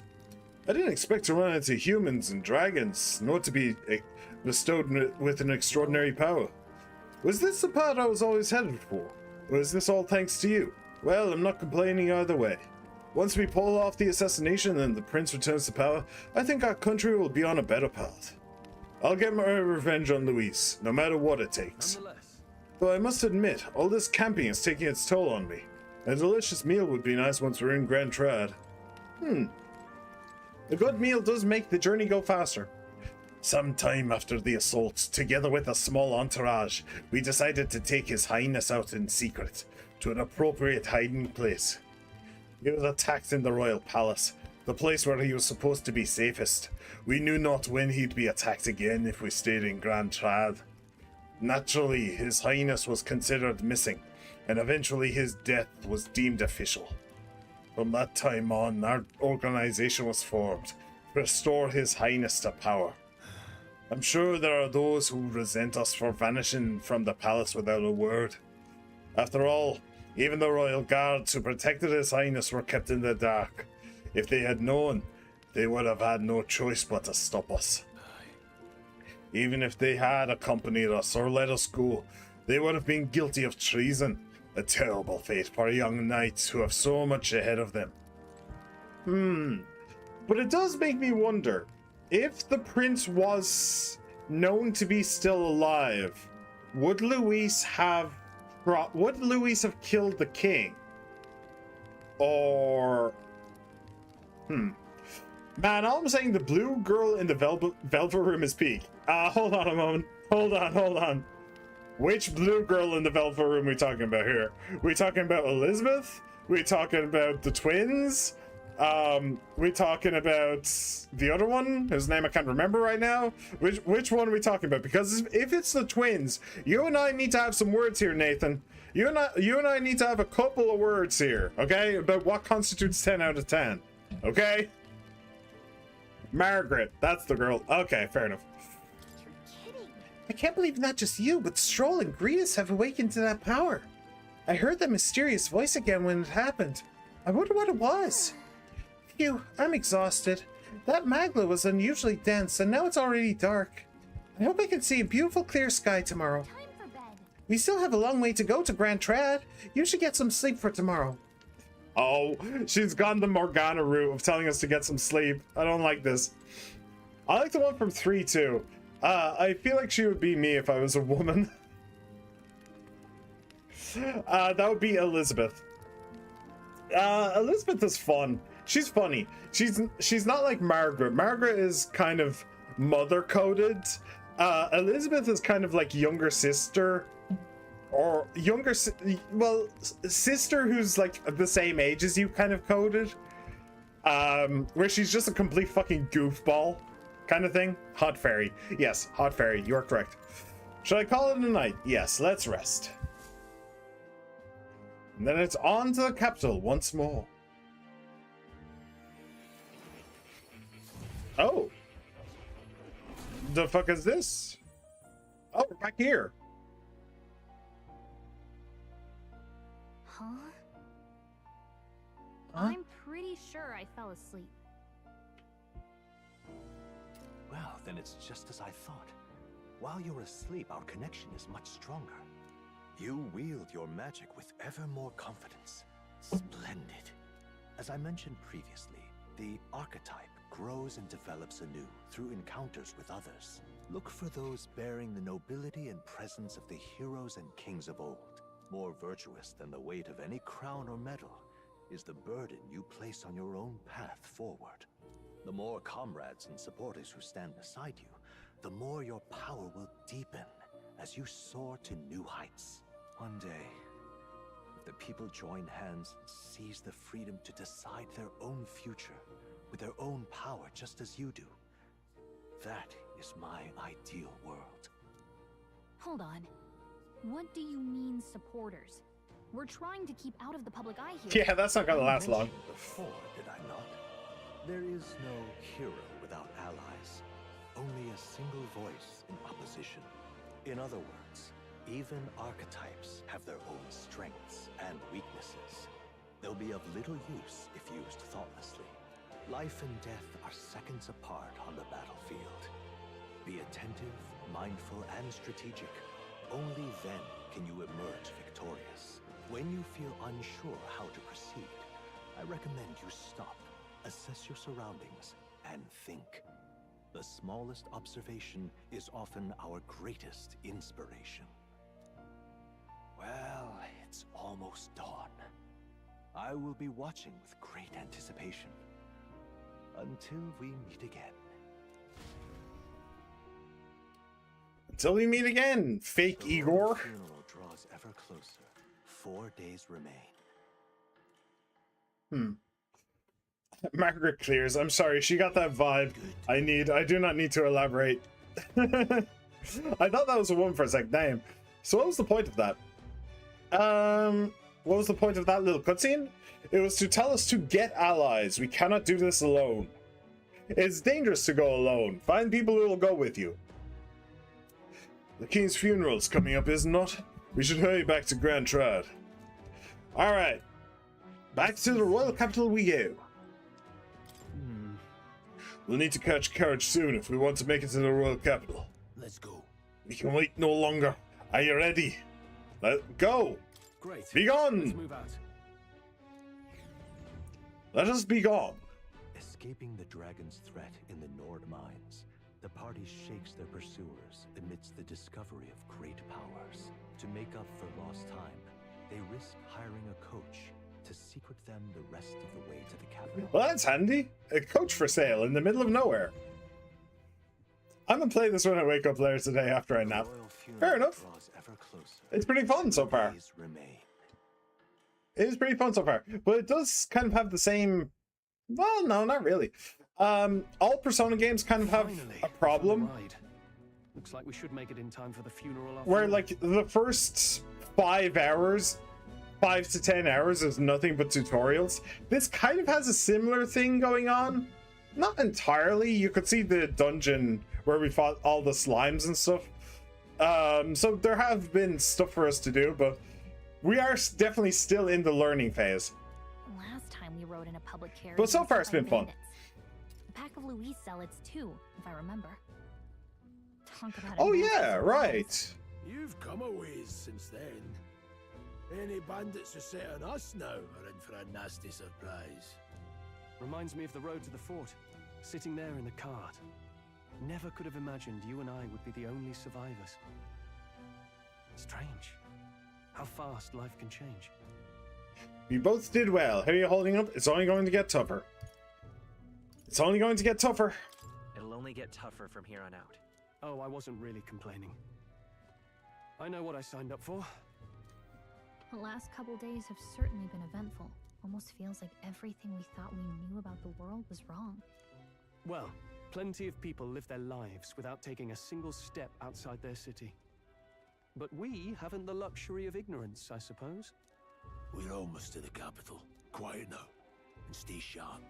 Speaker 1: I didn't expect to run into humans and dragons, nor to be bestowed with an extraordinary power. Was this the path I was always headed for? Or is this all thanks to you? Well, I'm not complaining either way. Once we pull off the assassination and the prince returns to power, I think our country will be on a better path. I'll get my revenge on Luis, no matter what it takes. Though I must admit, all this camping is taking its toll on me. A delicious meal would be nice once we're in Grand Trad. A good meal does make the journey go faster. Some time after the assault, together with a small entourage, we decided to take His Highness out in secret, to an appropriate hiding place. He was attacked in the royal palace, the place where he was supposed to be safest. We knew not when he'd be attacked again if we stayed in Grand Trad. Naturally, His Highness was considered missing, and eventually his death was deemed official. From that time on, our organization was formed to restore His Highness to power. I'm sure there are those who resent us for vanishing from the palace without a word. After all, even the royal guards who protected His Highness were kept in the dark. If they had known, they would have had no choice but to stop us. Even if they had accompanied us or let us go, they would have been guilty of treason. A terrible fate for young knights who have so much ahead of them. But it does make me wonder, if the prince was known to be still alive, would Luis have killed the king? Or man, all I'm saying, the blue girl in the velvet room is peak. Hold on a moment. Hold on. Which blue girl in the velvet room we talking about here? We talking about Elizabeth? We talking about the twins? We talking about the other one whose name I can't remember right now? Which one are we talking about? Because if it's the twins, you and I need to have some words here, Nathan. You and I need to have a couple of words here, okay? About what constitutes 10 out of 10, okay? Margaret, that's the girl. Okay, fair enough.
Speaker 3: You're kidding.
Speaker 1: I can't believe not just you, but Stroll and Grius have awakened to that power. I heard that mysterious voice again when it happened. I wonder what it was. Phew, I'm exhausted. That magla was unusually dense, and now it's already dark. I hope I can see a beautiful clear sky tomorrow.
Speaker 3: Time for bed.
Speaker 1: We still have a long way to go to Grand Trad. You should get some sleep for tomorrow. Oh, she's gone the Morgana route of telling us to get some sleep. I don't like this. I like the one from 3 too. I feel like she would be me if I was a woman. That would be Elizabeth. Elizabeth is fun. She's funny. She's not like Margaret. Margaret is kind of mother-coded. Elizabeth is kind of like younger sister. Or sister who's like the same age as you, kind of coded. Where she's just a complete fucking goofball kind of thing. Hot fairy. Yes, hot fairy. You are correct. Should I call it a night? Yes, let's rest. And then it's on to the capital once more. Oh. The fuck is this? Oh, we're back here.
Speaker 3: Huh? I'm pretty sure I fell asleep.
Speaker 2: Well, then it's just as I thought. While you're asleep, our connection is much stronger. You wield your magic with ever more confidence. Splendid. As I mentioned previously, the archetype grows and develops anew through encounters with others. Look for those bearing the nobility and presence of the heroes and kings of old. More virtuous than the weight of any crown or medal is the burden you place on your own path forward. The more comrades and supporters who stand beside you, the more your power will deepen as you soar to new heights. One day, if the people join hands and seize the freedom to decide their own future with their own power just as you do, that is my ideal world.
Speaker 3: Hold on. What do you mean, supporters? We're trying to keep out of the public eye here.
Speaker 1: Yeah, that's not gonna last long.
Speaker 2: mentioned before, did I not? There is no hero without allies. Only a single voice in opposition. In other words, even archetypes have their own strengths and weaknesses. They'll be of little use if used thoughtlessly. Life and death are seconds apart on the battlefield. Be attentive, mindful, and strategic. Only then can you emerge victorious. When you feel unsure how to proceed, I recommend you stop, assess your surroundings, and think. The smallest observation is often our greatest inspiration. Well, it's almost dawn. I will be watching with great anticipation. Until we meet again.
Speaker 1: Until we meet again, fake
Speaker 2: The
Speaker 1: Igor.
Speaker 2: royal funeral draws ever closer. 4 days remain.
Speaker 1: Margaret clears. I'm sorry, she got that vibe. I do not need to elaborate. I thought that was a woman for a second. Damn. So what was the point of that? What was the point of that little cutscene? It was to tell us to get allies. We cannot do this alone. It's dangerous to go alone. Find people who will go with you. The king's funeral's coming up, isn't it? We should hurry back to Grand Trad. Alright. Back to the royal capital we go. We'll need to catch carriage soon if we want to make it to the royal capital.
Speaker 5: Let's go.
Speaker 1: We can wait no longer. Are you ready? Let go.
Speaker 4: Great.
Speaker 1: Be gone.
Speaker 4: Let's move out.
Speaker 1: Let us be gone.
Speaker 2: Escaping the dragon's threat in the Nord mines, the party shakes their pursuers amidst the discovery of great powers. To make up for lost time, they risk hiring a coach to secret them the rest of the way to the capital.
Speaker 1: Well, that's handy. A coach for sale in the middle of nowhere. I'm gonna play this when I wake up later today after I nap. Fair enough. It's pretty fun so far. It is pretty fun so far, but it does kind of have the same. Well, no, not really. All Persona games kind of have
Speaker 4: Finally,
Speaker 1: a problem
Speaker 4: ride. Looks like we should make it in time for the funeral. after
Speaker 1: where,
Speaker 4: all.
Speaker 1: like, the first 5 to 10 hours is nothing but tutorials. This kind of has a similar thing going on. Not entirely. You could see the dungeon where we fought all the slimes and stuff. So there have been stuff for us to do, but we are definitely still in the learning phase.
Speaker 3: Last time we rode in a public carriage.
Speaker 1: But so
Speaker 3: we
Speaker 1: far it's
Speaker 3: fought
Speaker 1: been fun.
Speaker 3: bandits. A pack of Louise zealots too, if I remember. Talk about
Speaker 1: Oh
Speaker 3: advanced
Speaker 1: yeah,
Speaker 3: surprise.
Speaker 1: right.
Speaker 5: You've come a ways since then. Any bandits who set on us now are in for a nasty surprise.
Speaker 4: Reminds me of the road to the fort. Sitting there in the cart. Never could have imagined you and I would be the only survivors. Strange. How fast life can change.
Speaker 1: We both did well. How are you holding up? It's only going to get tougher. It's only going to get tougher.
Speaker 7: It'll only get tougher from here on out.
Speaker 4: Oh, I wasn't really complaining. I know what I signed up for.
Speaker 3: The last couple days have certainly been eventful. Almost feels like everything we thought we knew about the world was wrong.
Speaker 4: Well, plenty of people live their lives without taking a single step outside their city. But we haven't the luxury of ignorance, I suppose.
Speaker 5: We're almost to the capital. Quiet now, and stay sharp.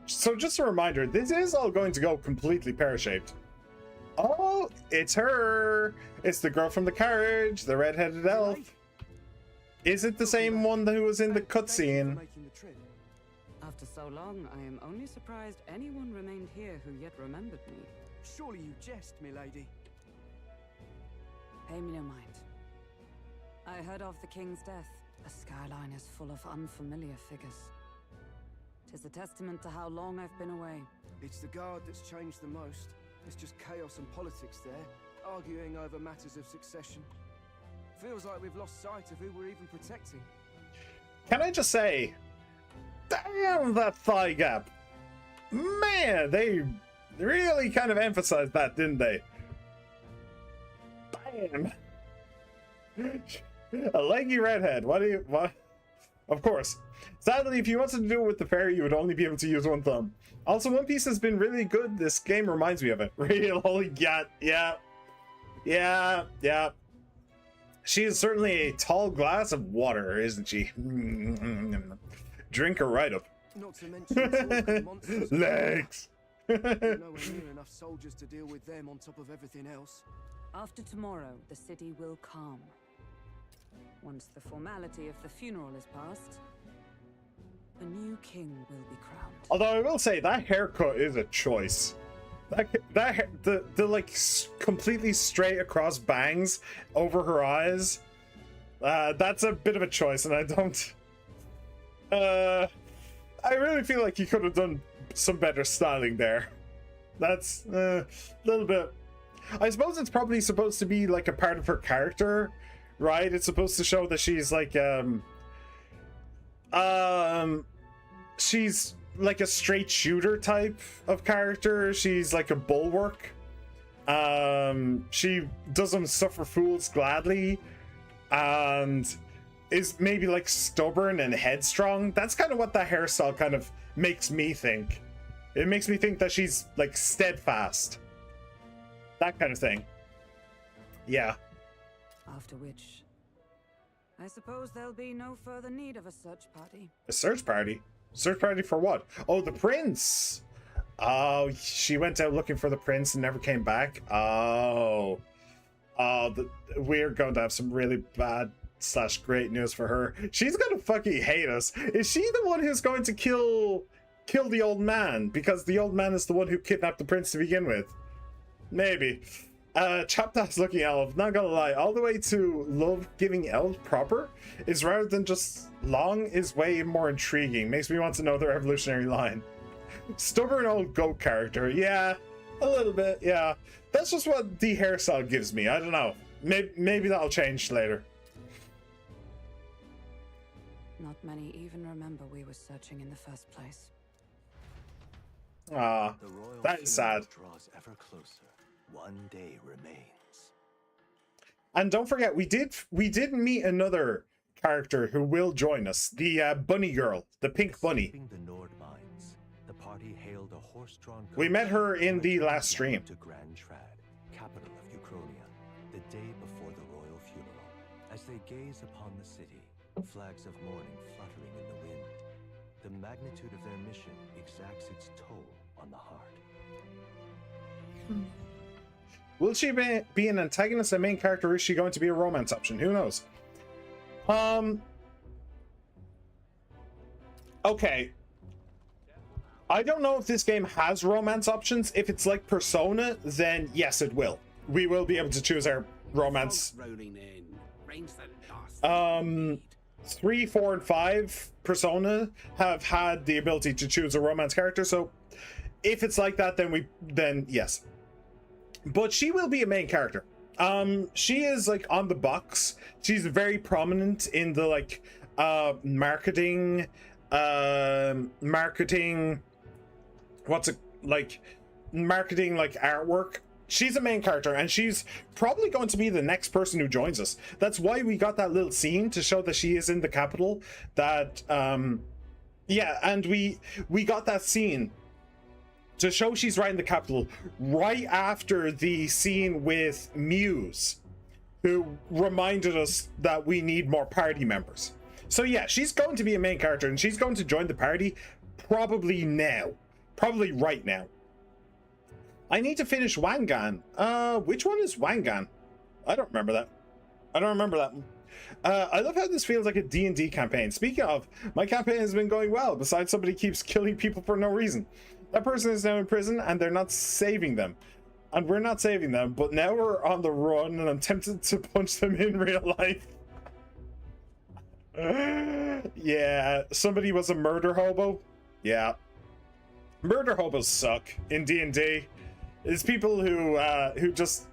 Speaker 1: So just a reminder, this is all going to go completely pear-shaped. Oh, it's her. It's the girl from the carriage, the red-headed elf. Is it the same one that was in the
Speaker 8: Thank you for
Speaker 1: cutscene?
Speaker 8: making the trip.
Speaker 9: After so long, I am only surprised anyone remained here who yet remembered me.
Speaker 8: Surely you jest, milady.
Speaker 9: Pay me no mind. I heard of the king's death. The skyline is full of unfamiliar figures. 'Tis a testament to how long I've been away.
Speaker 8: It's the guard that's changed the most. There's just chaos and politics there, arguing over matters of succession. Feels like we've lost sight of who we're even protecting.
Speaker 1: Can I just say, damn that thigh gap. Man, they really kind of emphasized that, didn't they? Bam. A leggy redhead. What? Of course. Sadly, if you wanted to do it with the fairy, you would only be able to use one thumb. Also, One Piece has been really good. This game reminds me of it. Really? Yeah. She is certainly a tall glass of water, isn't she? Drink her right up.
Speaker 8: Not to mention talking monsters.
Speaker 1: Legs.
Speaker 8: Nowhere near enough soldiers to deal with them on top of everything else.
Speaker 9: After tomorrow, the city will calm. Once the formality of the funeral is past, a new king will be crowned.
Speaker 1: Although I will say that haircut is a choice. The like completely straight across bangs over her eyes. That's a bit of a choice, and I don't. I really feel like you could have done some better styling there. That's a little bit. I suppose it's probably supposed to be like a part of her character, right? It's supposed to show that she's like she's like a straight shooter type of character. She's like a bulwark. She doesn't suffer fools gladly, and is maybe like stubborn and headstrong. That's kind of what that hairstyle kind of makes me think. It makes me think that she's like steadfast. That kind of thing. Yeah.
Speaker 9: After which, I suppose there'll be no further need of a search party.
Speaker 1: A search party? Search party for what? Oh, the prince! Oh, she went out looking for the prince and never came back? Oh. We're going to have some really bad / great news for her. She's gonna fucking hate us. Is she the one who's going to kill the old man? Because the old man is the one who kidnapped the prince to begin with. Maybe. Chopped ass looking elf, not gonna lie, all the way to love giving elf proper is rather than just long is way more intriguing. Makes me want to know their evolutionary line. Stubborn old goat character, yeah, a little bit, yeah. That's just what the hairstyle gives me. I don't know. Maybe that'll change later.
Speaker 9: Not many even remember we were searching in the first place.
Speaker 1: Ah, that is sad.
Speaker 2: Draws ever closer. One day remains.
Speaker 1: And don't forget, we did meet another character who will join us. The bunny girl, the pink bunny.
Speaker 2: Escaping the Nord mines, the party hailed a horse-drawn
Speaker 1: We met her in the
Speaker 2: carriage
Speaker 1: last stream.
Speaker 2: to Grand Trad, capital of Uchronia, the day before the royal funeral. As they gaze upon the city, flags of mourning fluttering in the wind, the magnitude of their mission exacts its toll on the heart.
Speaker 1: Will she be an antagonist, a main character, or is she going to be a romance option? Who knows? Okay. I don't know if this game has romance options. If it's like Persona, then yes, it will. We will be able to choose our romance. 3, 4, and 5 Persona have had the ability to choose a romance character, so if it's like that, then yes. But she will be a main character. She is like on the box. She's very prominent in the like marketing what's it like marketing like artwork. She's a main character, and she's probably going to be the next person who joins us. That's why we got that little scene to show that she is in the capital. That yeah, and we got that scene to show she's right in the capital right after the scene with Muse, who reminded us that we need more party members. So yeah, she's going to be a main character, and she's going to join the party probably now. Probably right now. I need to finish Wangan. Which one is Wangan? I don't remember that. I love how this feels like a D&D campaign. Speaking of, my campaign has been going well, besides somebody keeps killing people for no reason. That person is now in prison, and they're not saving them. And we're not saving them, but now we're on the run, and I'm tempted to punch them in real life. Yeah, somebody was a murder hobo. Yeah. Murder hobos suck in D&D. It's people who just...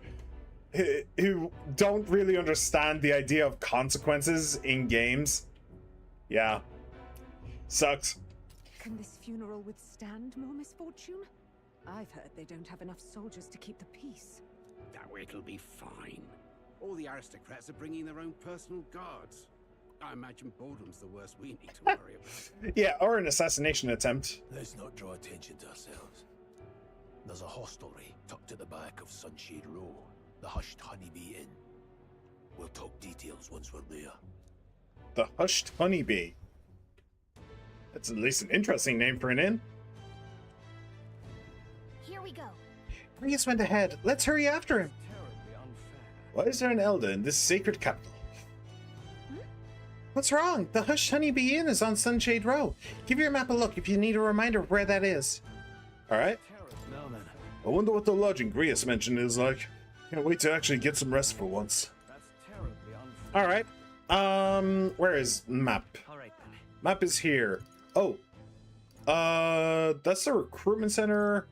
Speaker 1: who don't really understand the idea of consequences in games. Yeah. Sucks.
Speaker 9: Can this funeral withstand more misfortune? I've heard they don't have enough soldiers to keep the peace.
Speaker 10: Oh, it'll be fine. All the aristocrats are bringing their own personal guards. I imagine boredom's the worst we need to worry about.
Speaker 1: Yeah, or an assassination attempt.
Speaker 5: Let's not draw attention to ourselves. There's a hostelry tucked at the back of Sunshade Row, the Hushed Honeybee Inn. We'll talk details once we're there.
Speaker 1: The Hushed Honeybee. That's at least an interesting name for an inn.
Speaker 3: Here we go.
Speaker 1: Grius went ahead. Let's hurry after him.
Speaker 4: Terribly unfair.
Speaker 1: Why is there an elder in this sacred capital? What's wrong? The Hushed Honeybee Inn is on Sunshade Row. Give your map a look if you need a reminder of where that is. Alright.
Speaker 5: Now then,
Speaker 1: I wonder what the lodging Grius mentioned is like. Can't wait to actually get some rest for once.
Speaker 4: That's terribly unfair.
Speaker 1: Alright. Where is map?
Speaker 7: Alright then.
Speaker 1: Map is here. Oh. That's the recruitment center.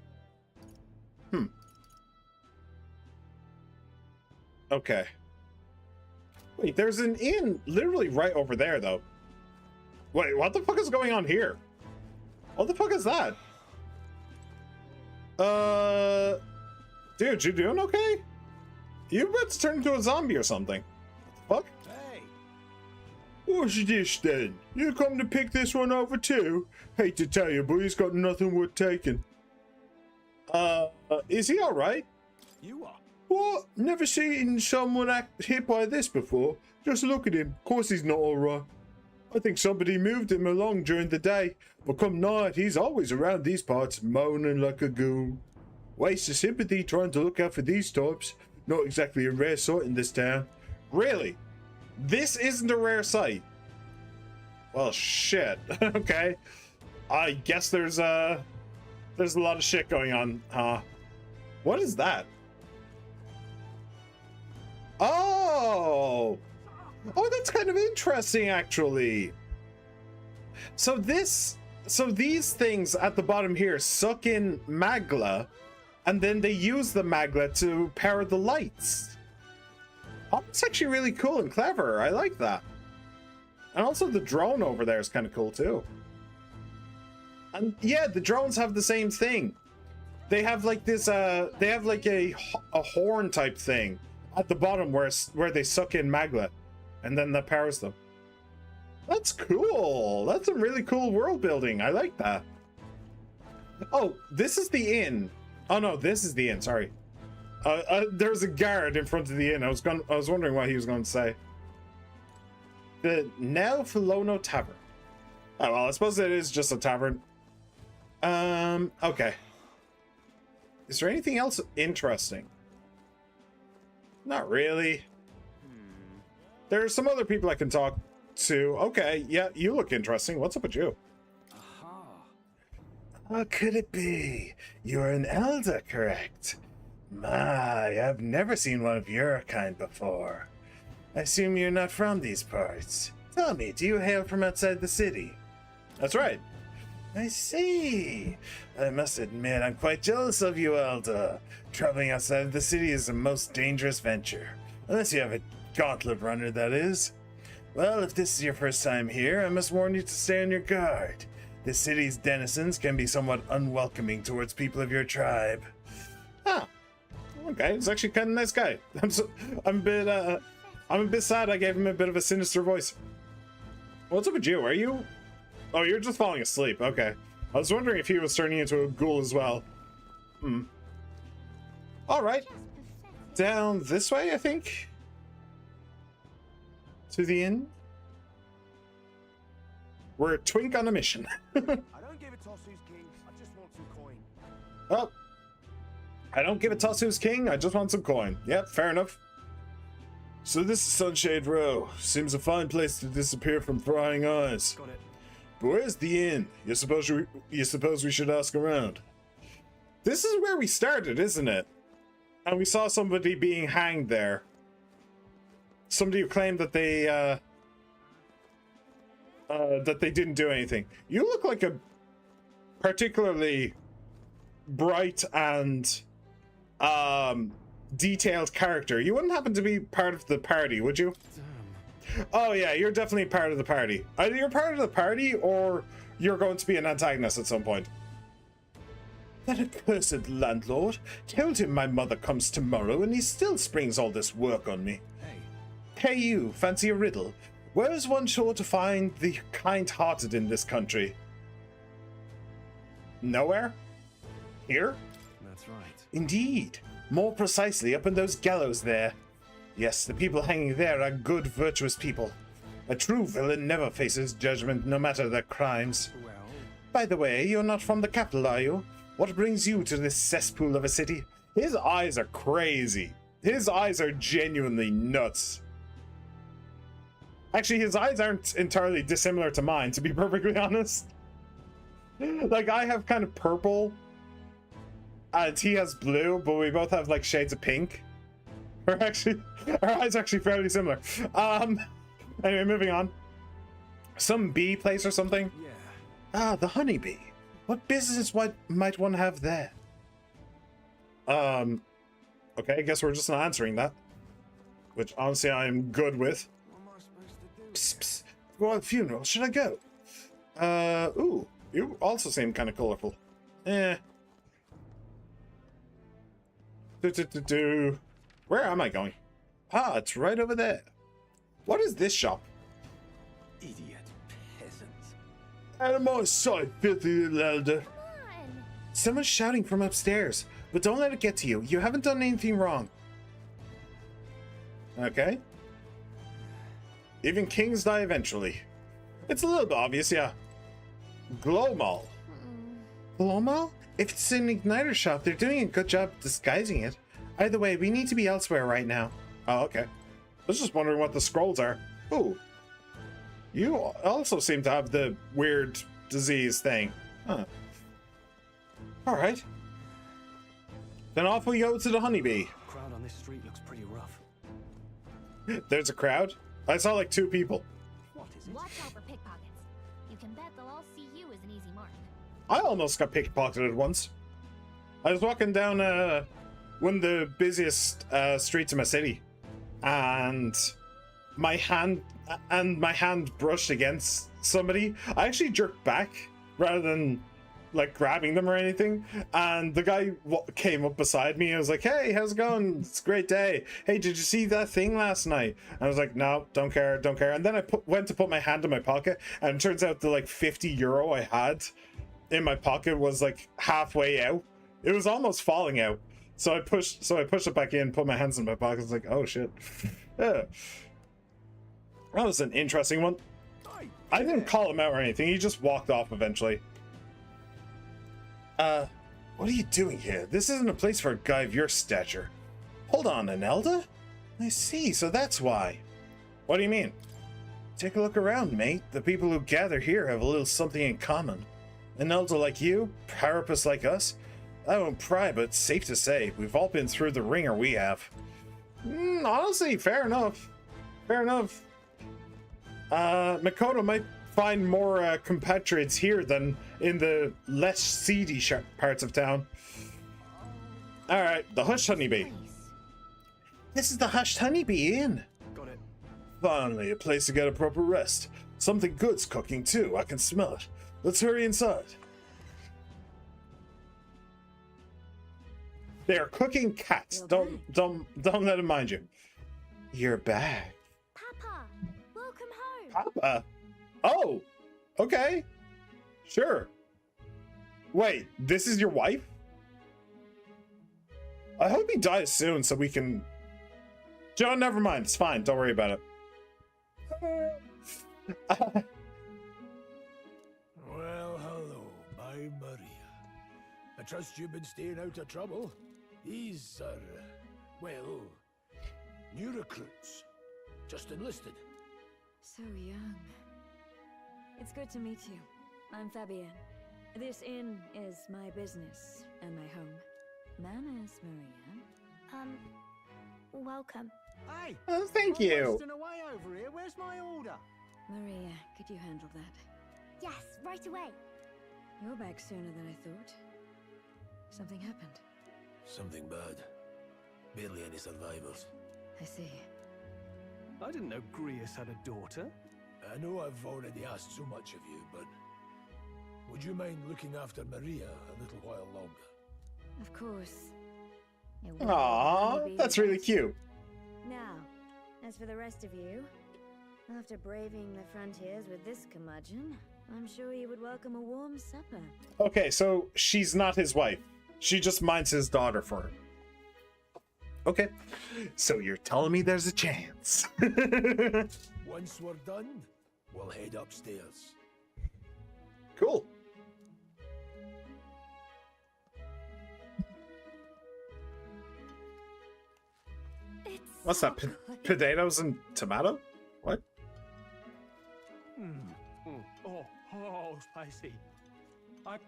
Speaker 1: Okay. Wait, there's an inn literally right over there, though. Wait, what the fuck is going on here? What the fuck is that? Dude, you doing okay? You about to turn into a zombie or something. What the fuck?
Speaker 5: hey,
Speaker 1: What's this then? You come to pick this one over too? Hate to tell you, but he's got nothing worth taking. Is he alright?
Speaker 5: you are.
Speaker 1: What? Never seen someone act hit by this before. Just look at him. Of course he's not alright. I think somebody moved him along during the day, but come night, he's always around these parts, moaning like a goon. Waste of sympathy trying to look out for these types. Not exactly a rare sight in this town. Really? This isn't a rare sight? Well, shit. Okay. I guess there's a lot of shit going on, huh? What is that? Oh! Oh, that's kind of interesting, actually. So these things at the bottom here suck in magla, and then they use the magla to power the lights. Oh, that's actually really cool and clever. I like that. And also the drone over there is kind of cool too. And yeah, the drones have the same thing. They have like this, they have like a horn type thing at the bottom where they suck in magla, and then that powers them. That's cool. That's some really cool world building. I like that. Oh, this is the inn. Oh no, this is the inn. Sorry. There's a guard in front of the inn. I was wondering what he was going to say. The Nel Filono Tavern. Oh well, I suppose it is just a tavern. Okay. Is there anything else interesting? Not really. There are some other people I can talk to. Okay, yeah, you look interesting. What's up with you?
Speaker 8: Aha.
Speaker 1: How could it be? You're an elder, correct? My, I've never seen one of your kind before. I assume you're not from these parts. Tell me, do you hail from outside the city? That's right. I see. I must admit, I'm quite jealous of you, Elder. Traveling outside of the city is the most dangerous venture. Unless you have a gauntlet runner, that is. Well, if this is your first time here, I must warn you to stay on your guard. The city's denizens can be somewhat unwelcoming towards people of your tribe. Ah, okay, he's actually kind of a nice guy. I'm a bit sad I gave him a bit of a sinister voice. What's up with you? Are you... Oh, you're just falling asleep. Okay. I was wondering if he was turning into a ghoul as well. Alright. Down this way, I think? To the inn? We're a twink on a mission.
Speaker 8: I don't give a toss who's king. I just want some coin.
Speaker 1: Oh. I don't give a toss who's king. I just want some coin. Yep, fair enough. So this is Sunshade Row. Seems a fine place to disappear from prying eyes.
Speaker 4: Got it.
Speaker 1: But where's the inn? You suppose we should ask around? This is where we started, isn't it? And we saw somebody being hanged there. Somebody who claimed that they didn't do anything. You look like a particularly bright and detailed character. You wouldn't happen to be part of the party, would you?
Speaker 4: Damn.
Speaker 1: Oh yeah, you're definitely part of the party. Either you're part of the party or you're going to be an antagonist at some point. That accursed landlord. Told him my mother comes tomorrow and he still springs all this work on me.
Speaker 4: Hey.
Speaker 1: Hey you, fancy a riddle? Where is one sure to find the kind-hearted in this country? Nowhere? Here?
Speaker 4: That's right.
Speaker 1: Indeed. More precisely, up in those gallows there. Yes, the people hanging there are good, virtuous people. A true villain never faces judgment, no matter their crimes.
Speaker 4: Well,
Speaker 1: By the way, you're not from the capital, are you? What brings you to this cesspool of a city? His eyes are crazy. His eyes are genuinely nuts. Actually, his eyes aren't entirely dissimilar to mine, to be perfectly honest. Like, I have kind of purple, and he has blue, but we both have, like, shades of pink. Our eyes are actually fairly similar. Anyway, moving on. Some bee place or something?
Speaker 4: yeah.
Speaker 1: Ah, the honeybee. What business might one have there? Okay, I guess we're just not answering that. Which, honestly, I'm good with.
Speaker 8: What am I supposed to do?
Speaker 1: Psst, psst. Royal funeral, should I go? Ooh, you also seem kind of colorful. Eh. Where am I going? Ah, it's right over there. What is this shop?
Speaker 5: Idiot peasants.
Speaker 1: Out of my sight, filthy little elder.
Speaker 3: Come on!
Speaker 1: Someone's shouting from upstairs, but don't let it get to you. You haven't done anything wrong. Okay. Even kings die eventually. It's a little bit obvious, yeah. Glowmall. Glowmall? If it's an igniter shop, they're doing a good job disguising it. Either way, we need to be elsewhere right now. Oh, okay. I was just wondering what the scrolls are. Ooh. You also seem to have the weird disease thing. Huh. Alright. Then off we go to the honeybee.
Speaker 4: Crowd on this street looks pretty rough.
Speaker 1: There's a crowd? I saw like 2 people.
Speaker 4: What is it?
Speaker 3: Watch out for pickpockets. You can bet they'll all see you as an easy mark.
Speaker 1: I almost got pickpocketed once. I was walking down one of the busiest streets in my city, and my hand brushed against somebody. I actually jerked back rather than like grabbing them or anything, and the guy came up beside me and was like, "Hey, how's it going? It's a great day. Hey, did you see that thing last night?" And I was like, "No, don't care." And then I went to put my hand in my pocket, and it turns out the like 50 euro I had in my pocket was like halfway out. It was almost falling out. So I pushed it back in, put my hands in my pocket. I was like, "Oh shit." Yeah. That was an interesting one. I didn't call him out or anything. He just walked off eventually. What are you doing here? This isn't a place for a guy of your stature. Hold on, Anelda? I see, so that's why. What do you mean? Take a look around, mate. The people who gather here have a little something in common. An elder like you, carapace like us. I won't pry, but it's safe to say, we've all been through the ringer we have. Honestly, fair enough. Fair enough. Makoto might find more compatriots here than in the less seedy parts of town. Alright, the Hushed Honeybee. This is the Hushed Honeybee Inn.
Speaker 4: Got it.
Speaker 1: Finally, a place to get a proper rest. Something good's cooking too, I can smell it. Let's hurry inside. They are cooking cats. Don't let them mind you. You're back.
Speaker 3: Papa, welcome home.
Speaker 1: Papa? Oh, okay. Sure. Wait, this is your wife? I hope he dies soon so we can... John, never mind. It's fine. Don't worry about it.
Speaker 5: Well, hello, my Maria. I trust you've been staying out of trouble. These are, well, new recruits. Just enlisted.
Speaker 11: So young. It's good to meet you. I'm Fabienne. This inn is my business and my home. Manners, Maria.
Speaker 3: Welcome.
Speaker 12: Hey!
Speaker 1: Oh, thank you.
Speaker 12: Wasting away over here. Where's my order?
Speaker 11: Maria, could you handle that?
Speaker 3: Yes, right away.
Speaker 11: You're back sooner than I thought. Something happened.
Speaker 5: Something bad. Barely any survivors.
Speaker 11: I see.
Speaker 4: I didn't know Grius had a daughter.
Speaker 5: I know I've already asked so much of you, but would you mind looking after Maria a little while longer?
Speaker 11: Of course.
Speaker 1: Aww, that's really cute.
Speaker 11: Now, as for the rest of you, after braving the frontiers with this curmudgeon, I'm sure you would welcome a warm supper.
Speaker 1: Okay, so she's not his wife. She just minds his daughter for him. Okay, so you're telling me there's a chance.
Speaker 5: Once we're done, we'll head upstairs.
Speaker 1: Cool. What's that? Potatoes and tomato? What?
Speaker 4: Oh, spicy.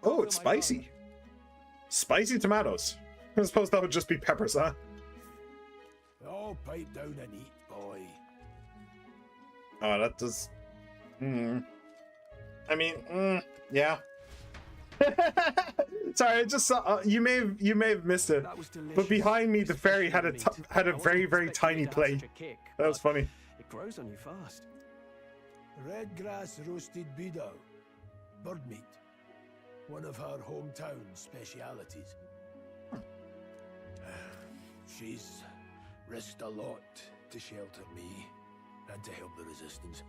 Speaker 1: Oh, it's spicy. Spicy tomatoes. I suppose that would just be peppers, huh?
Speaker 5: Oh, pipe down and eat, boy.
Speaker 1: Oh, that does. I mean, yeah. Sorry, I just saw. You may have missed it. But behind me, the fairy had a very, very tiny plate. That was funny.
Speaker 4: It grows on you fast.
Speaker 5: Red grass roasted beedou. Bird meat. One of her hometown specialities. She's risked a lot to shelter me and to help the resistance.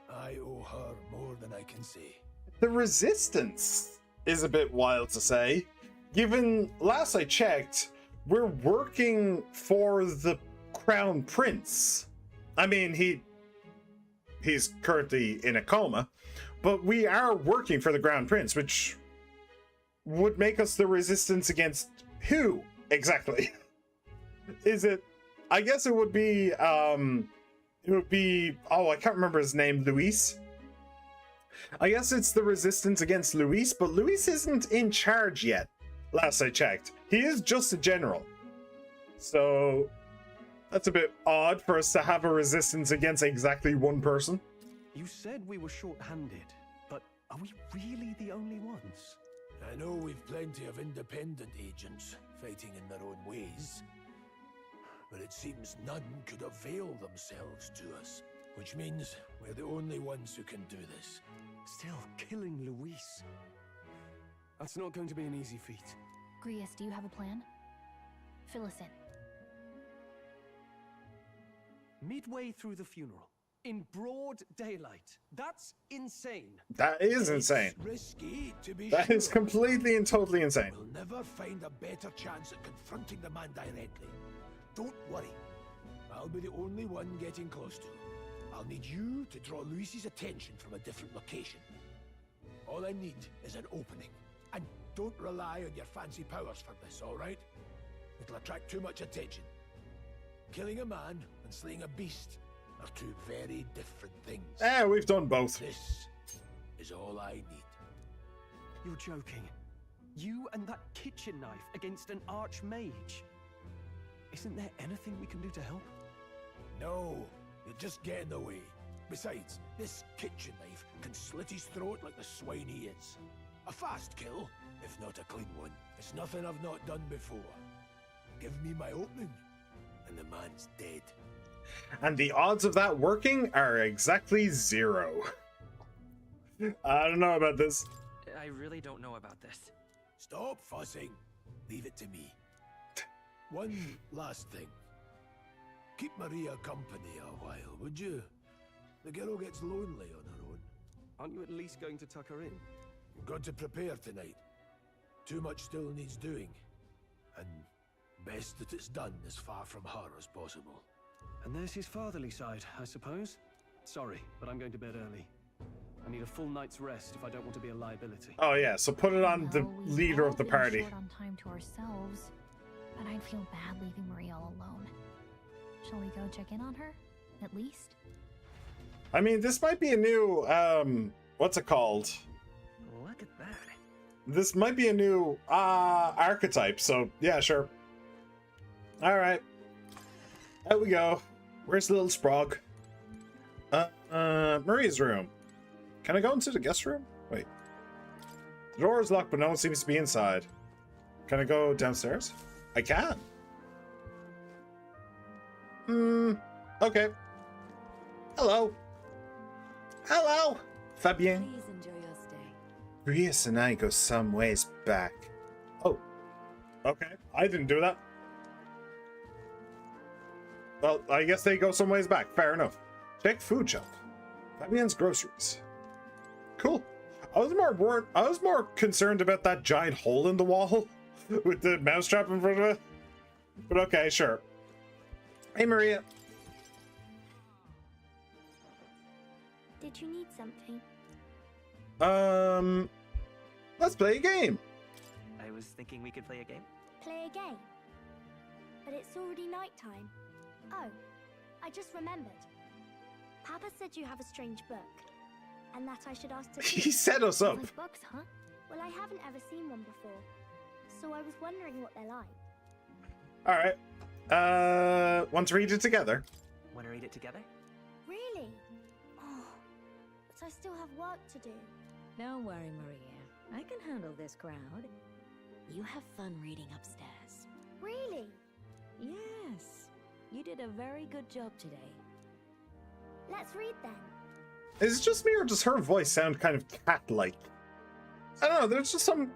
Speaker 5: I owe her more than I can say.
Speaker 1: The resistance is a bit wild to say. Given last I checked, we're working for the Crown Prince. I mean, he's currently in a coma, but we are working for the Crown Prince, which would make us the resistance against who exactly? Is it? I guess it would be. Oh, I can't remember his name. Luis. I guess it's the resistance against Luis, but Luis isn't in charge yet. Last I checked, he is just a general. So that's a bit odd for us to have a resistance against exactly one person.
Speaker 4: You said we were short-handed, but are we really the only ones?
Speaker 5: I know we've plenty of independent agents fighting in their own ways, but it seems none could avail themselves to us, which means we're the only ones who can do this.
Speaker 4: Still, killing Luis. That's not going to be an easy feat.
Speaker 3: Grius, do you have a plan? Fill us in.
Speaker 4: Midway through the funeral, in broad daylight. That's insane.
Speaker 1: That is insane.
Speaker 5: It's risky, to be
Speaker 1: That
Speaker 5: sure.
Speaker 1: is completely and totally insane.
Speaker 5: We'll never find a better chance at confronting the man directly. Don't worry. I'll be the only one getting close to him. I'll need you to draw Luis's attention from a different location. All I need is an opening. And don't rely on your fancy powers for this, all right? It'll attract too much attention. Killing a man and slaying a beast are two very different things.
Speaker 1: We've done both.
Speaker 5: This is all I need.
Speaker 4: You're joking. You and that kitchen knife against an archmage. Isn't there anything we can do to help?
Speaker 5: No, you'll just get in the way. Besides, this kitchen knife can slit his throat like the swine he is. A fast kill, if not a clean one. It's nothing I've not done before. Give me my opening, and the man's dead.
Speaker 1: And the odds of that working are exactly 0. I don't know about this.
Speaker 7: I really don't know about this.
Speaker 5: Stop fussing. Leave it to me. One last thing. Keep Maria company a while, would you? The girl gets lonely on her own.
Speaker 4: Aren't you at least going to tuck her in?
Speaker 5: You've got to prepare tonight. Too much still needs doing. And best that it's done as far from her as possible.
Speaker 4: And there's his fatherly side, I suppose. Sorry, but I'm going to bed early. I need a full night's rest if I don't want to be a liability.
Speaker 1: Oh yeah, so put it on the
Speaker 3: Well, we've
Speaker 1: leader
Speaker 3: all
Speaker 1: of the
Speaker 3: been
Speaker 1: party.
Speaker 3: short on time to ourselves, but I'd feel bad leaving Marie all alone. Shall we go check in on her? at least.
Speaker 1: I mean, this might be a new, what's it called?
Speaker 7: Look at that.
Speaker 1: This might be a new, archetype, so yeah, sure. Alright. There we go. Where's little Sprog? Maria's room. Can I go into the guest room? Wait. The door is locked, but no one seems to be inside. Can I go downstairs? I can. Okay. Hello. Hello, Fabien.
Speaker 9: Please enjoy your stay.
Speaker 1: Rias and I go some ways back. Oh. Okay. I didn't do that. Well, I guess they go some ways back. Fair enough. Check food shelf. Fabien's groceries. Cool. I was more concerned about that giant hole in the wall with the mousetrap in front of it. But okay, sure. Hey, Maria.
Speaker 13: Did you need something?
Speaker 1: Let's play a game.
Speaker 7: I was thinking we could play a game.
Speaker 13: Play a game? But it's already nighttime. Oh, I just remembered. Papa said you have a strange book, and that I should ask to see.
Speaker 1: He set us up.
Speaker 13: Like books, huh? Well, I haven't ever seen one before, so I was wondering what they're like.
Speaker 1: All right. Want to read it together?
Speaker 7: Want to read it together?
Speaker 13: Really? Oh, but I still have work to do.
Speaker 11: Don't worry, Maria. I can handle this crowd. You have fun reading upstairs.
Speaker 13: Really?
Speaker 11: Yes. You did a very good job today.
Speaker 13: Let's read then.
Speaker 1: Is it just me, or does her voice sound kind of cat-like? I don't know, there's just some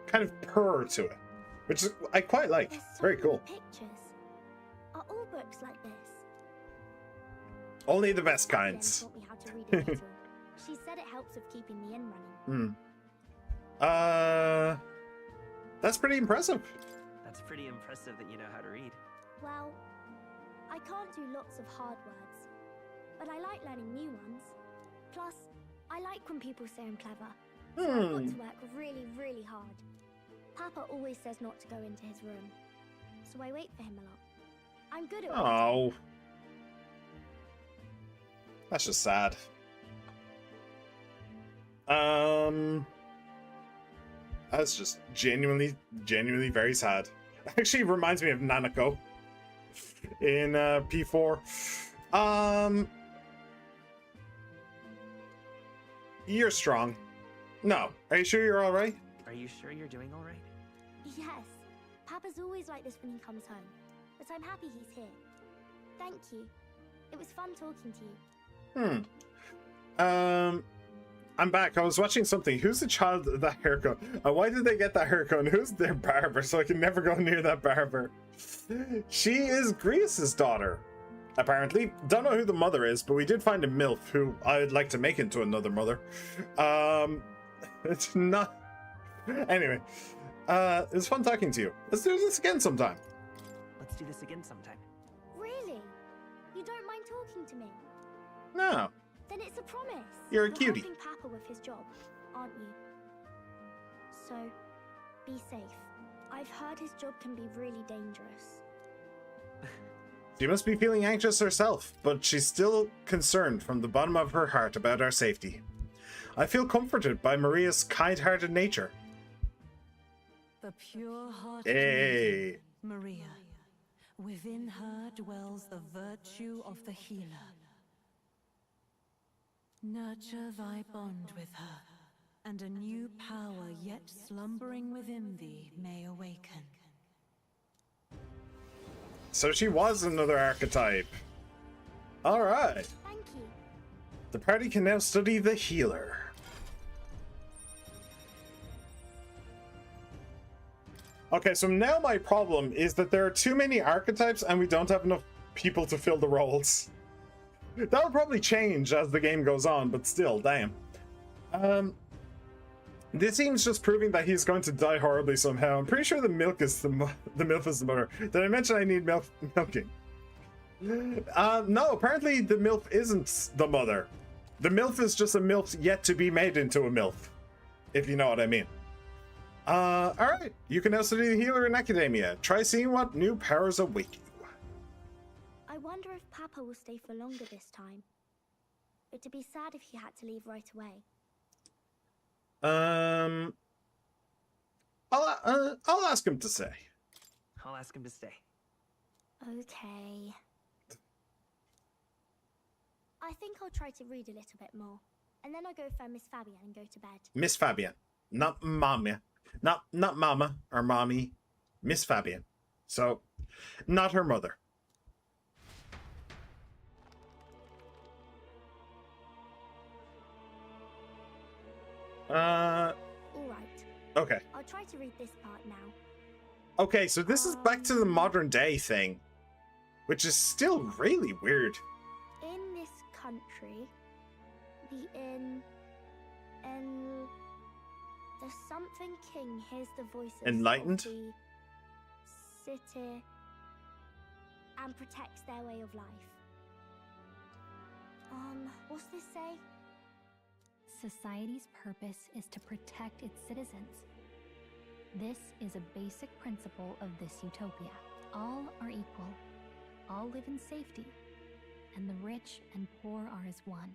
Speaker 1: kind of purr to it, which I quite like.
Speaker 13: There's so
Speaker 1: Very
Speaker 13: many
Speaker 1: cool.
Speaker 13: pictures. Are all books like this?
Speaker 1: Only the best
Speaker 13: Jen
Speaker 1: kinds.
Speaker 13: taught me how to read a little. She said it helps with keeping the inn running.
Speaker 1: That's pretty impressive.
Speaker 7: That's pretty impressive that you know how to read.
Speaker 13: Well, I can't do lots of hard words, but I like learning new ones. Plus, I like when people say I'm clever. So I've got to work really, really hard. Papa always says not to go into his room, so I wait for him a lot. I'm good at waiting.
Speaker 1: Oh. That's just sad. That's just genuinely very sad. Actually reminds me of Nanako in P4. You're strong. No. Are you sure you're alright?
Speaker 7: Are you sure you're doing all right?
Speaker 13: Yes. Papa's always like this when he comes home, but I'm happy he's here. Thank you. It was fun talking to you.
Speaker 1: I'm back. I was watching something. Who's the child of that haircut? Why did they get that haircut? And who's their barber? So I can never go near that barber. She is Grease's daughter, apparently. Don't know who the mother is, but we did find a MILF who I'd like to make into another mother. It's not... Anyway, it was fun talking to you. Let's do this again sometime.
Speaker 7: Let's do this again sometime.
Speaker 13: Really? You don't mind talking to me?
Speaker 1: No.
Speaker 13: Then it's a promise.
Speaker 1: You're a cutie.
Speaker 13: Helping Papa with his job, aren't you? So, be safe. I've heard his job can be really dangerous.
Speaker 1: She must be feeling anxious herself, but she's still concerned from the bottom of her heart about our safety. I feel comforted by Maria's kind-hearted nature.
Speaker 9: The pure heart
Speaker 1: Hey.
Speaker 9: Maria. Within her dwells the virtue of the healer. Nurture thy bond with her, and a new power yet slumbering within thee may awaken.
Speaker 1: So she was another archetype. Alright.
Speaker 13: Thank you.
Speaker 1: The party can now study the healer. Okay, so now my problem is that there are too many archetypes and we don't have enough people to fill the roles. That will probably change as the game goes on, but still, damn. This seems just proving that he's going to die horribly somehow. I'm pretty sure the MILF is the mother. Did I mention I need milking? No, apparently the MILF isn't the mother. The MILF is just a MILF yet to be made into a MILF, if you know what I mean. Alright, you can now study the healer in academia. Try seeing what new powers await you.
Speaker 13: I wonder if Papa will stay for longer this time. It'd be sad if he had to leave right away.
Speaker 1: I'll ask him to stay.
Speaker 7: I'll ask him to stay.
Speaker 13: Okay. I think I'll try to read a little bit more. And then I'll go find Miss Fabian and go to bed.
Speaker 1: Miss Fabian. Not Mama. Not Mama or Mommy. Miss Fabian. So, not her mother.
Speaker 13: Alright.
Speaker 1: Okay.
Speaker 13: I'll try to read this part now.
Speaker 1: Okay, so this is back to the modern day thing, which is still really weird.
Speaker 13: In this country, the something king hears the voices
Speaker 1: Enlightened?
Speaker 13: of the city and protects their way of life. What's this say?
Speaker 3: Society's purpose is to protect its citizens. This is a basic principle of this utopia. All are equal, all live in safety, and the rich and poor are as one,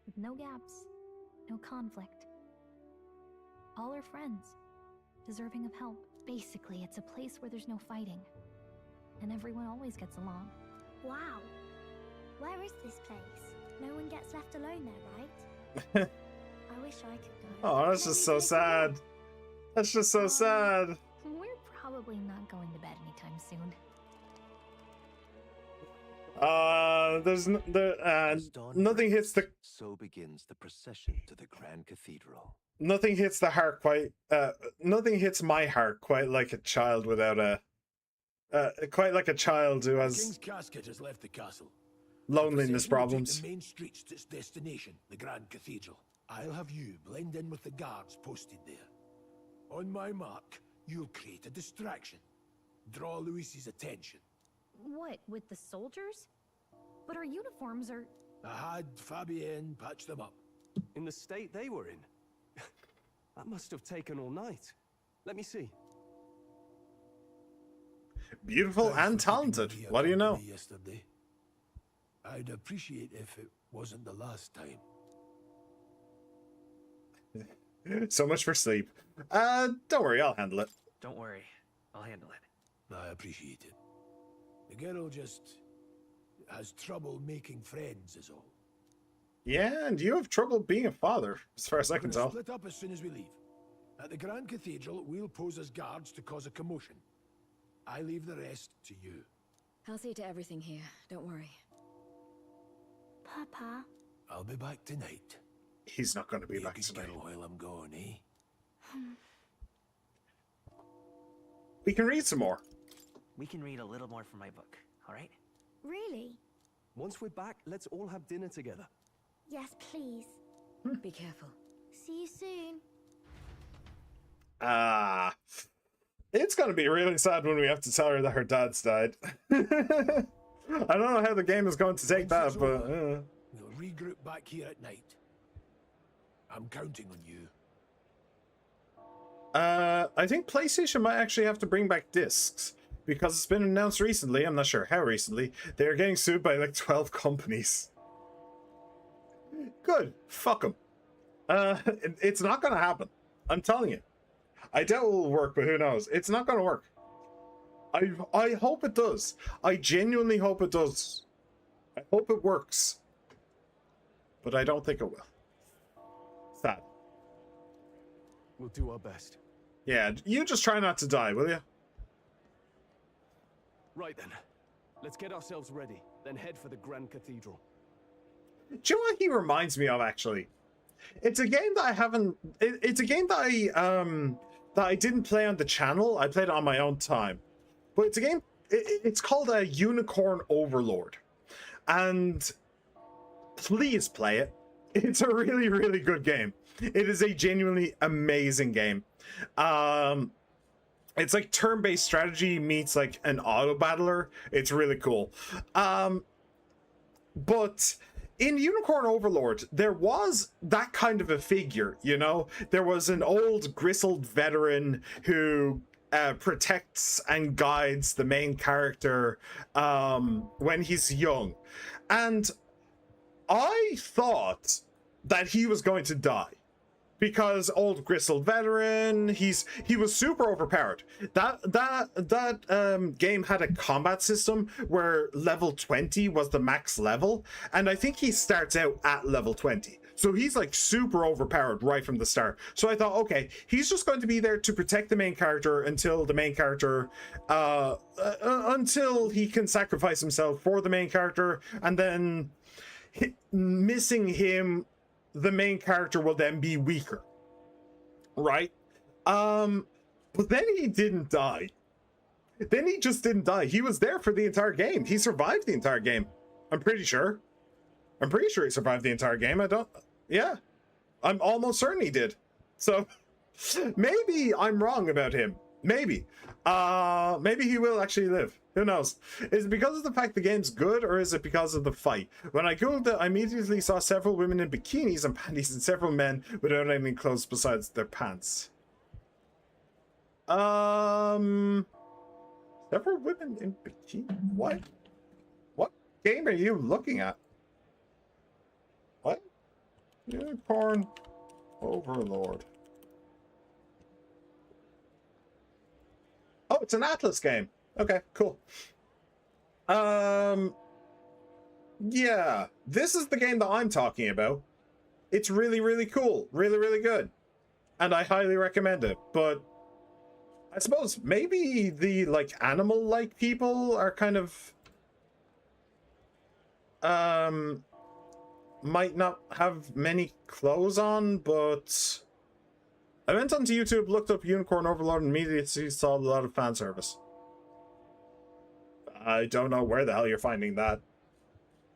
Speaker 3: with no gaps, no conflict. All are friends, deserving of help. Basically, it's a place where there's no fighting, and everyone always gets along.
Speaker 13: Wow. Where is this place? No one gets left alone there, right? I wish I could go.
Speaker 1: Oh, that's just so sad. That's just so sad.
Speaker 3: We're probably not going to bed anytime soon.
Speaker 1: Nothing hits the.
Speaker 2: So begins the procession to the Grand Cathedral.
Speaker 1: Nothing hits the heart quite. Nothing hits my heart quite like a child without a. Quite like a child who
Speaker 5: The
Speaker 1: has
Speaker 5: King's casket has left the castle.
Speaker 1: loneliness
Speaker 5: The procession will take
Speaker 1: problems.
Speaker 5: The main streets to its destination, the Grand Cathedral. I'll have you blend in with the guards posted there. On my mark, you'll create a distraction. Draw Luis's attention.
Speaker 3: What, with the soldiers? But our uniforms are...
Speaker 5: I had Fabienne patch them up.
Speaker 4: In the state they were in? That must have taken all night. Let me see.
Speaker 1: Beautiful
Speaker 5: Thanks
Speaker 1: and
Speaker 5: for keeping
Speaker 1: talented.
Speaker 5: me
Speaker 1: What do you know?
Speaker 5: company yesterday. I'd appreciate if it wasn't the last time.
Speaker 1: So much for sleep. Don't worry, I'll handle it.
Speaker 7: Don't worry, I'll handle it.
Speaker 5: I appreciate it. The girl just has trouble making friends is all.
Speaker 1: Yeah, and you have trouble being a father, as far as I
Speaker 5: We're
Speaker 1: can
Speaker 5: gonna
Speaker 1: tell.
Speaker 5: split up as soon as we leave. At the Grand Cathedral, we'll pose as guards to cause a commotion. I leave the rest to you.
Speaker 11: I'll see to everything here, don't worry.
Speaker 13: Papa.
Speaker 5: I'll be back tonight.
Speaker 1: He's not going to be
Speaker 5: You
Speaker 1: back
Speaker 5: can
Speaker 1: tonight.
Speaker 5: skittle while I'm gone, eh?
Speaker 1: We can read some more.
Speaker 7: We can read a little more from my book, alright?
Speaker 13: Really?
Speaker 4: Once we're back, let's all have dinner together.
Speaker 13: Yes, please.
Speaker 11: Be careful.
Speaker 13: See you soon.
Speaker 1: It's going to be really sad when we have to tell her that her dad's died. I don't know how the game is going to take
Speaker 5: Once it's
Speaker 1: that, but...
Speaker 5: over, we'll regroup back here at night. I'm counting on you.
Speaker 1: I think PlayStation might actually have to bring back discs, because it's been announced recently, I'm not sure how recently, they're getting sued by like 12 companies. Good. Fuck them. It's not going to happen. I'm telling you. I doubt it will work, but who knows? It's not going to work. I hope it does. I genuinely hope it does. I hope it works. But I don't think it will. Sad.
Speaker 4: We'll do our best.
Speaker 1: Yeah, you just try not to die, will you?
Speaker 4: Right then. Let's get ourselves ready, then head for the Grand Cathedral.
Speaker 1: Do you know what he reminds me of, actually? It's a game that I haven't... It's a game that I didn't play on the channel. I played it on my own time. But it's a game... It's called a Unicorn Overlord. And please play it. It's a really, really good game. It is a genuinely amazing game. It's like turn-based strategy meets like an auto battler. It's really cool. But in Unicorn Overlord, there was that kind of a figure, you know? There was an old grizzled veteran who protects and guides the main character when he's young. And I thought that he was going to die because old grizzled veteran, he was super overpowered. That game had a combat system where level 20 was the max level, and I think he starts out at level 20. So he's like super overpowered right from the start. So I thought, okay, he's just going to be there to protect the main character until the main character, until he can sacrifice himself for the main character, and then missing him, the main character will then be weaker, right? But then he didn't die. Then he just didn't die. He was there for the entire game. He survived the entire game. I'm pretty sure he survived the entire game. Yeah, I'm almost certain he did. So maybe I'm wrong about him. Maybe he will actually live. Who knows? Is it because of the fact the game's good, or is it because of the fight? When I googled it, I immediately saw several women in bikinis and panties and several men without any clothes besides their pants. Several women in bikini? What? What game are you looking at? What? Unicorn Overlord. Oh, it's an Atlas game. Okay, cool. Yeah, this is the game that I'm talking about. It's really, really cool. Really, really good. And I highly recommend it. But I suppose maybe the, like, animal-like people are kind of... might not have many clothes on, but... I went onto YouTube, looked up Unicorn Overlord, and immediately saw a lot of fan service. I don't know where the hell you're finding that.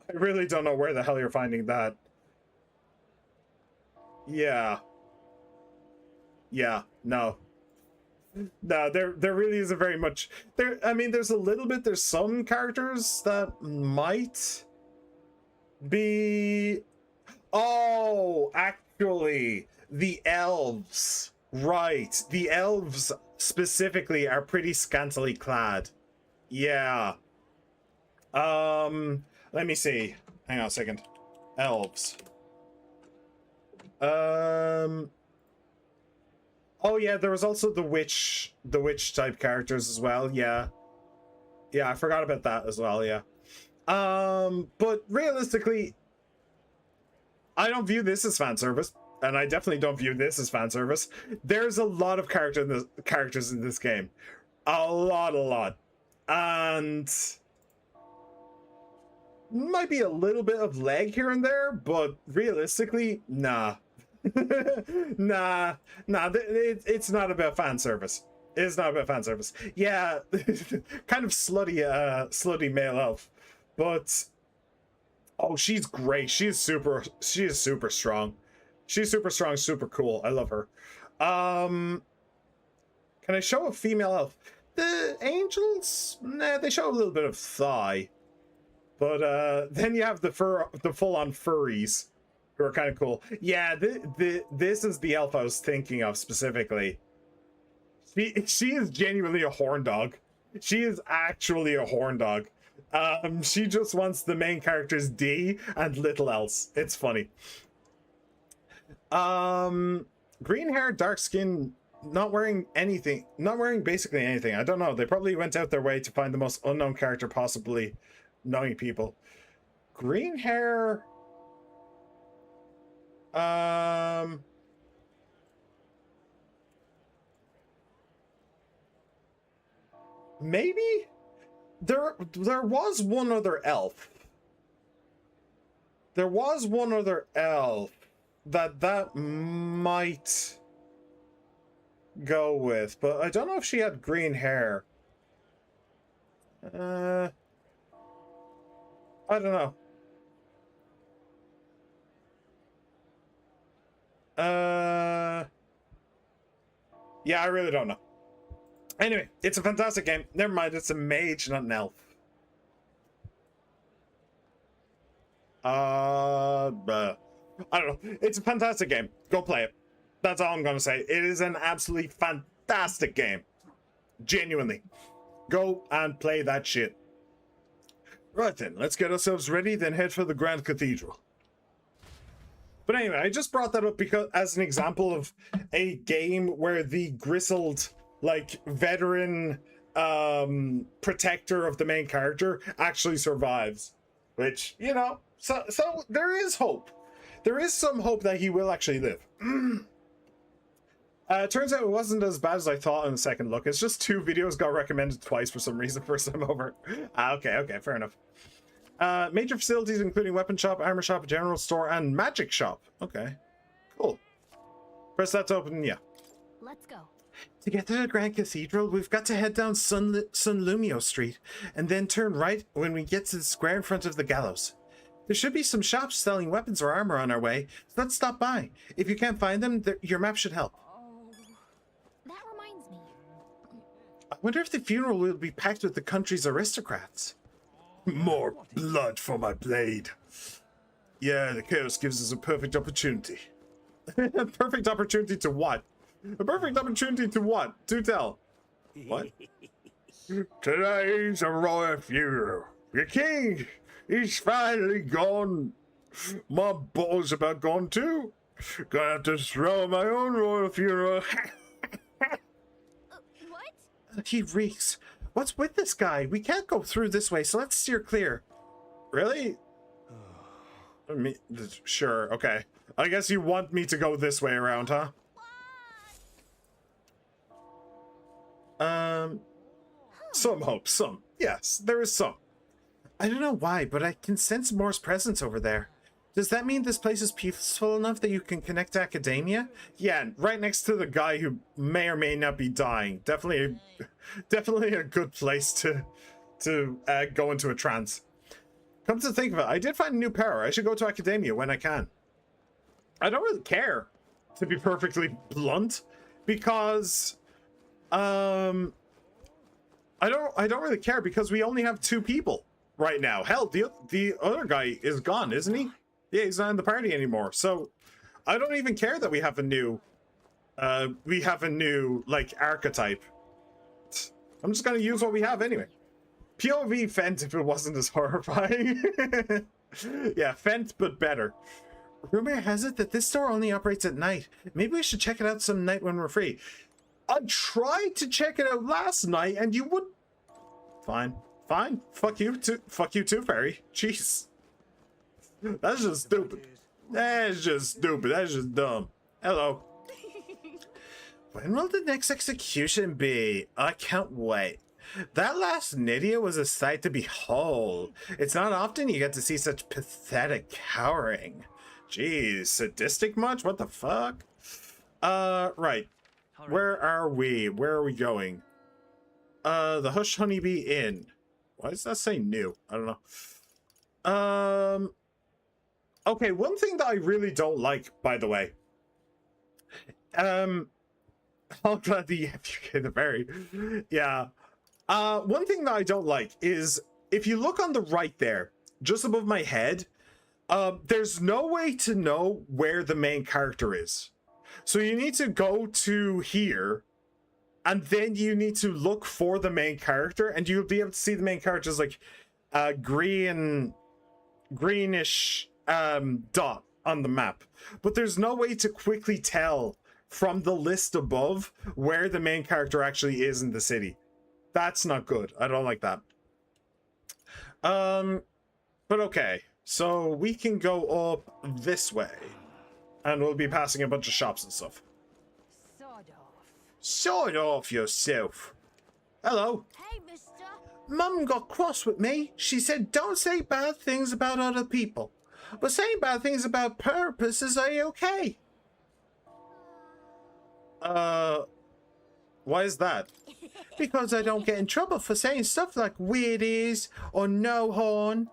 Speaker 1: I really don't know where the hell you're finding that. Yeah. Yeah, no. No, there really isn't very much. I mean, there's a little bit, there's some characters that might be... Oh, actually, the elves. Right, the elves specifically are pretty scantily clad. Yeah. Let me see. Hang on a second. Elves. Oh yeah, there was also the witch type characters as well. Yeah. Yeah, I forgot about that as well, yeah. But realistically, I don't view this as fan service, and I definitely don't view this as fan service. There's a lot of characters in this game. A lot. And might be a little bit of lag here and there, but realistically, nah. nah, it's not about fan service. It's not about fan service. Yeah, kind of slutty male elf, but oh, she's great. She is super strong. She's super strong, super cool. I love her. Can I show a female elf? The angels, nah, they show a little bit of thigh, but then you have the full-on furries who are kind of cool. Yeah, this is the elf I was thinking of specifically. She is genuinely a horn dog. She is actually a horn dog. She just wants the main character's D and little else. It's funny. Green hair, dark skin, not wearing basically anything. I don't know. They probably went out their way to find the most unknown character possibly knowing people. Green hair. Maybe there was one other elf. There was one other elf that might go with, but I don't know if she had green hair. I don't know. Yeah, I really don't know. Anyway, it's a fantastic game. Never mind, it's a mage, not an elf. I don't know. It's a fantastic game. Go play it. That's all I'm gonna say. It is an absolutely fantastic game. Genuinely. Go and play that shit. Right then, let's get ourselves ready, then head for the Grand Cathedral. But anyway, I just brought that up because as an example of a game where the grizzled, like, veteran protector of the main character actually survives. Which, you know, so there is hope. There is some hope that he will actually live. Turns out it wasn't as bad as I thought on the second look. It's just 2 videos got recommended twice for some reason first time over. Okay, fair enough. Major facilities including weapon shop, armor shop, general store, and magic shop. Okay, cool. Press that to open, yeah.
Speaker 3: Let's go.
Speaker 1: To get to the Grand Cathedral, we've got to head down Sunlumio Street, and then turn right when we get to the square in front of the gallows. There should be some shops selling weapons or armor on our way, so let's stop by. If you can't find them, your map should help.
Speaker 3: That reminds me.
Speaker 1: I wonder if the funeral will be packed with the country's aristocrats. More blood for my blade. Yeah, the chaos gives us a perfect opportunity. A perfect opportunity to what? A perfect opportunity to what? Do tell. What? Today's a royal funeral. Your king, he's finally gone. My boy's about gone too. Gonna have to throw my own royal funeral.
Speaker 3: What?
Speaker 1: He reeks. What's with this guy? We can't go through this way, so let's steer clear. Really? I mean, sure, okay. I guess you want me to go this way around, huh? Some hope, some. Yes, there is some. I don't know why, but I can sense Moore's presence over there. Does that mean this place is peaceful enough that you can connect to academia? Yeah, right next to the guy who may or may not be dying. Definitely a good place to go into a trance. Come to think of it, I did find a new power. I should go to academia when I can. I don't really care, to be perfectly blunt, because I don't really care because we only have 2 people right now. Hell, the other guy is gone, isn't he? Yeah, he's not in the party anymore. So I don't even care that we have a new like archetype. I'm just gonna use what we have anyway. POV Fent if it wasn't as horrifying. Yeah, Fent but better. Rumor has it that this store only operates at night. Maybe we should check it out some night when we're free. I tried to check it out last night and you would... Fine. Fuck you too, Fairy. Jeez. That's just stupid. That's just stupid. That's just dumb. Hello. When will the next execution be? I can't wait. That last Nydia was a sight to behold. It's not often you get to see such pathetic cowering. Jeez, sadistic much? What the fuck? Right. Where are we? Where are we going? The Hush Honeybee Inn. Why does that say new? I don't know. Okay, one thing that I really don't like, by the way. I'll gladly FUK the berry. Yeah. One thing that I don't like is if you look on the right there, just above my head, there's no way to know where the main character is. So you need to go to here, and then you need to look for the main character, and you'll be able to see the main character's like greenish dot on the map. But there's no way to quickly tell from the list above where the main character actually is in the city. That's not good. I don't like that. But okay. So we can go up this way. And we'll be passing a bunch of shops and stuff. Sod off yourself. Hello.
Speaker 13: Hey, mister.
Speaker 1: Mum got cross with me. She said don't say bad things about other people. But saying bad things about purpose is A-okay. Why is that? Because I don't get in trouble for saying stuff like weird ears or no horn.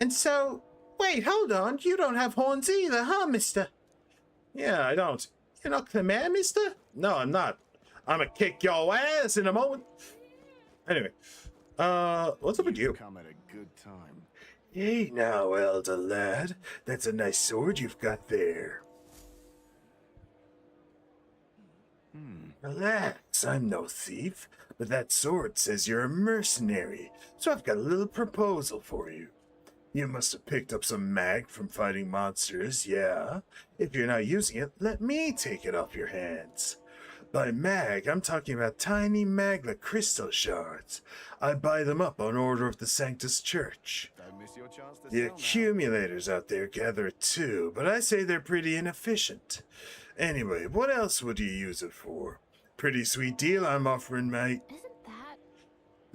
Speaker 1: And so, wait, hold on. You don't have horns either, huh, mister? Yeah, I don't. You're not the man, mister? No, I'm not. I'm gonna kick your ass in a moment. Anyway, what's up with you?
Speaker 14: Come at a good time.
Speaker 1: Hey now, elder lad. That's a nice sword you've got there. Relax, I'm no thief, but that sword says you're a mercenary, so I've got a little proposal for you. You must have picked up some mag from fighting monsters, yeah? If you're not using it, let me take it off your hands. By mag, I'm talking about tiny magla crystal shards. I buy them up on order of the Sanctus Church.
Speaker 8: Don't miss your chance to
Speaker 1: The accumulators out there gather it too, but I say they're pretty inefficient. Anyway, what else would you use it for? Pretty sweet deal I'm offering, mate.
Speaker 3: Isn't that...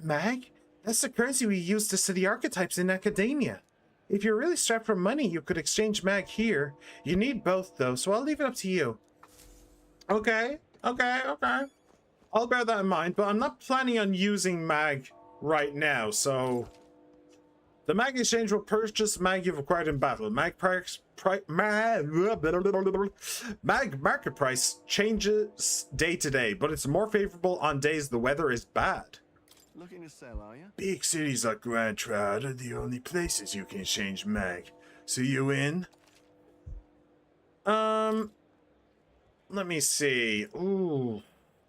Speaker 1: Mag? That's the currency we use to study archetypes in academia. If you're really strapped for money, you could exchange mag here. You need both, though, so I'll leave it up to you. Okay. I'll bear that in mind, but I'm not planning on using mag right now, so... The mag exchange will purchase mag you've acquired in battle. Mag market price changes day to day, but it's more favorable on days the weather is bad.
Speaker 8: Looking to sell, are you?
Speaker 1: Big cities like Grand Trout are the only places you can exchange mag. So you in? Let me see. Ooh,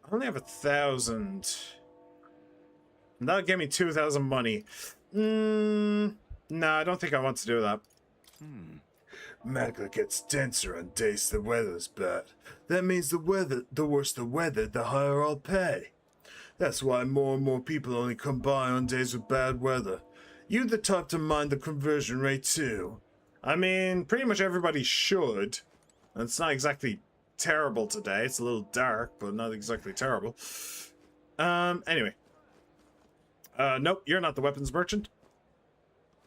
Speaker 1: I only have 1,000. That'll give me 2,000 money. No, I don't think I want to do that. Magla gets denser on days the weather's bad. That means the worse the weather, the higher I'll pay. That's why more and more people only come by on days with bad weather. You the type to mind the conversion rate too? I mean, pretty much everybody should. It's not exactly terrible today. It's a little dark, but not exactly terrible. Anyway. Nope, you're not the weapons merchant.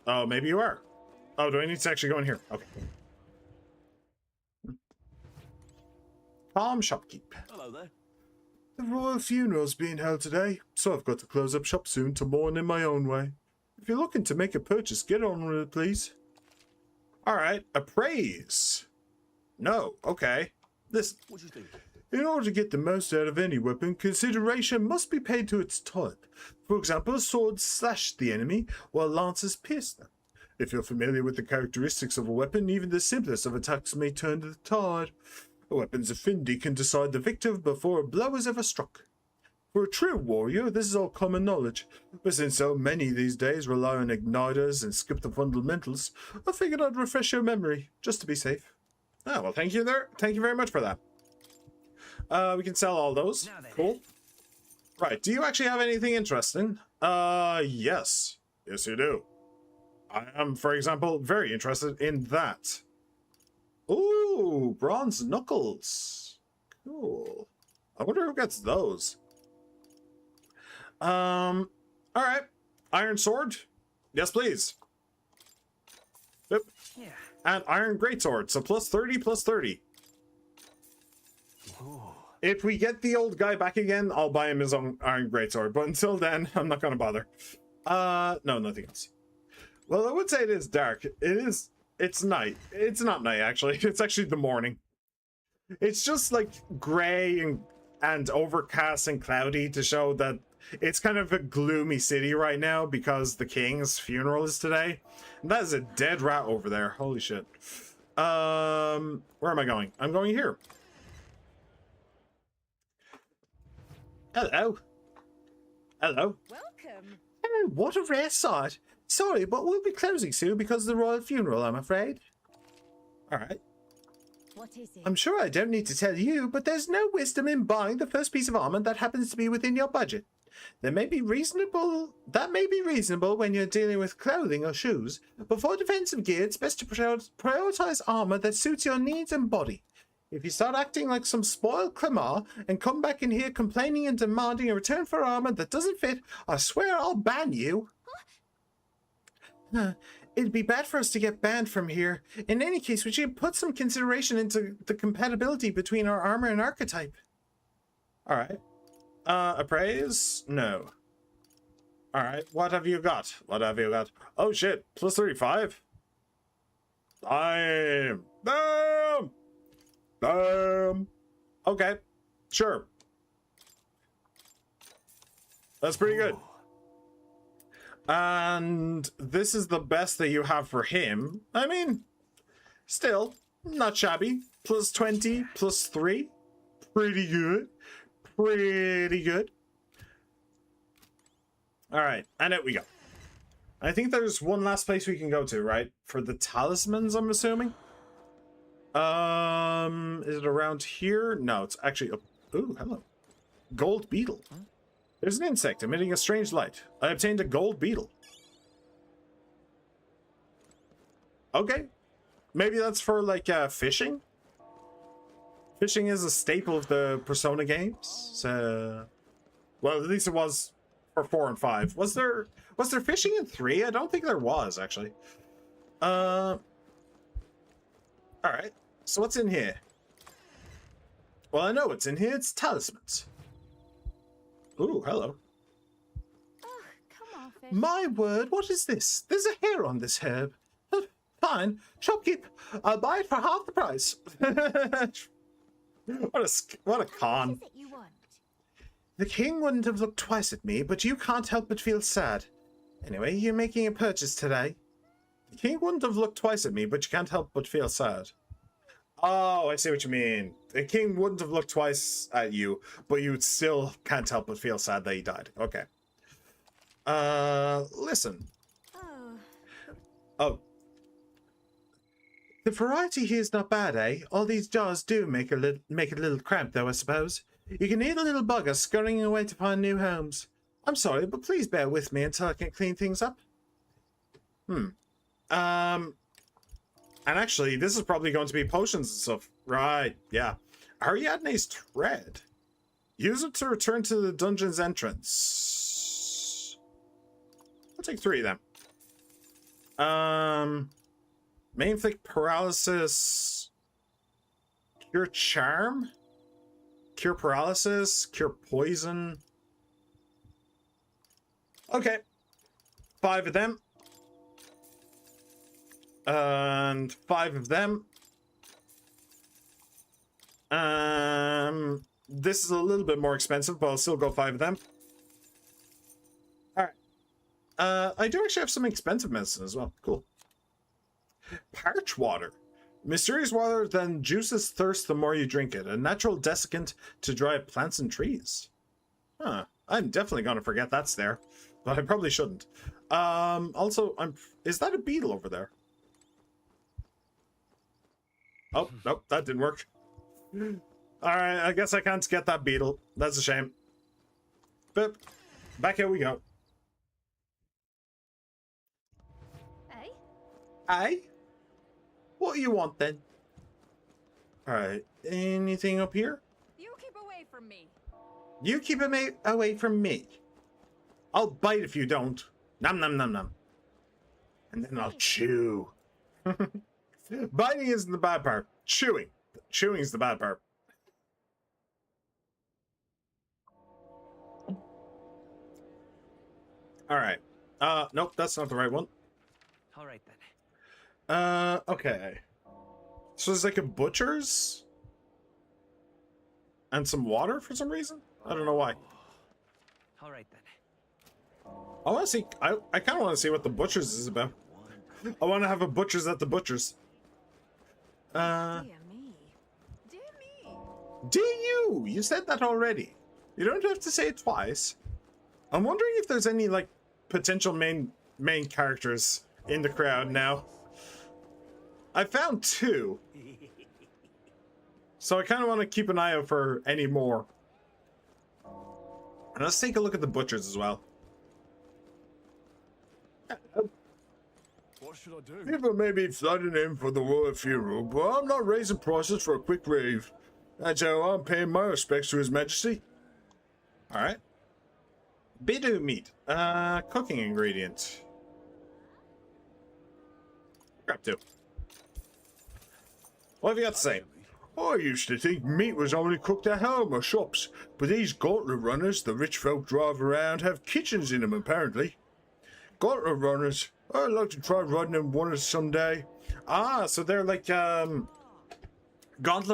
Speaker 1: Oh, maybe you are. Oh, do I need to actually go in here? Okay. Calm shopkeep.
Speaker 8: Hello there.
Speaker 1: The royal funeral's being held today, so I've got to close up shop soon to mourn in my own way. If you're looking to make a purchase, get on with it, please. Alright, appraise. No, okay. Listen.
Speaker 8: What do you think?
Speaker 1: In order to get the most out of any weapon, consideration must be paid to its type. For example, swords slash the enemy, while lances pierce them. If you're familiar with the characteristics of a weapon, even the simplest of attacks may turn the tide. A weapon's affinity can decide the victor before a blow is ever struck. For a true warrior, this is all common knowledge, but since so many these days rely on igniters and skip the fundamentals, I figured I'd refresh your memory, just to be safe. Ah, well, thank you there. Thank you very much for that. We can sell all those. Cool. Right, do you actually have anything interesting? Yes. Yes, you do. I am, for example, very interested in that. Ooh, bronze knuckles. Cool. I wonder who gets those. Alright. Iron sword? Yes, please. Yep.
Speaker 7: Yeah.
Speaker 1: And iron greatsword, so plus 30, plus 30.
Speaker 7: Ooh.
Speaker 1: If we get the old guy back again, I'll buy him his own iron greatsword. But until then, I'm not going to bother. No, nothing else. Well, I would say it is dark. It's night. It's not night, actually. It's actually the morning. It's just like gray and overcast and cloudy to show that it's kind of a gloomy city right now because the king's funeral is today. And that is a dead rat over there. Holy shit. Where am I going? I'm going here. Hello. Hello.
Speaker 11: Welcome.
Speaker 1: Oh, what a rare sight. Sorry, but we'll be closing soon because of the royal funeral, I'm afraid. Alright.
Speaker 11: What is it?
Speaker 1: I'm sure I don't need to tell you, but there's no wisdom in buying the first piece of armor that happens to be within your budget. That may be reasonable when you're dealing with clothing or shoes, but for defensive gear, it's best to prioritize armor that suits your needs and body. If you start acting like some spoiled Clemar and come back in here complaining and demanding a return for armor that doesn't fit, I swear I'll ban you. It'd be bad for us to get banned from here. In any case, we should put some consideration into the compatibility between our armor and archetype. Alright. Appraise? No. Alright, what have you got? What have you got? Oh shit, plus 35? Damn! Damn! Damn! Okay, sure. That's pretty good. And this is the best that you have for him. I mean, still, not shabby. Plus 20, plus 3. Pretty good. pretty good. All right, and out we go. I think there's one last place we can go to, right? For the talismans, I'm assuming. Is it around here? No, it's actually up. Ooh, hello. Gold beetle. There's an insect emitting a strange light. I obtained a gold beetle. Okay. Maybe that's for, like, fishing? Fishing is a staple of the Persona games. So, well, at least it was for 4 and 5. Was there fishing in 3? I don't think there was, actually. Alright. So what's in here? Well, I know what's in here. It's talismans. Ooh, hello.
Speaker 3: Ugh, come on, fish.
Speaker 1: My word, what is this? There's a hair on this herb. Fine. Shopkeep. I'll buy it for half the price. What a con.
Speaker 3: What is it you want?
Speaker 1: The king wouldn't have looked twice at me, but you can't help but feel sad. Anyway, you're making a purchase today. The king wouldn't have looked twice at me, but you can't help but feel sad. Oh, I see what you mean. The king wouldn't have looked twice at you, but you still can't help but feel sad that he died. Okay. Listen. Oh. The variety here is not bad, eh? All these jars do make it a little cramped, though, I suppose. You can hear the little bugger scurrying away to find new homes. I'm sorry, but please bear with me until I can clean things up. And actually, this is probably going to be potions and stuff. Right, yeah. Ariadne's Tread. Use it to return to the dungeon's entrance. I'll take 3 of them. Main flick paralysis. Cure charm. Cure paralysis. Cure poison. Okay. 5 of them. And 5 of them. This is a little bit more expensive, but I'll still go 5 of them. Alright. I do actually have some expensive medicine as well. Cool. Parch water. Mysterious water that juices thirst the more you drink it. A natural desiccant to dry up plants and trees. Huh. I'm definitely going to forget that's there. But I probably shouldn't. Also, is that a beetle over there? Oh, nope, that didn't work. Alright, I guess I can't get that beetle. That's a shame. But, back here we go.
Speaker 3: Hey?
Speaker 1: Hey? What do you want then? Alright, anything up here?
Speaker 6: You keep away from me.
Speaker 1: You keep away from me. I'll bite if you don't. Nom nom nom nom. And then I'll chew. Biting isn't the bad part. Chewing. Chewing is the bad part. Alright. Nope, that's not the right one.
Speaker 7: Alright then.
Speaker 1: Okay. So there's like a butcher's? And some water for some reason? I don't know why.
Speaker 7: Alright then.
Speaker 1: I want to see. I kind of want to see what the butcher's is about. I want to have a butcher's at the butcher's.
Speaker 6: Dear me. Dear me.
Speaker 1: Do you? You said that already. You don't have to say it twice. I'm wondering if there's any like potential main characters in the crowd now. I found 2. So I kind of want to keep an eye out for any more. And let's take a look at the butchers as well.
Speaker 5: What should I do?
Speaker 14: People may be flooding in for the royal funeral, but I'm not raising prices for a quick rave. That's how I'm paying my respects to His Majesty.
Speaker 1: Alright. Bidu meat. Cooking ingredient. Grab 2. What have you got to say?
Speaker 14: I used to think meat was only cooked at home or shops, but these gauntlet runners the rich folk drive around have kitchens in them apparently. Gauntlet runners, I'd like to try riding in one someday.
Speaker 1: Ah, so they're like, gauntlet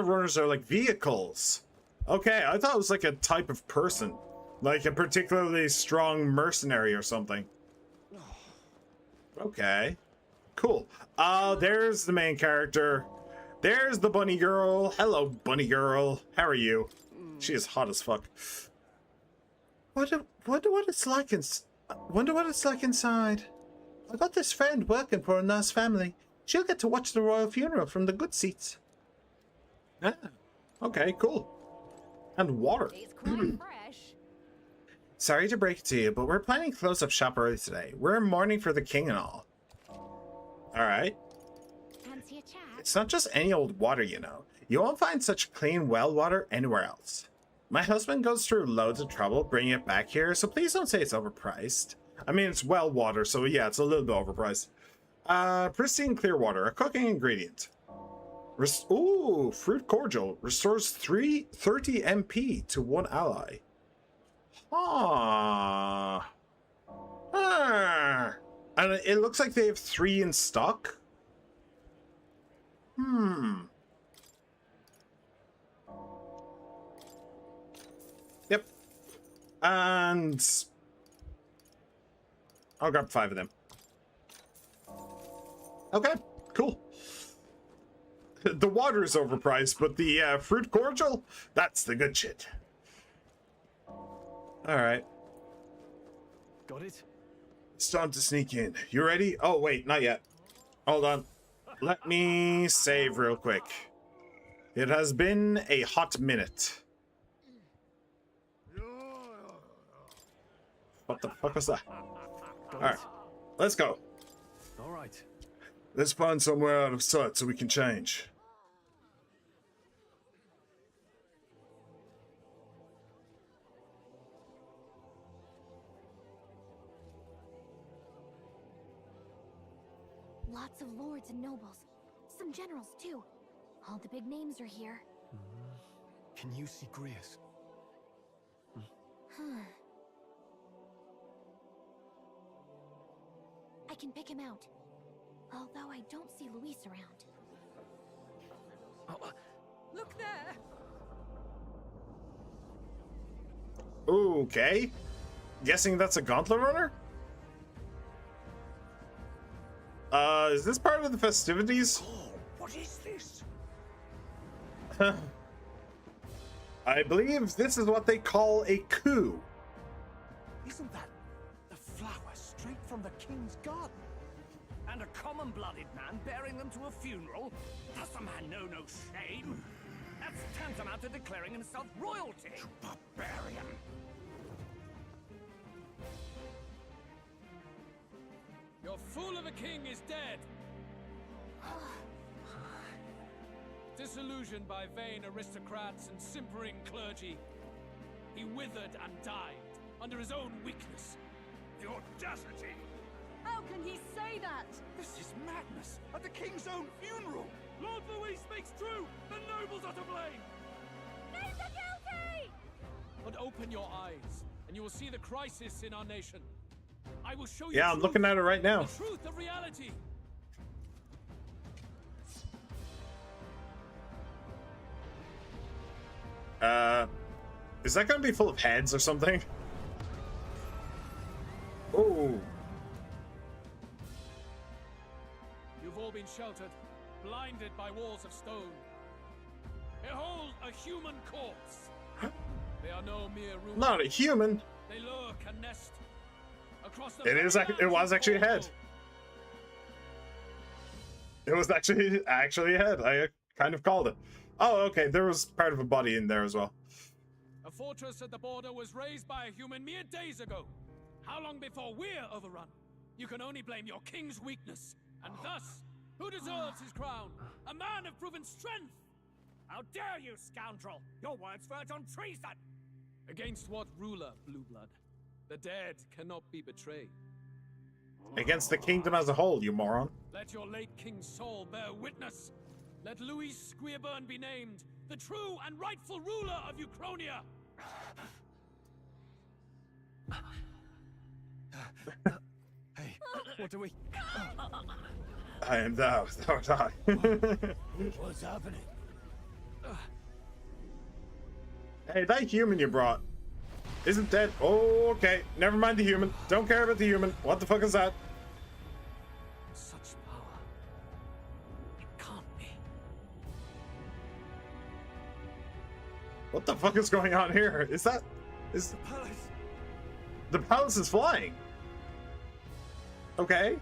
Speaker 1: runners are like vehicles. Okay, I thought it was like a type of person. Like a particularly strong mercenary or something. Okay. Cool. There's the main character. There's the bunny girl. Hello, bunny girl. How are you? She is hot as fuck. Wonder what it's like wonder what it's like inside. I got this friend working for a nice family. She'll get to watch the royal funeral from the good seats. Ah, okay, cool. And water.
Speaker 3: It's quite fresh.
Speaker 1: Sorry to break it to you, but we're planning close-up shop early today. We're mourning for the king and all. Alright.
Speaker 3: Fancy a chat?
Speaker 1: It's not just any old water, you know. You won't find such clean well water anywhere else. My husband goes through loads of trouble bringing it back here, so please don't say it's overpriced. I mean, it's well water, so yeah, it's a little bit overpriced. Pristine clear water, a cooking ingredient. Ooh, fruit cordial. Restores 30 MP to one ally. Ah. And it looks like they have 3 in stock. Yep. And I'll grab 5 of them. Okay, cool. The water is overpriced, but the fruit cordial, that's the good shit. Alright.
Speaker 4: Got it?
Speaker 1: It's time to sneak in. You ready? Oh, wait, not yet. Hold on. Let me save real quick. It has been a hot minute. What the fuck was that? Alright, let's go.
Speaker 4: Alright.
Speaker 14: Let's find somewhere out of sight so we can change.
Speaker 3: Lots of lords and nobles. Some generals, too. All the big names are here.
Speaker 4: Can you see Grius?
Speaker 3: I can pick him out. Although I don't see Luis around.
Speaker 6: Look there!
Speaker 1: Okay. Guessing that's a gauntlet runner? Is this part of the festivities?
Speaker 5: Oh, what is this?
Speaker 1: I believe this is what they call a coup.
Speaker 5: Isn't that the flower straight from the king's garden?
Speaker 7: And a common-blooded man bearing them to a funeral? Does the man know no shame? That's tantamount to declaring himself royalty.
Speaker 5: You barbarian!
Speaker 15: Your fool of a king is dead. Disillusioned by vain aristocrats and simpering clergy, he withered and died under his own weakness.
Speaker 5: The audacity!
Speaker 6: How can he say that?
Speaker 5: This is madness! At the king's own funeral!
Speaker 15: Lord Louis speaks true! The nobles are to blame!
Speaker 3: Names are guilty!
Speaker 15: But open your eyes, and you will see the crisis in our nation. I will show you.
Speaker 1: Yeah, I'm looking at it right now.
Speaker 15: The truth of reality.
Speaker 1: Is that gonna be full of heads or something? Oh.
Speaker 15: You've all been sheltered, blinded by walls of stone. Behold a human corpse. They are no mere rumors.
Speaker 1: Not a human.
Speaker 15: They lurk and nest across the
Speaker 1: It was actually a head. It was actually a head. I kind of called it. Oh, okay. There was part of a body in there as well.
Speaker 15: A fortress at the border was raised by a human mere days ago. How long before we're overrun? You can only blame your king's weakness. And thus, who deserves his crown? A man of proven strength!
Speaker 7: How dare you, scoundrel! Your words verge on treason!
Speaker 15: Against what ruler, Blue Blood? The dead cannot be betrayed.
Speaker 1: Against the kingdom as a whole, you moron.
Speaker 15: Let your late king's soul bear witness. Let Louis Squeerburn be named the true and rightful ruler of Uchronia.
Speaker 4: Hey, what do we...
Speaker 1: I am thou art I.
Speaker 5: What's happening?
Speaker 1: Hey, that human you brought isn't dead. Oh, okay. Never mind the human. Don't care about the human. What the fuck is that?
Speaker 7: Such power. It can't be.
Speaker 1: What the fuck is going on here? Is the
Speaker 7: palace?
Speaker 1: The palace is flying. Okay.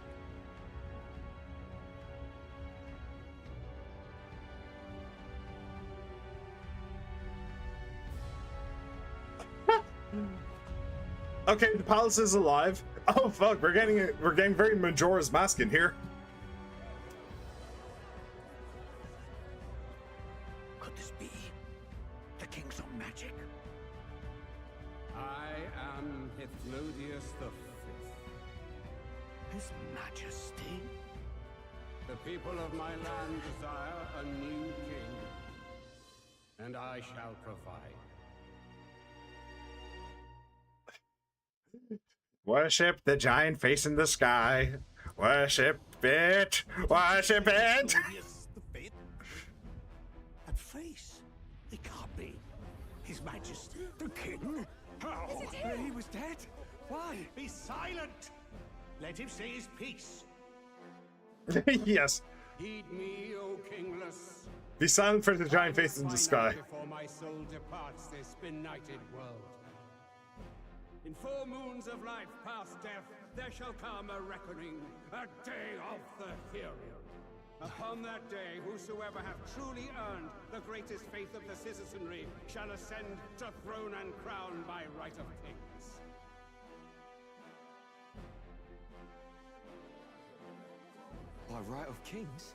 Speaker 1: Okay, the palace is alive. Oh fuck, we're getting very Majora's Mask in here.
Speaker 10: Could this be the King's own magic? I am Hithlodius the Fifth. His Majesty? The people of my land desire a new king, and I shall provide.
Speaker 1: Worship the giant face in the sky. Worship it. Worship it.
Speaker 10: That face. It can't be. His Majesty, the King. How?
Speaker 7: He was dead? Why?
Speaker 5: Be silent! Let him say his piece.
Speaker 1: Yes.
Speaker 10: Heed me, O Kingless.
Speaker 1: Be silent for the giant face in the sky.
Speaker 10: Before my soul departs this benighted world. In 4 moons of life past death, there shall come a reckoning, a day of the hero. Upon that day, whosoever have truly earned the greatest faith of the citizenry shall ascend to throne and crown by right of kings.
Speaker 2: By right of kings?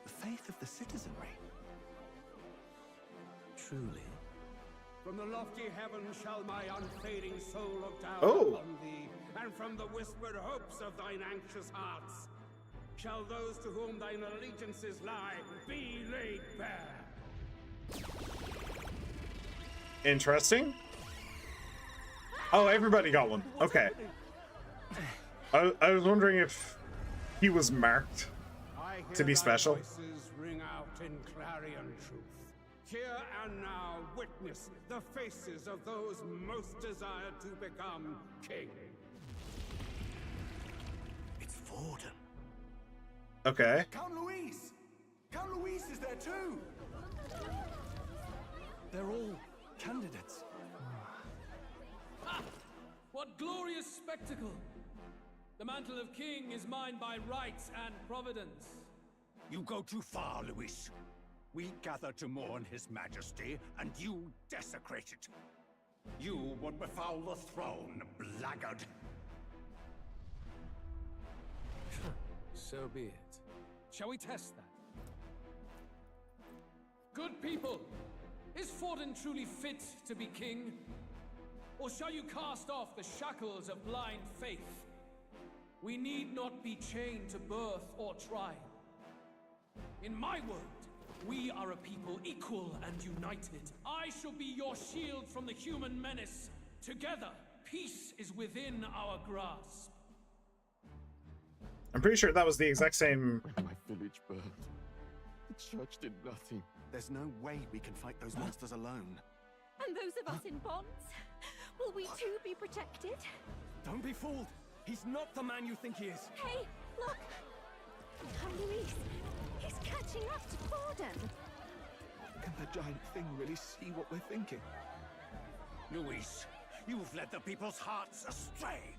Speaker 2: The faith of the citizenry? Truly?
Speaker 10: From the lofty heavens shall my unfading soul look down upon thee, and from the whispered hopes of thine anxious hearts shall those to whom thine allegiances lie be laid bare.
Speaker 1: Interesting. Oh, everybody got one. Okay. I was wondering if he was marked to be special.
Speaker 10: Voices ring out in clarion truth. Here and now witness the faces of those most desired to become king.
Speaker 2: It's Forden.
Speaker 1: Okay.
Speaker 7: Count Louise! Count Louise is there too! They're all candidates.
Speaker 15: Ah! What glorious spectacle! The mantle of king is mine by rights and providence.
Speaker 5: You go too far, Louis. We gather to mourn his majesty, and you desecrate it. You would befoul the throne, blackguard.
Speaker 15: So be it. Shall we test that? Good people, is Forden truly fit to be king? Or shall you cast off the shackles of blind faith? We need not be chained to birth or tribe. In my world, we are a people equal and united. I shall be your shield from the human menace. Together, peace is within our grasp.
Speaker 1: I'm pretty sure that was the exact same.
Speaker 2: When my village burned, the church did nothing. There's no way we can fight those monsters alone.
Speaker 11: And those of us in bonds? Will we too be protected?
Speaker 7: Don't be fooled. He's not the man you think he is.
Speaker 11: Hey, look! Count Louise! He's catching up to Forden!
Speaker 2: Can the giant thing really see what we're thinking?
Speaker 5: Louis, you've led the people's hearts astray.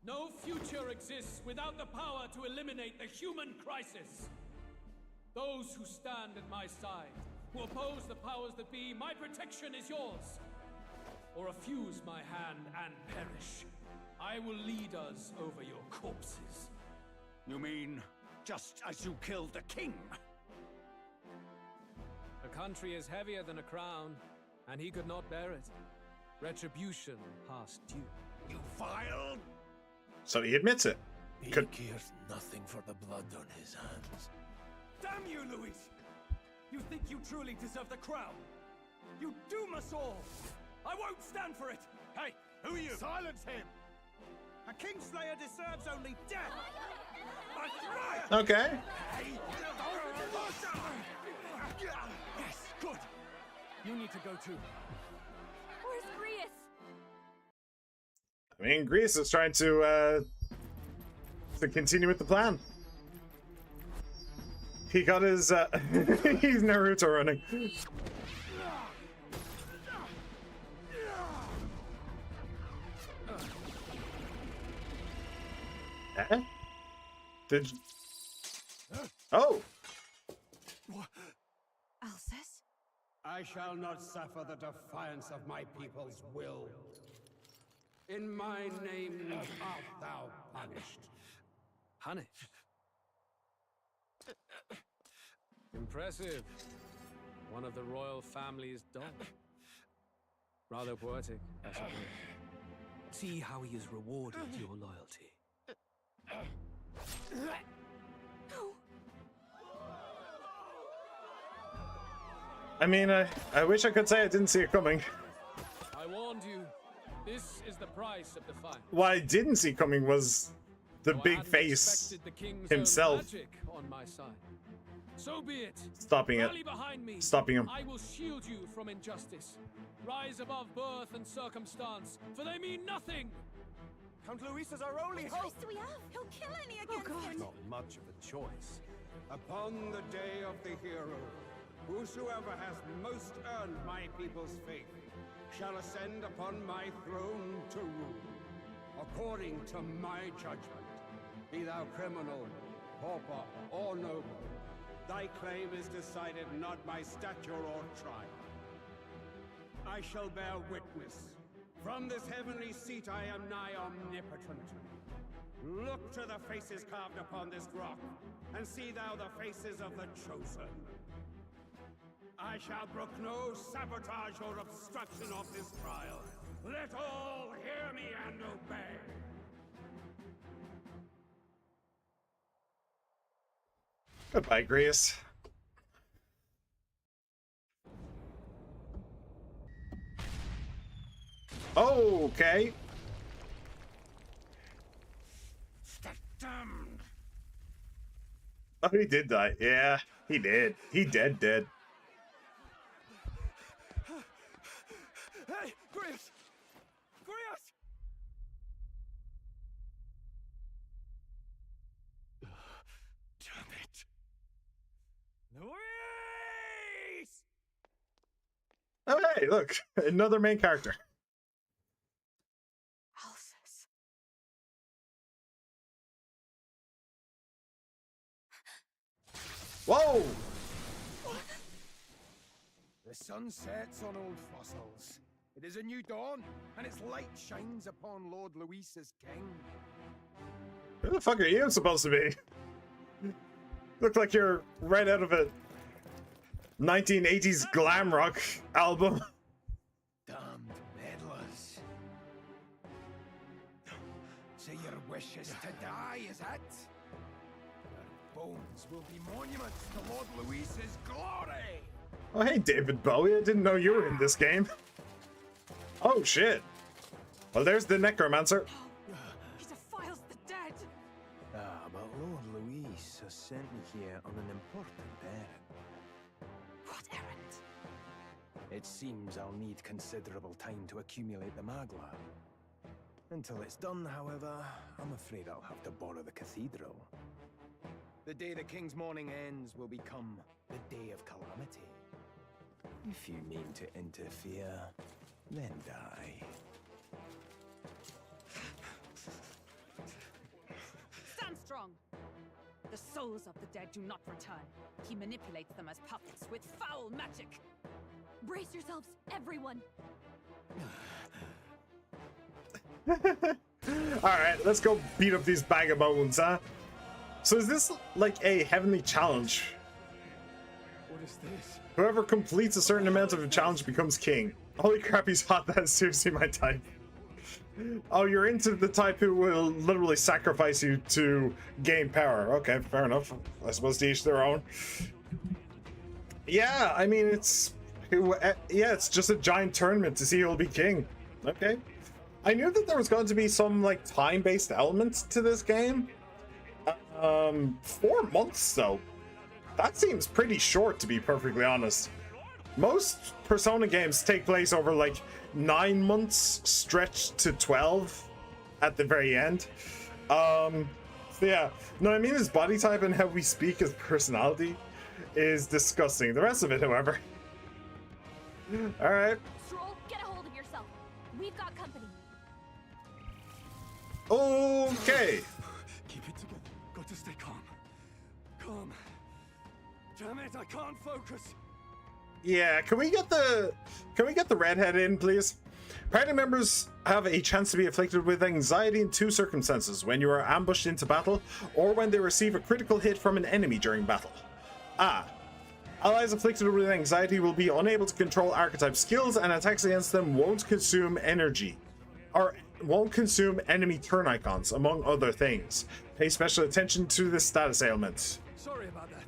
Speaker 15: No future exists without the power to eliminate the human crisis. Those who stand at my side, who oppose the powers that be, my protection is yours. Or refuse my hand and perish. I will lead us over your corpses.
Speaker 5: You mean, just as you killed the king?
Speaker 15: A country is heavier than a crown, and he could not bear it. Retribution past due.
Speaker 5: You vile...
Speaker 1: So he admits it.
Speaker 5: He
Speaker 7: cares nothing for the blood on his hands.
Speaker 15: Damn you, Louis! You think you truly deserve the crown? You doom us all! I won't stand for it!
Speaker 5: Hey, who are you?
Speaker 7: Silence him!
Speaker 5: A Kingslayer deserves only death!
Speaker 1: Okay.
Speaker 7: Yes, good. You need to go too.
Speaker 11: Where's Grius?
Speaker 1: I mean, Greece is trying to continue with the plan. He got his he's Naruto running. Did... Oh!
Speaker 11: Alcest?
Speaker 10: I shall not suffer the defiance of my people's will. In my name art thou punished.
Speaker 15: Punished? Impressive. One of the royal family's dog. Rather poetic, I suppose. See how he has rewarded your loyalty.
Speaker 1: I mean, I wish I could say I didn't see it coming.
Speaker 15: I warned you. This is the price of defiance.
Speaker 1: What I didn't see coming was the
Speaker 15: Though I
Speaker 1: big
Speaker 15: hadn't
Speaker 1: face
Speaker 15: expected the king's
Speaker 1: himself.
Speaker 15: own magic on my side. So be it.
Speaker 1: Stopping it.
Speaker 15: Rally behind me.
Speaker 1: Stopping him.
Speaker 15: I will shield you from injustice. Rise above birth and circumstance, for they mean nothing.
Speaker 7: Count Luis is our only
Speaker 6: What
Speaker 7: hope.
Speaker 6: choice do we have? He'll kill any against him.
Speaker 7: Not much of a choice.
Speaker 10: Upon the day of the hero, whosoever has most earned my people's faith shall ascend upon my throne to rule, according to my judgment. Be thou criminal, pauper, or noble, thy claim is decided not by stature or tribe. I shall bear witness. From this heavenly seat I am nigh omnipotent. Look to the faces carved upon this rock, and see thou the faces of the chosen. I shall brook no sabotage or obstruction of this trial. Let all hear me and obey.
Speaker 1: Goodbye, Grace. Okay. Oh, he did die. Yeah, he did. He dead.
Speaker 7: Hey, Grius! Grius! Damn it. Luis!
Speaker 1: Oh, hey, look. Another main character.
Speaker 11: Alcest.
Speaker 1: Whoa!
Speaker 5: The sun sets on old fossils. It is a new dawn, and its light shines upon Lord Luis as king.
Speaker 1: Who the fuck are you supposed to be? Look like you're right out of a 1980s glam rock album.
Speaker 5: Damned meddlers. So your wish is to die, is it? Your bones will be monuments to Lord Luis's glory!
Speaker 1: Oh, hey, David Bowie. I didn't know you were in this game. Oh, shit. Well, there's the necromancer.
Speaker 6: He defiles the dead.
Speaker 2: Ah, but Lord Luis has sent me here on an important errand.
Speaker 11: What errand?
Speaker 2: It seems I'll need considerable time to accumulate the Magla. Until it's done, however, I'm afraid I'll have to borrow the cathedral. The day the king's mourning ends will become the day of calamity. If you mean to interfere, then die.
Speaker 6: Stand strong. The souls of the dead do not return. He manipulates them as puppets with foul magic.
Speaker 3: Brace yourselves, everyone.
Speaker 1: Alright, let's go beat up these bag of bones, huh? So is this like a heavenly challenge?
Speaker 4: What is this?
Speaker 1: Whoever completes a certain amount of a challenge becomes king. Holy crap, he's hot. That's seriously my type. Oh, you're into the type who will literally sacrifice you to gain power. Okay, fair enough. I suppose to each their own. Yeah, I mean, it's just a giant tournament to see who'll be king. Okay. I knew that there was going to be some like time-based elements to this game. 4 months though. That seems pretty short, to be perfectly honest. Most Persona games take place over like 9 months, stretched to 12 at the very end. So yeah, no, I mean his body type and how we speak, his personality is disgusting. The rest of it, however. All right.
Speaker 3: Stroll, get a hold of yourself. We've got company.
Speaker 1: Okay.
Speaker 4: Keep it together. Got to stay calm.
Speaker 7: Damn it, I can't focus.
Speaker 1: Yeah, can we get the redhead in, please? Party members have a chance to be afflicted with anxiety in two circumstances: when you are ambushed into battle, or when they receive a critical hit from an enemy during battle. Allies afflicted with anxiety will be unable to control archetype skills, and attacks against them won't consume energy, or won't consume enemy turn icons, among other things. Pay special attention to this status ailment.
Speaker 7: Sorry about that.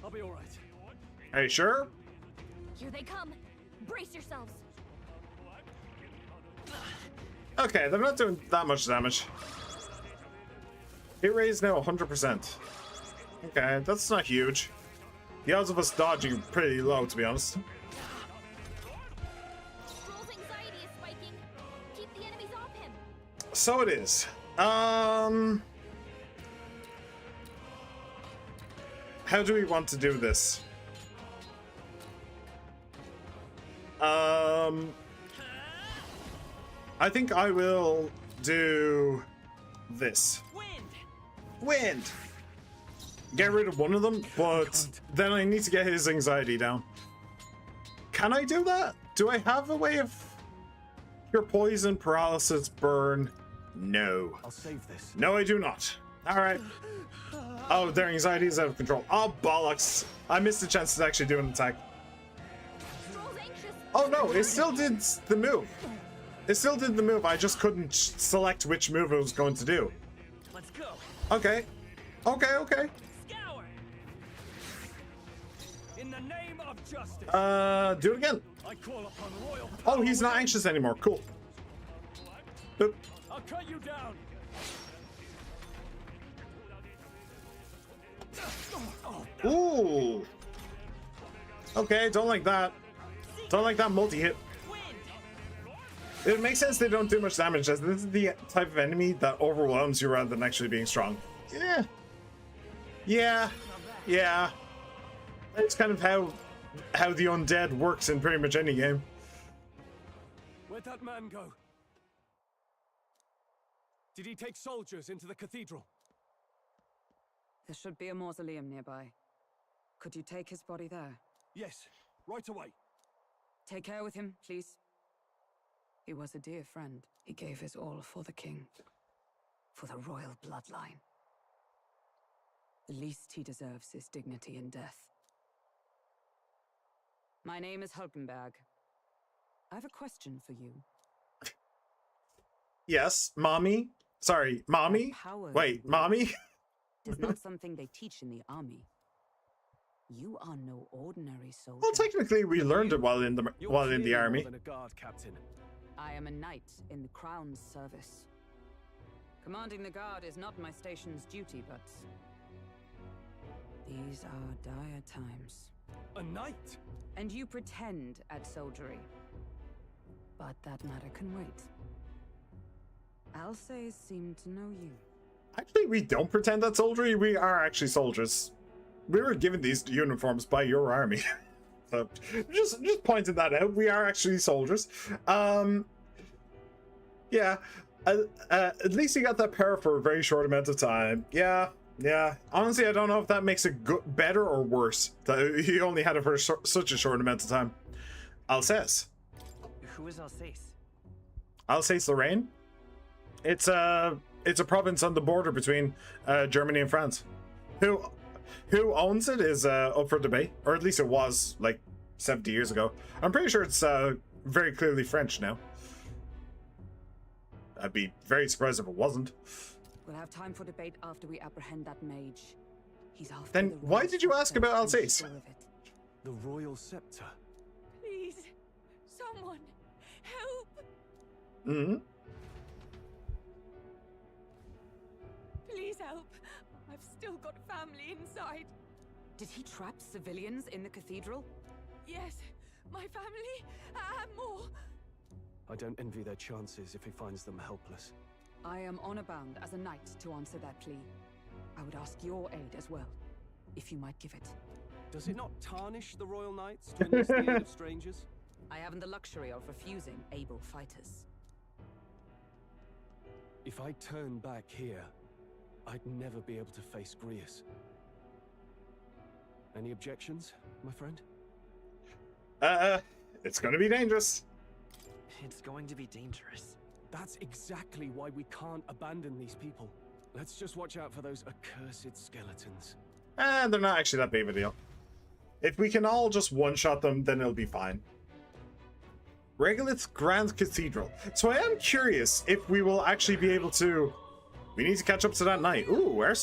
Speaker 7: I'll be alright.
Speaker 1: Are you sure?
Speaker 3: Here they come. Brace yourselves.
Speaker 1: Okay, they're not doing that much damage. Hit rate is now 100%. Okay, that's not huge. The odds of us dodging are pretty low, to be honest.
Speaker 3: Stroll's anxiety is spiking. Keep the enemies off him.
Speaker 1: So it is. How do we want to do this? I think I will do this. Wind! Get rid of one of them, but then I need to get his anxiety down. Can I do that? Do I have a way of cure poison, paralysis, burn? No.
Speaker 4: I'll save this.
Speaker 1: No, I do not. Alright. Oh, their anxiety is out of control. Oh, bollocks. I missed the chance to actually do an attack. Oh no, it still did the move. It still did the move. I just couldn't select which move it was going to do.
Speaker 7: Let's go.
Speaker 1: Okay. Okay.
Speaker 7: Scour. In the name of justice.
Speaker 1: Do it again.
Speaker 7: I call upon royal
Speaker 1: Oh, he's not anxious anymore. Cool. Boop.
Speaker 7: I'll cut you down.
Speaker 1: Ooh. Okay, don't like that. Don't like that multi-hit. It makes sense they don't do much damage, as this is the type of enemy that overwhelms you rather than actually being strong. Yeah. That's kind of how the undead works in pretty much any game.
Speaker 7: Where'd that man go? Did he take soldiers into the cathedral?
Speaker 9: There should be a mausoleum nearby. Could you take his body there?
Speaker 7: Yes, right away.
Speaker 9: Take care with him, please. He was a dear friend. He gave his all for the king. For the royal bloodline. The least he deserves is dignity in death. My name is Hulkenberg. I have a question for you.
Speaker 1: Yes, mommy. Sorry, mommy? Wait, mommy?
Speaker 9: It is not something they teach in the army. You are no ordinary soldier.
Speaker 1: Well, technically, we learned it while in the army.
Speaker 4: More than a guard captain.
Speaker 9: I am a knight in the Crown's service. Commanding the guard is not my station's duty, but these are dire times.
Speaker 7: A knight?
Speaker 9: And you pretend at soldiery. But that matter can wait. Alsace seem to know you.
Speaker 1: Actually, we don't pretend that soldiery. We are actually soldiers. We were given these uniforms by your army. So just pointing that out. We are actually soldiers. Yeah. At least you got that power for a very short amount of time. Yeah. Honestly, I don't know if that makes it better or worse that he only had it for such a short amount of time. Alsace.
Speaker 7: Who is Alsace?
Speaker 1: Alsace-Lorraine. It's a province on the border between Germany and France. Who owns it is up for debate, or at least it was like 70 years ago. I'm pretty sure it's very clearly French now. I'd be very surprised if it wasn't.
Speaker 9: We'll have time for debate after we apprehend that mage. He's after
Speaker 1: Then
Speaker 9: the
Speaker 1: why
Speaker 9: royal
Speaker 1: did you ask
Speaker 9: scepter
Speaker 1: about
Speaker 9: and
Speaker 1: Alsace?
Speaker 9: stole it.
Speaker 4: The royal scepter.
Speaker 6: Please, someone, help!
Speaker 1: Mm-hmm.
Speaker 6: Please help. I've still got family inside.
Speaker 9: Did he trap civilians in the cathedral?
Speaker 6: Yes, my family and more.
Speaker 4: I don't envy their chances if he finds them helpless.
Speaker 9: I am honor bound as a knight to answer that plea. I would ask your aid as well, if you might give it.
Speaker 4: Does it not tarnish the royal knights to enlist the aid of strangers?
Speaker 9: I haven't the luxury of refusing able fighters.
Speaker 4: If I turn back here, I'd never be able to face Grius. Any objections, my friend?
Speaker 1: It's gonna be dangerous.
Speaker 16: It's going to be dangerous.
Speaker 4: That's exactly why we can't abandon these people. Let's just watch out for those accursed skeletons.
Speaker 1: And they're not actually that big of a deal. If we can all just one-shot them, then it'll be fine. Regolith Grand Cathedral. So I am curious if we will actually be able to... We need to catch up to that night. Ooh, our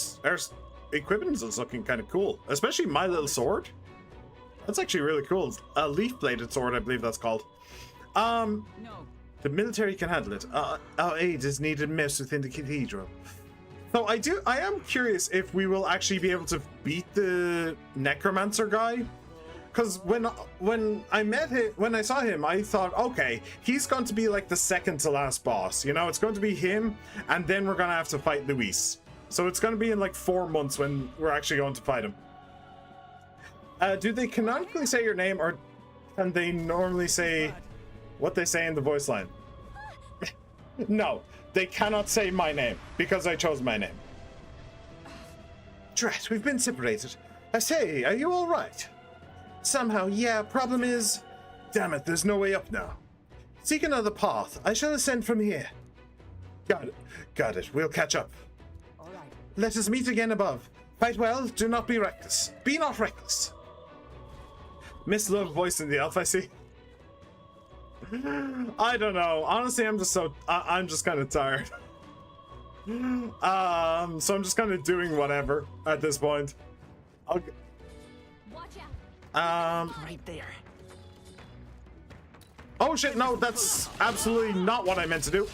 Speaker 1: equipment is looking kind of cool. Especially my little sword. That's actually really cool. A leaf-bladed sword, I believe that's called.
Speaker 6: No.
Speaker 1: The military can handle it. Our aid is needed most within the cathedral. So I am curious if we will actually be able to beat the necromancer guy. Because when I saw him, I thought, okay, he's going to be like the second to last boss. You know, it's going to be him, and then we're going to have to fight Luis. So it's going to be in like 4 months when we're actually going to fight him. Do they canonically say your name, or can they normally say what they say in the voice line? No, they cannot say my name, because I chose my name. Drat, we've been separated. I say, are you alright? Somehow, yeah, problem is... Damn it, there's no way up now. Seek another path. I shall ascend from here. Got it. We'll catch up.
Speaker 6: All right.
Speaker 1: Let us meet again above. Fight well, do not be reckless. Be not reckless. Miss Love voice in the elf, I see. I don't know. Honestly, I'm just kind of tired. So I'm just kind of doing whatever at this point. Okay.
Speaker 16: Right there.
Speaker 1: Oh shit, no, that's absolutely not what I meant to do.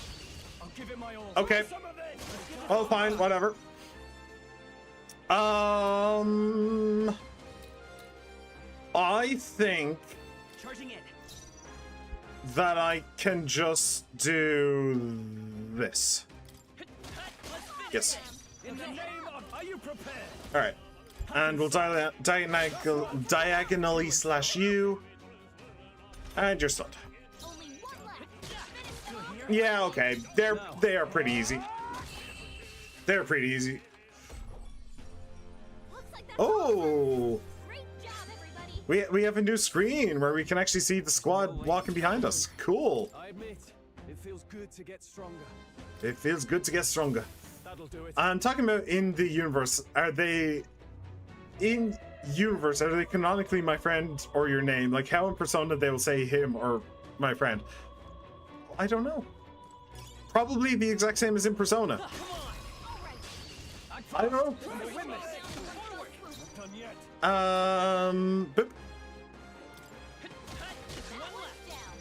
Speaker 7: I'll give it my all.
Speaker 1: Okay. Oh, fine, whatever. I think
Speaker 16: Charging in.
Speaker 1: that I can just do this. Yes.
Speaker 7: In the name of, are you prepared?
Speaker 1: All right. And we'll diagonally slash you. And you're stunned. Yeah, okay. They are pretty easy. They're pretty easy. Oh! We have a new screen where we can actually see the squad walking behind us. Cool.
Speaker 4: I admit, it feels good to get stronger.
Speaker 1: It feels good to get stronger.
Speaker 4: That'll do it.
Speaker 1: I'm talking about in the universe. Are they canonically my friend or your name? Like how in Persona they will say him or my friend? I don't know. Probably the exact same as in Persona. I don't know. Boop.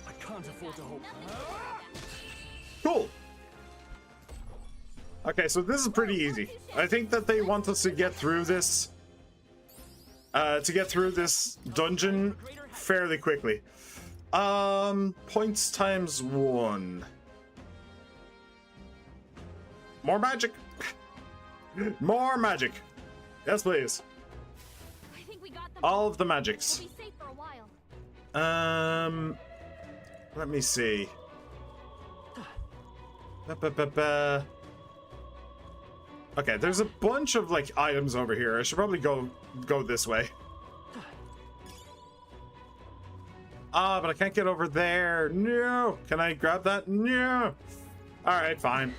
Speaker 4: I can't afford to hope.
Speaker 1: Cool. Okay, so this is pretty easy. I think that they want us to get through this dungeon fairly quickly. Points times 1. More magic. More magic. Yes, please.
Speaker 3: I think we got them.
Speaker 1: All of the magics.
Speaker 3: We'll be safe for a while.
Speaker 1: Let me see. Okay, there's a bunch of like items over here. I should probably go this way. But I can't get over there. No. Can I grab that? No. All right, fine.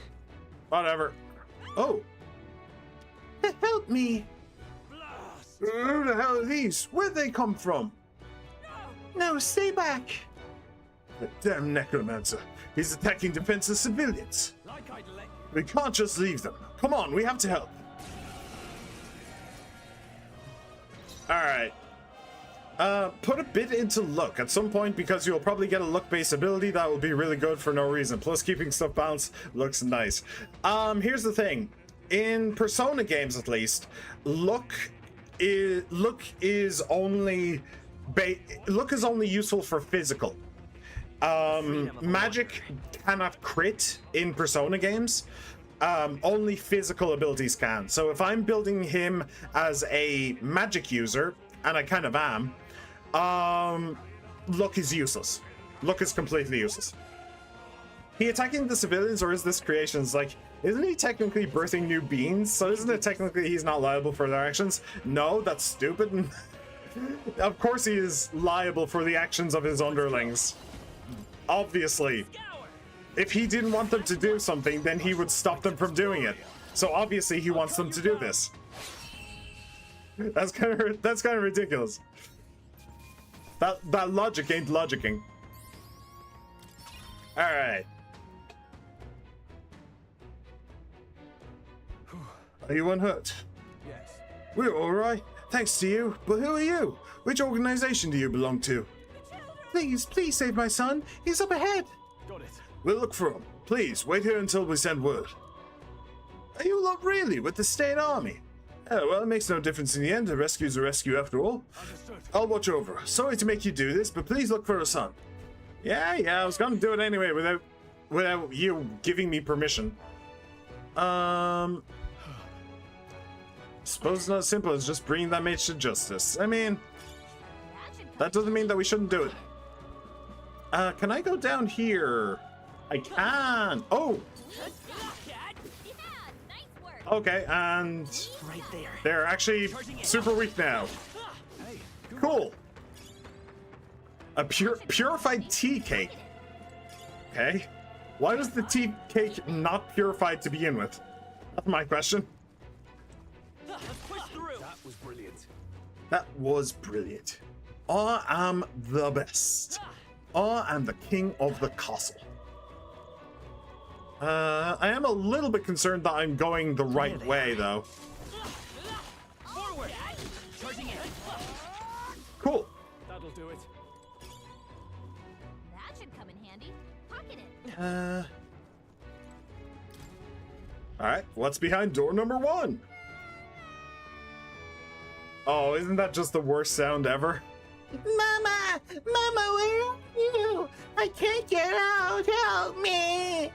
Speaker 1: Whatever. Oh. Help me. Who the hell are these? Where'd they come from? No, stay back. The damn necromancer. He's attacking defenseless civilians.
Speaker 7: Like I'd let you.
Speaker 1: We can't just leave them. Come on, we have to help. Alright. Put a bit into luck at some point because you'll probably get a luck-based ability that will be really good for no reason. Plus, keeping stuff balanced looks nice. Here's the thing. In Persona games, at least, luck is only useful for physical. Magic cannot crit in Persona games. Only physical abilities can. So if I'm building him as a magic user, and I kind of am, luck is useless. Luck is completely useless. He attacking the civilians, or is this creations? Like, isn't he technically birthing new beings? So isn't it technically he's not liable for their actions? No, that's stupid. Of course he is liable for the actions of his underlings. Obviously. If he didn't want them to do something, then he would stop them from doing it. So obviously he wants them to do this. That's kind of ridiculous. That logic ain't logicking. All right. Are you unhurt?
Speaker 4: Yes.
Speaker 14: We're all right, thanks to you. But who are you? Which organization do you belong to? Please save my son. He's up ahead.
Speaker 4: Got it.
Speaker 14: We'll look for him. Please, wait here until we send word. Are you lot really with the state army? Oh, well, it makes no difference in the end. A rescue's a rescue after all.
Speaker 4: Understood.
Speaker 14: I'll watch over her. Sorry to make you do this, but please look for her son.
Speaker 1: Yeah, I was gonna do it anyway without you giving me permission. Suppose it's not as simple as just bringing that mage to justice. I mean, that doesn't mean that we shouldn't do it. Can I go down here? I can. Oh. Okay, and
Speaker 16: Right there.
Speaker 1: they're actually super weak now. Cool. A purified tea cake. Okay. Why was the tea cake not purified to begin with? That's my question.
Speaker 16: Let's push through.
Speaker 4: That was brilliant.
Speaker 1: That was brilliant. I am the best. I am the king of the castle. I am a little bit concerned that I'm going the right way, though.
Speaker 16: Forward. Charging in.
Speaker 1: Cool.
Speaker 4: That'll do it.
Speaker 3: That should come in handy. Pocket it.
Speaker 1: Alright, what's behind door number 1? Oh, isn't that just the worst sound ever?
Speaker 14: Mama, where are you? I can't get out. Help me.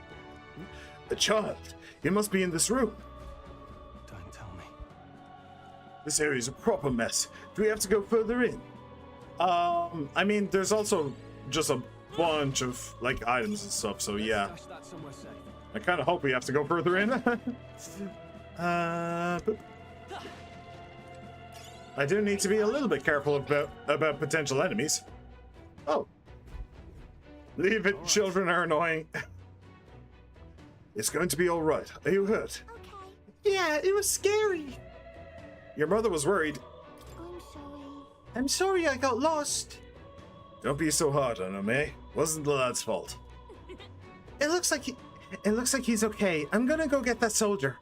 Speaker 1: The child. You must be in this room.
Speaker 4: Don't tell me.
Speaker 1: This area is a proper mess. Do we have to go further in? I mean, there's also just a bunch of, like, items and stuff, so yeah.
Speaker 4: Stash that somewhere safe.
Speaker 1: I kind of hope we have to go further in. But I do need to be a little bit careful about potential enemies. Oh. Leave it, children are annoying. It's going to be all right. Are you hurt?
Speaker 13: Okay,
Speaker 14: Yeah, it was scary.
Speaker 1: Your mother was worried.
Speaker 13: I'm sorry.
Speaker 14: I'm sorry I got lost.
Speaker 1: Don't be so hard on him, eh? Wasn't the lad's fault.
Speaker 14: It looks like he's okay. I'm gonna go get that soldier.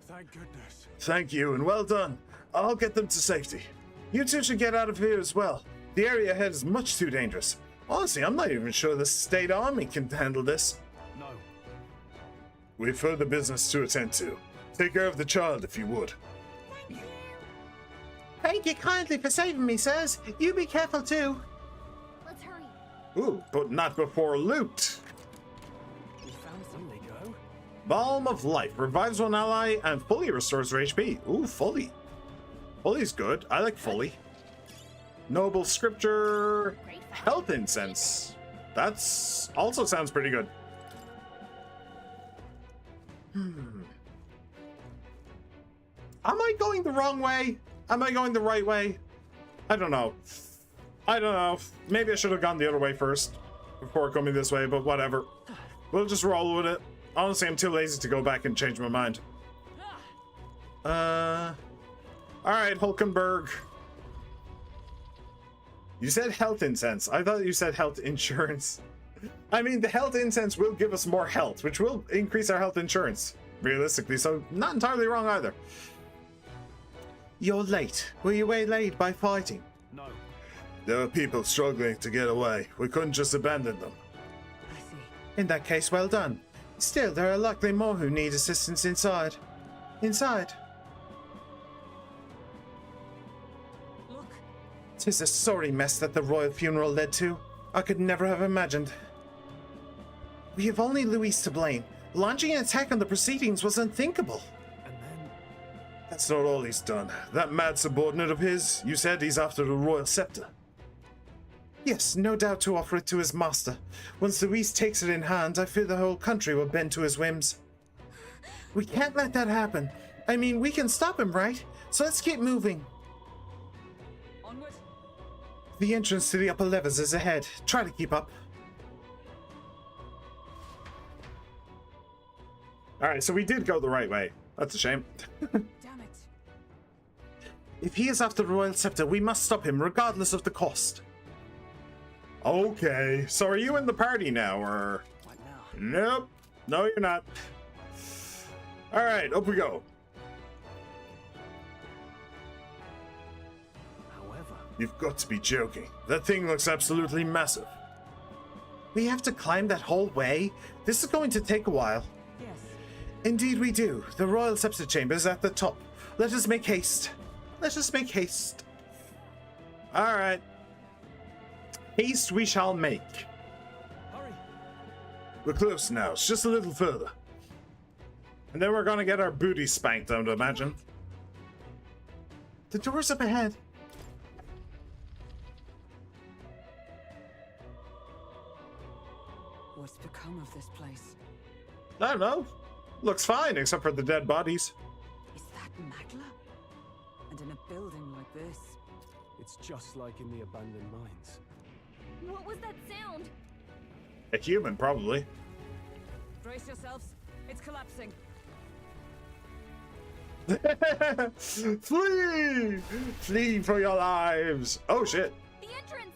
Speaker 4: Thank goodness.
Speaker 1: Thank you, and well done. I'll get them to safety. You two should get out of here as well. The area ahead is much too dangerous. Honestly, I'm not even sure the state army can handle this.
Speaker 4: No.
Speaker 1: We've further business to attend to. Take care of the child, if you would.
Speaker 14: Thank you kindly for saving me, sirs. You be careful too.
Speaker 3: Let's hurry.
Speaker 1: Ooh, but not before loot.
Speaker 4: We found something. Go.
Speaker 1: Balm of Life. Revives one ally and fully restores her HP. Ooh, fully. Fully's good. I like fully. Noble Scripture. Health Incense. That's also sounds pretty good. Am I going the wrong way? Am I going the right way? I don't know. Maybe I should have gone the other way first before coming this way, but whatever. We'll just roll with it. Honestly, I'm too lazy to go back and change my mind. Alright, Hulkenberg. You said health incense. I thought you said health insurance. I mean, the health incense will give us more health, which will increase our health insurance, realistically, so not entirely wrong either.
Speaker 14: You're late. Were you waylaid by fighting?
Speaker 4: No.
Speaker 14: There were people struggling to get away. We couldn't just abandon them.
Speaker 9: I see.
Speaker 14: In that case, well done. Still, there are likely more who need assistance inside. Inside.
Speaker 9: Look.
Speaker 14: 'Tis a sorry mess that the royal funeral led to. I could never have imagined. We have only Louis to blame. Launching an attack on the proceedings was unthinkable.
Speaker 4: And then
Speaker 14: That's not all he's done. That mad subordinate of his, you said he's after the royal scepter. Yes, no doubt to offer it to his master. Once Louis takes it in hand, I fear the whole country will bend to his whims. We can't let that happen. I mean, we can stop him, right? So let's keep moving.
Speaker 9: Onward.
Speaker 1: The entrance to the upper levels is ahead. Try to keep up. Alright, so we did go the right way. That's a shame.
Speaker 9: Damn it.
Speaker 1: If he is after the Royal Scepter, we must stop him, regardless of the cost. Okay, so are you in the party now, or...?
Speaker 7: What now?
Speaker 1: Nope. No, you're not. Alright, up we go.
Speaker 7: However...
Speaker 14: You've got to be joking. That thing looks absolutely massive.
Speaker 1: We have to climb that whole way? This is going to take a while.
Speaker 9: Yes.
Speaker 1: Indeed we do. The Royal Scepter Chamber is at the top. Let us make haste. Let us make haste. Alright. Haste we shall make.
Speaker 7: Hurry.
Speaker 14: We're close now. It's just a little further.
Speaker 1: And then we're gonna get our booty spanked, I would imagine. The door's up ahead.
Speaker 9: What's become of this place?
Speaker 1: I don't know. Looks fine, except for the dead bodies.
Speaker 9: Is that Magla? And in a building like this?
Speaker 4: It's just like in the abandoned mines.
Speaker 3: What was that sound?
Speaker 1: A human, probably.
Speaker 9: Brace yourselves. It's collapsing.
Speaker 1: Flee! Flee for your lives! Oh shit.
Speaker 3: The entrance!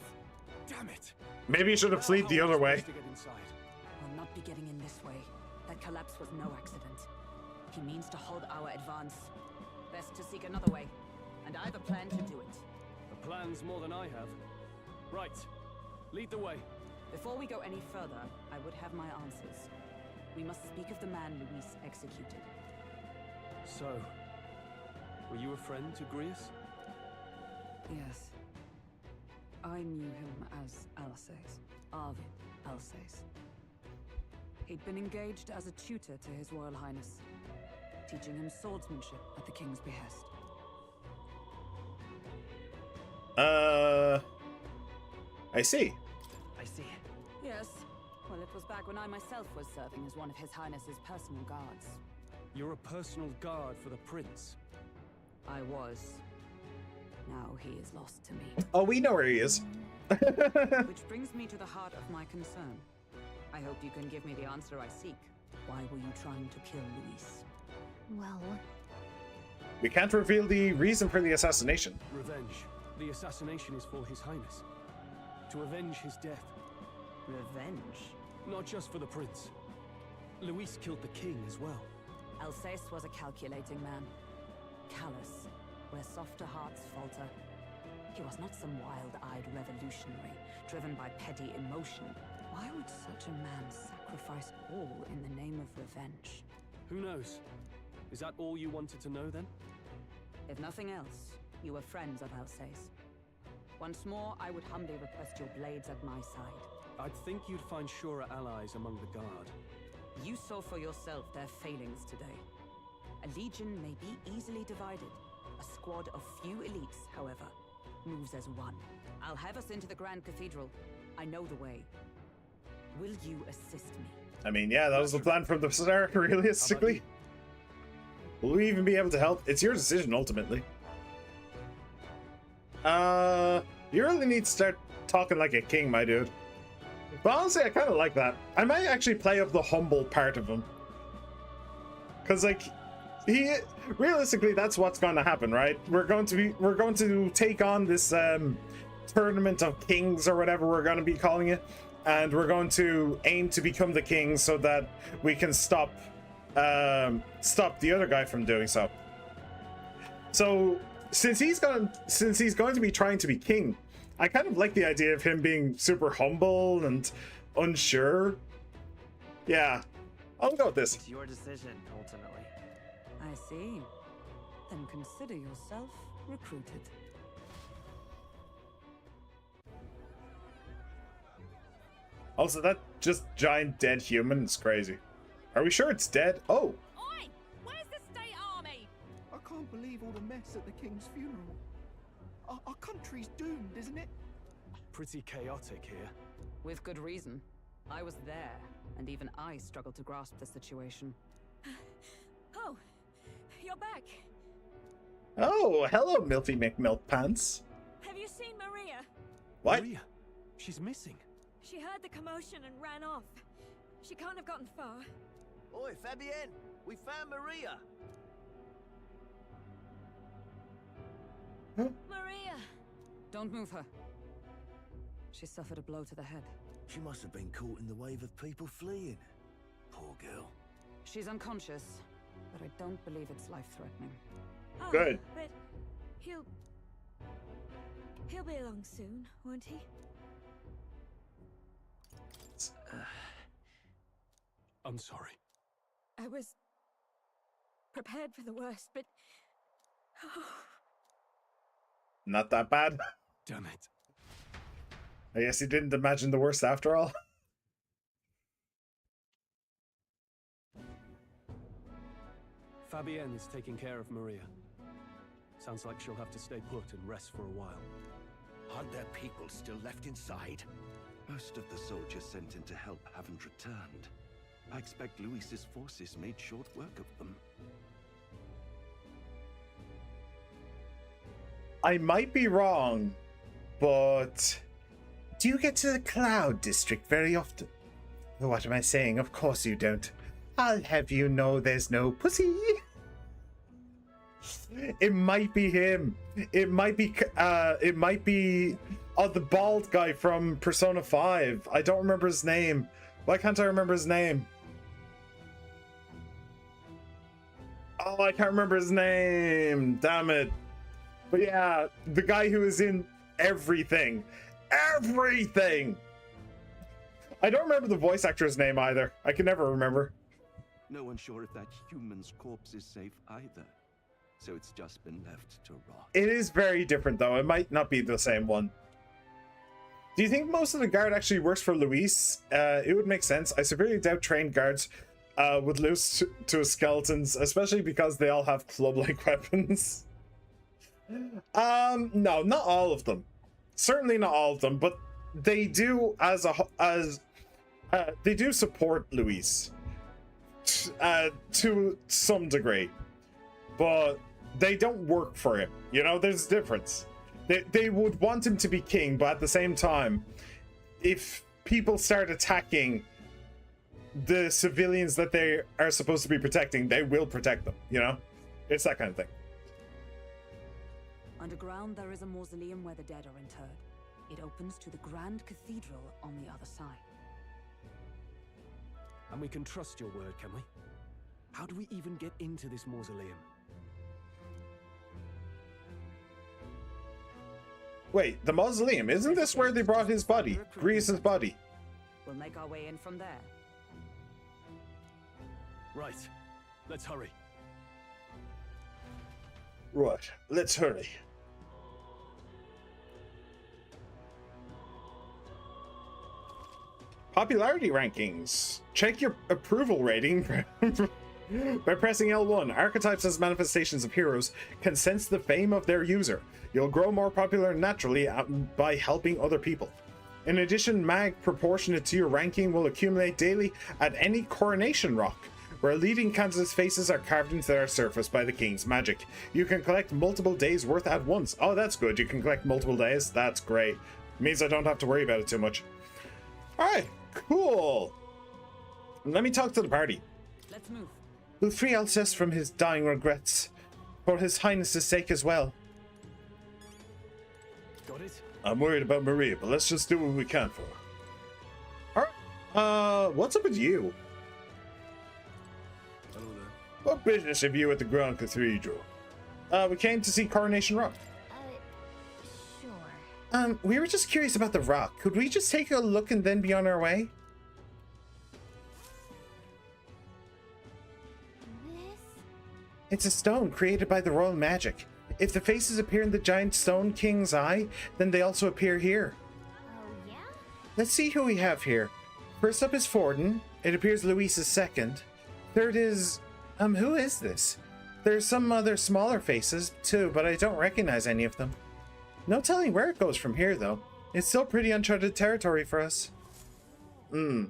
Speaker 7: Damn it!
Speaker 1: Maybe you should have fled the other way.
Speaker 9: We'll not be getting in this way. That collapse was no accident. He means to halt our advance. Best to seek another way. And I have a plan to do it.
Speaker 4: The plan's more than I have. Right. Lead the way.
Speaker 9: Before we go any further, I would have my answers. We must speak of the man Luis executed.
Speaker 4: So, were you a friend to Grius?
Speaker 9: Yes. I knew him as Alsace. Arvid Alsace. He'd been engaged as a tutor to His Royal Highness, teaching him swordsmanship at the king's behest.
Speaker 1: I see.
Speaker 7: I see.
Speaker 9: Yes. Well, it was back when I myself was serving as one of His Highness's personal guards.
Speaker 4: You're a personal guard for the prince.
Speaker 9: I was. Now he is lost to me.
Speaker 1: Oh, we know where he is.
Speaker 9: Which brings me to the heart of my concern. I hope you can give me the answer I seek. Why were you trying to kill Luis?
Speaker 3: Well...
Speaker 1: We can't reveal the reason for the assassination.
Speaker 4: Revenge. The assassination is for His Highness. To avenge his death.
Speaker 9: Revenge?
Speaker 4: Not just for the prince. Luis killed the king as well.
Speaker 9: Alsace was a calculating man. Callous, where softer hearts falter. He was not some wild-eyed revolutionary, driven by petty emotion. Why would such a man sacrifice all in the name of revenge?
Speaker 4: Who knows? Is that all you wanted to know then?
Speaker 9: If nothing else, you were friends of Alsace. Once more, I would humbly request your blades at my side.
Speaker 4: I'd think you'd find surer allies among the guard.
Speaker 9: You saw for yourself their failings today. A legion may be easily divided. A squad of few elites, however, moves as one. I'll have us into the Grand Cathedral. I know the way. Will you assist me?
Speaker 1: I mean, yeah, that was the plan from the start, realistically. Will we even be able to help? It's your decision, ultimately. You really need to start talking like a king, my dude. But honestly, I kind of like that. I might actually play up the humble part of him. Because, like, realistically, that's what's going to happen, right? We're going to take on this tournament of kings or whatever we're going to be calling it, and we're going to aim to become the king so that we can stop the other guy from doing so. So since he's going to be trying to be king, I kind of like the idea of him being super humble and unsure. Yeah, I'll go with this.
Speaker 7: It's your decision, ultimately.
Speaker 9: I see. Then consider yourself recruited.
Speaker 1: Also, that just giant dead human is crazy. Are we sure it's dead? Oh.
Speaker 6: Oi! Where's the state army?
Speaker 17: I can't believe all the mess at the king's funeral. Our country's doomed, isn't it?
Speaker 4: Pretty chaotic here.
Speaker 9: With good reason. I was there, and even I struggled to grasp the situation.
Speaker 11: Oh, you're back.
Speaker 1: Oh, hello, Milfy McMilkpants.
Speaker 11: Have you
Speaker 1: What?
Speaker 4: Maria, she's missing.
Speaker 11: She heard the commotion and ran off. She can't have gotten far.
Speaker 7: Oi, Fabienne, we found Maria.
Speaker 11: Maria!
Speaker 9: Don't move her. She suffered a blow to the head.
Speaker 2: She must have been caught in the wave of people fleeing. Poor girl.
Speaker 9: She's unconscious, but I don't believe it's life-threatening.
Speaker 11: Oh,
Speaker 1: Good.
Speaker 11: But he'll be along soon, won't he?
Speaker 4: I'm sorry.
Speaker 11: I was prepared for the worst, but
Speaker 1: Not that bad.
Speaker 4: Damn it.
Speaker 1: I guess he didn't imagine the worst after all.
Speaker 4: Fabienne is taking care of Maria. Sounds like she'll have to stay put and rest for a while.
Speaker 5: Aren't there people still left inside?
Speaker 18: Most of the soldiers sent in to help haven't returned. I expect Luis's forces made short work of them.
Speaker 1: I might be wrong, but do you get to the Cloud District very often? What am I saying? Of course you don't. I'll have you know there's no pussy. It might be him. It might be the bald guy from Persona 5. I don't remember his name. Why can't I remember his name? Oh, I can't remember his name. Damn it. But yeah, the guy who is in everything. Everything! I don't remember the voice actor's name either. I can never remember.
Speaker 18: No one's sure if that human's corpse is safe either. So it's just been left to rot.
Speaker 1: It is very different though. It might not be the same one. Do you think most of the guard actually works for Luis? It would make sense. I severely doubt trained guards would lose to skeletons, especially because they all have club-like weapons. No, not all of them. Certainly not all of them, but they do they do support Luis to some degree, but they don't work for him. You know, there's a difference. They would want him to be king, but at the same time, if people start attacking the civilians that they are supposed to be protecting, they will protect them, you know? It's that kind of thing.
Speaker 9: Underground, there is a mausoleum where the dead are interred. It opens to the Grand Cathedral on the other side.
Speaker 4: And we can trust your word, can we? How do we even get into this mausoleum?
Speaker 1: Wait, the mausoleum, isn't this where they brought his body? Grievous' body.
Speaker 9: We'll make our way in from there.
Speaker 4: Right. Let's hurry.
Speaker 1: Right, let's hurry. Popularity rankings. Check your approval rating by pressing L1. Archetypes as manifestations of heroes can sense the fame of their user. You'll grow more popular naturally by helping other people. In addition, mag proportionate to your ranking will accumulate daily at any coronation rock, where leading candidates' faces are carved into their surface by the king's magic. You can collect multiple days worth at once. Oh, that's good. You can collect multiple days. That's great. Means I don't have to worry about it too much. All right, cool. Let me talk to the party.
Speaker 9: Let's move.
Speaker 1: We'll free Alceste from his dying regrets, for his highness's sake as well.
Speaker 4: Got it?
Speaker 1: I'm worried about Maria, but let's just do what we can for her. All right. What's up with you?
Speaker 5: Hello there.
Speaker 1: What business have you at the Grand Cathedral? We came to see Coronation Rock.
Speaker 3: Sure.
Speaker 1: We were just curious about the rock. Could we just take a look and then be on our way?
Speaker 3: This?
Speaker 1: It's a stone created by the royal magic. If the faces appear in the giant stone king's eye, then they also appear here.
Speaker 3: Oh, yeah?
Speaker 1: Let's see who we have here. First up is Forden. It appears Luis is second. Third is... who is this? There's some other smaller faces, too, but I don't recognize any of them. No telling where it goes from here, though. It's still pretty uncharted territory for us.
Speaker 3: Yep.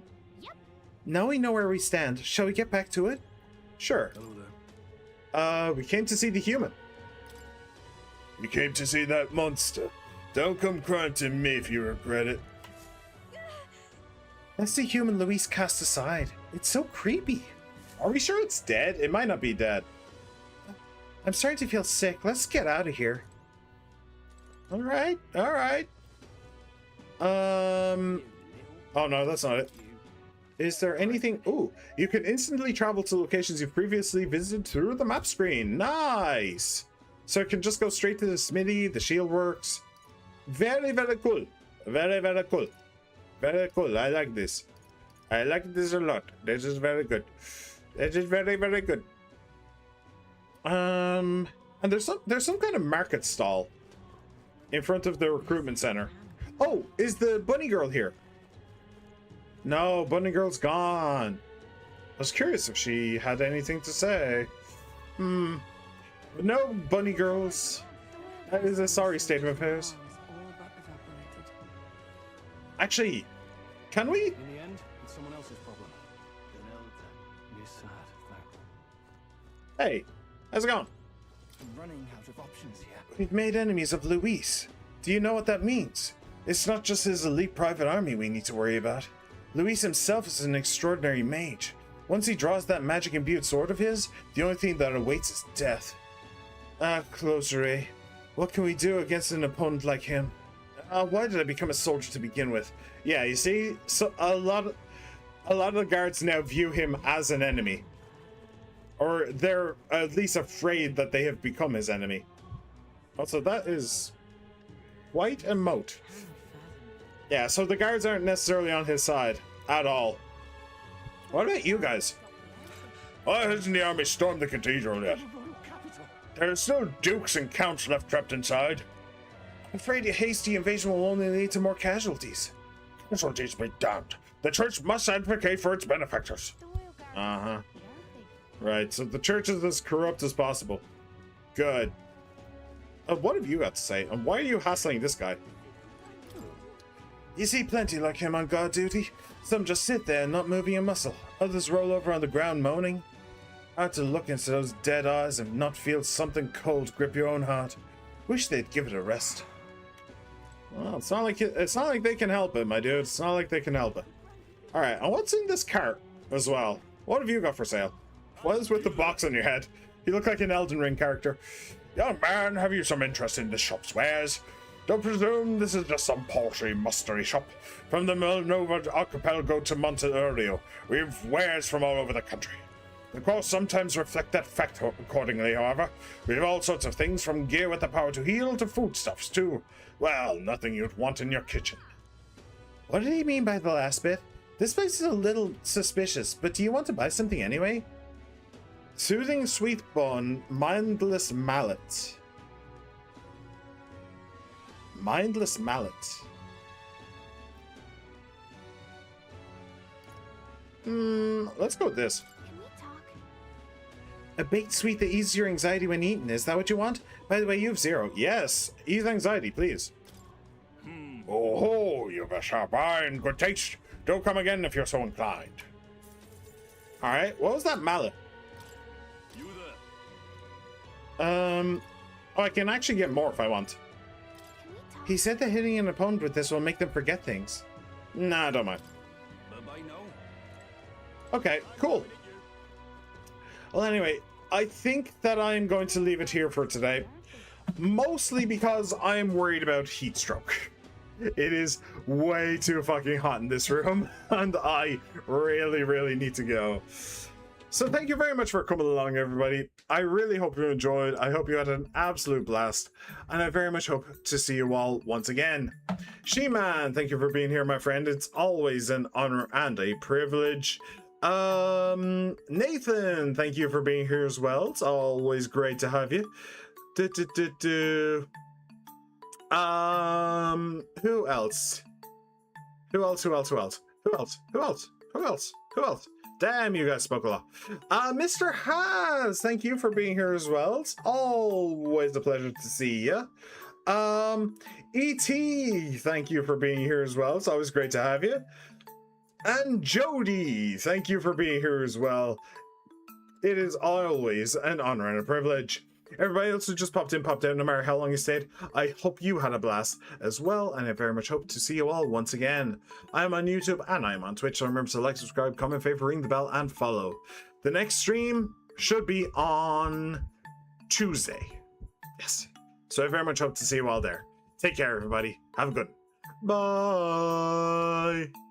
Speaker 1: Now we know where we stand. Shall we get back to it? Sure.
Speaker 5: Hello there.
Speaker 1: We came to see the human.
Speaker 14: We came to see that monster. Don't come crying to me if you regret it.
Speaker 1: That's the human Luis cast aside. It's so creepy. Are we sure it's dead? It might not be dead. I'm starting to feel sick. Let's get out of here. All right. All right. Oh no, that's not it. Is there anything? Ooh, you can instantly travel to locations you've previously visited through the map screen. Nice. So it can just go straight to the smithy, the shield works. Very, very cool. Very, very cool. Very cool. I like this. I like this a lot. This is very good. This is very, very good. And there's some kind of market stall in front of the recruitment center. Oh, is the bunny girl here? No, bunny girl's gone. I was curious if she had anything to say. No bunny girls. That is a sorry state of affairs. Actually, can we?
Speaker 4: In the end, it's someone else's problem. You're sad, though.
Speaker 1: Hey, how's it going?
Speaker 17: I'm running out of options here.
Speaker 1: We've made enemies of Luis. Do you know what that means? It's not just his elite private army we need to worry about. Luis himself is an extraordinary mage. Once he draws that magic-imbued sword of his, the only thing that awaits is death. Ah, Closure. What can we do against an opponent like him? Why did I become a soldier to begin with? Yeah, you see, so a lot of the guards now view him as an enemy. Or they're at least afraid that they have become his enemy. Also, that is quite a moat. Yeah, so the guards aren't necessarily on his side at all. What about you guys?
Speaker 14: Why hasn't the army stormed the cathedral yet? There are still dukes and counts left trapped inside.
Speaker 1: I'm afraid a hasty invasion will only lead to more casualties.
Speaker 14: Casualties be damned. The church must advocate for its benefactors.
Speaker 1: Uh-huh. Right, so the church is as corrupt as possible. Good. What have you got to say? And why are you hassling this guy? You see plenty like him on guard duty. Some just sit there, not moving a muscle. Others roll over on the ground moaning. Hard to look into those dead eyes and not feel something cold grip your own heart. Wish they'd give it a rest. Well, it's not like they can help it, my dude. It's not like they can help it. All right, and what's in this cart as well? What have you got for sale? What is with the box on your head? You look like an Elden Ring character.
Speaker 14: Young man, have you some interest in the shop's wares? Don't presume this is just some paltry mustery shop. From the Milnova archipelago to Monte Urio, we've wares from all over the country. The costs sometimes reflect that fact accordingly, however. We have all sorts of things, from gear with the power to heal to foodstuffs to, well, nothing you'd want in your kitchen.
Speaker 1: What did he mean by the last bit? This place is a little suspicious, but do you want to buy something anyway? Soothing sweet bun, mindless mallet. Mindless mallet. Let's go with this.
Speaker 13: Can we talk?
Speaker 1: A baked sweet that eases your anxiety when eaten. Is that what you want? By the way, you have 0. Yes, ease anxiety, please.
Speaker 14: Oh, you've a sharp eye and good taste. Do come again if you're so inclined.
Speaker 1: All right, what was that mallet?
Speaker 2: You there?
Speaker 1: Oh, I can actually get more if I want. He said that hitting an opponent with this will make them forget things. Nah, I don't mind.
Speaker 2: Bye-bye now.
Speaker 1: Okay, cool. Well, anyway, I think that I'm going to leave it here for today. Mostly because I'm worried about heat stroke. It is way too fucking hot in this room, and I really, really need to go. So thank you very much for coming along, everybody. I really hope you enjoyed. I hope you had an absolute blast, and I very much hope to see you all once again. She-Man, thank you for being here, my friend. It's always an honor and a privilege. Nathan, thank you for being here as well. It's always great to have you. Who else? Who else? Damn, you guys spoke a lot. Mr. Haas, thank you for being here as well. It's always a pleasure to see you. E.T., thank you for being here as well. It's always great to have you. And Jody, thank you for being here as well. It is always an honor and a privilege. Everybody else who just popped in, popped out, no matter how long you stayed, I hope you had a blast as well, and I very much hope to see you all once again. I am on YouTube and I am on Twitch, so remember to like, subscribe, comment, favorite, ring the bell, and follow. The next stream should be on Tuesday. Yes. So I very much hope to see you all there. Take care, everybody. Have a good one. Bye.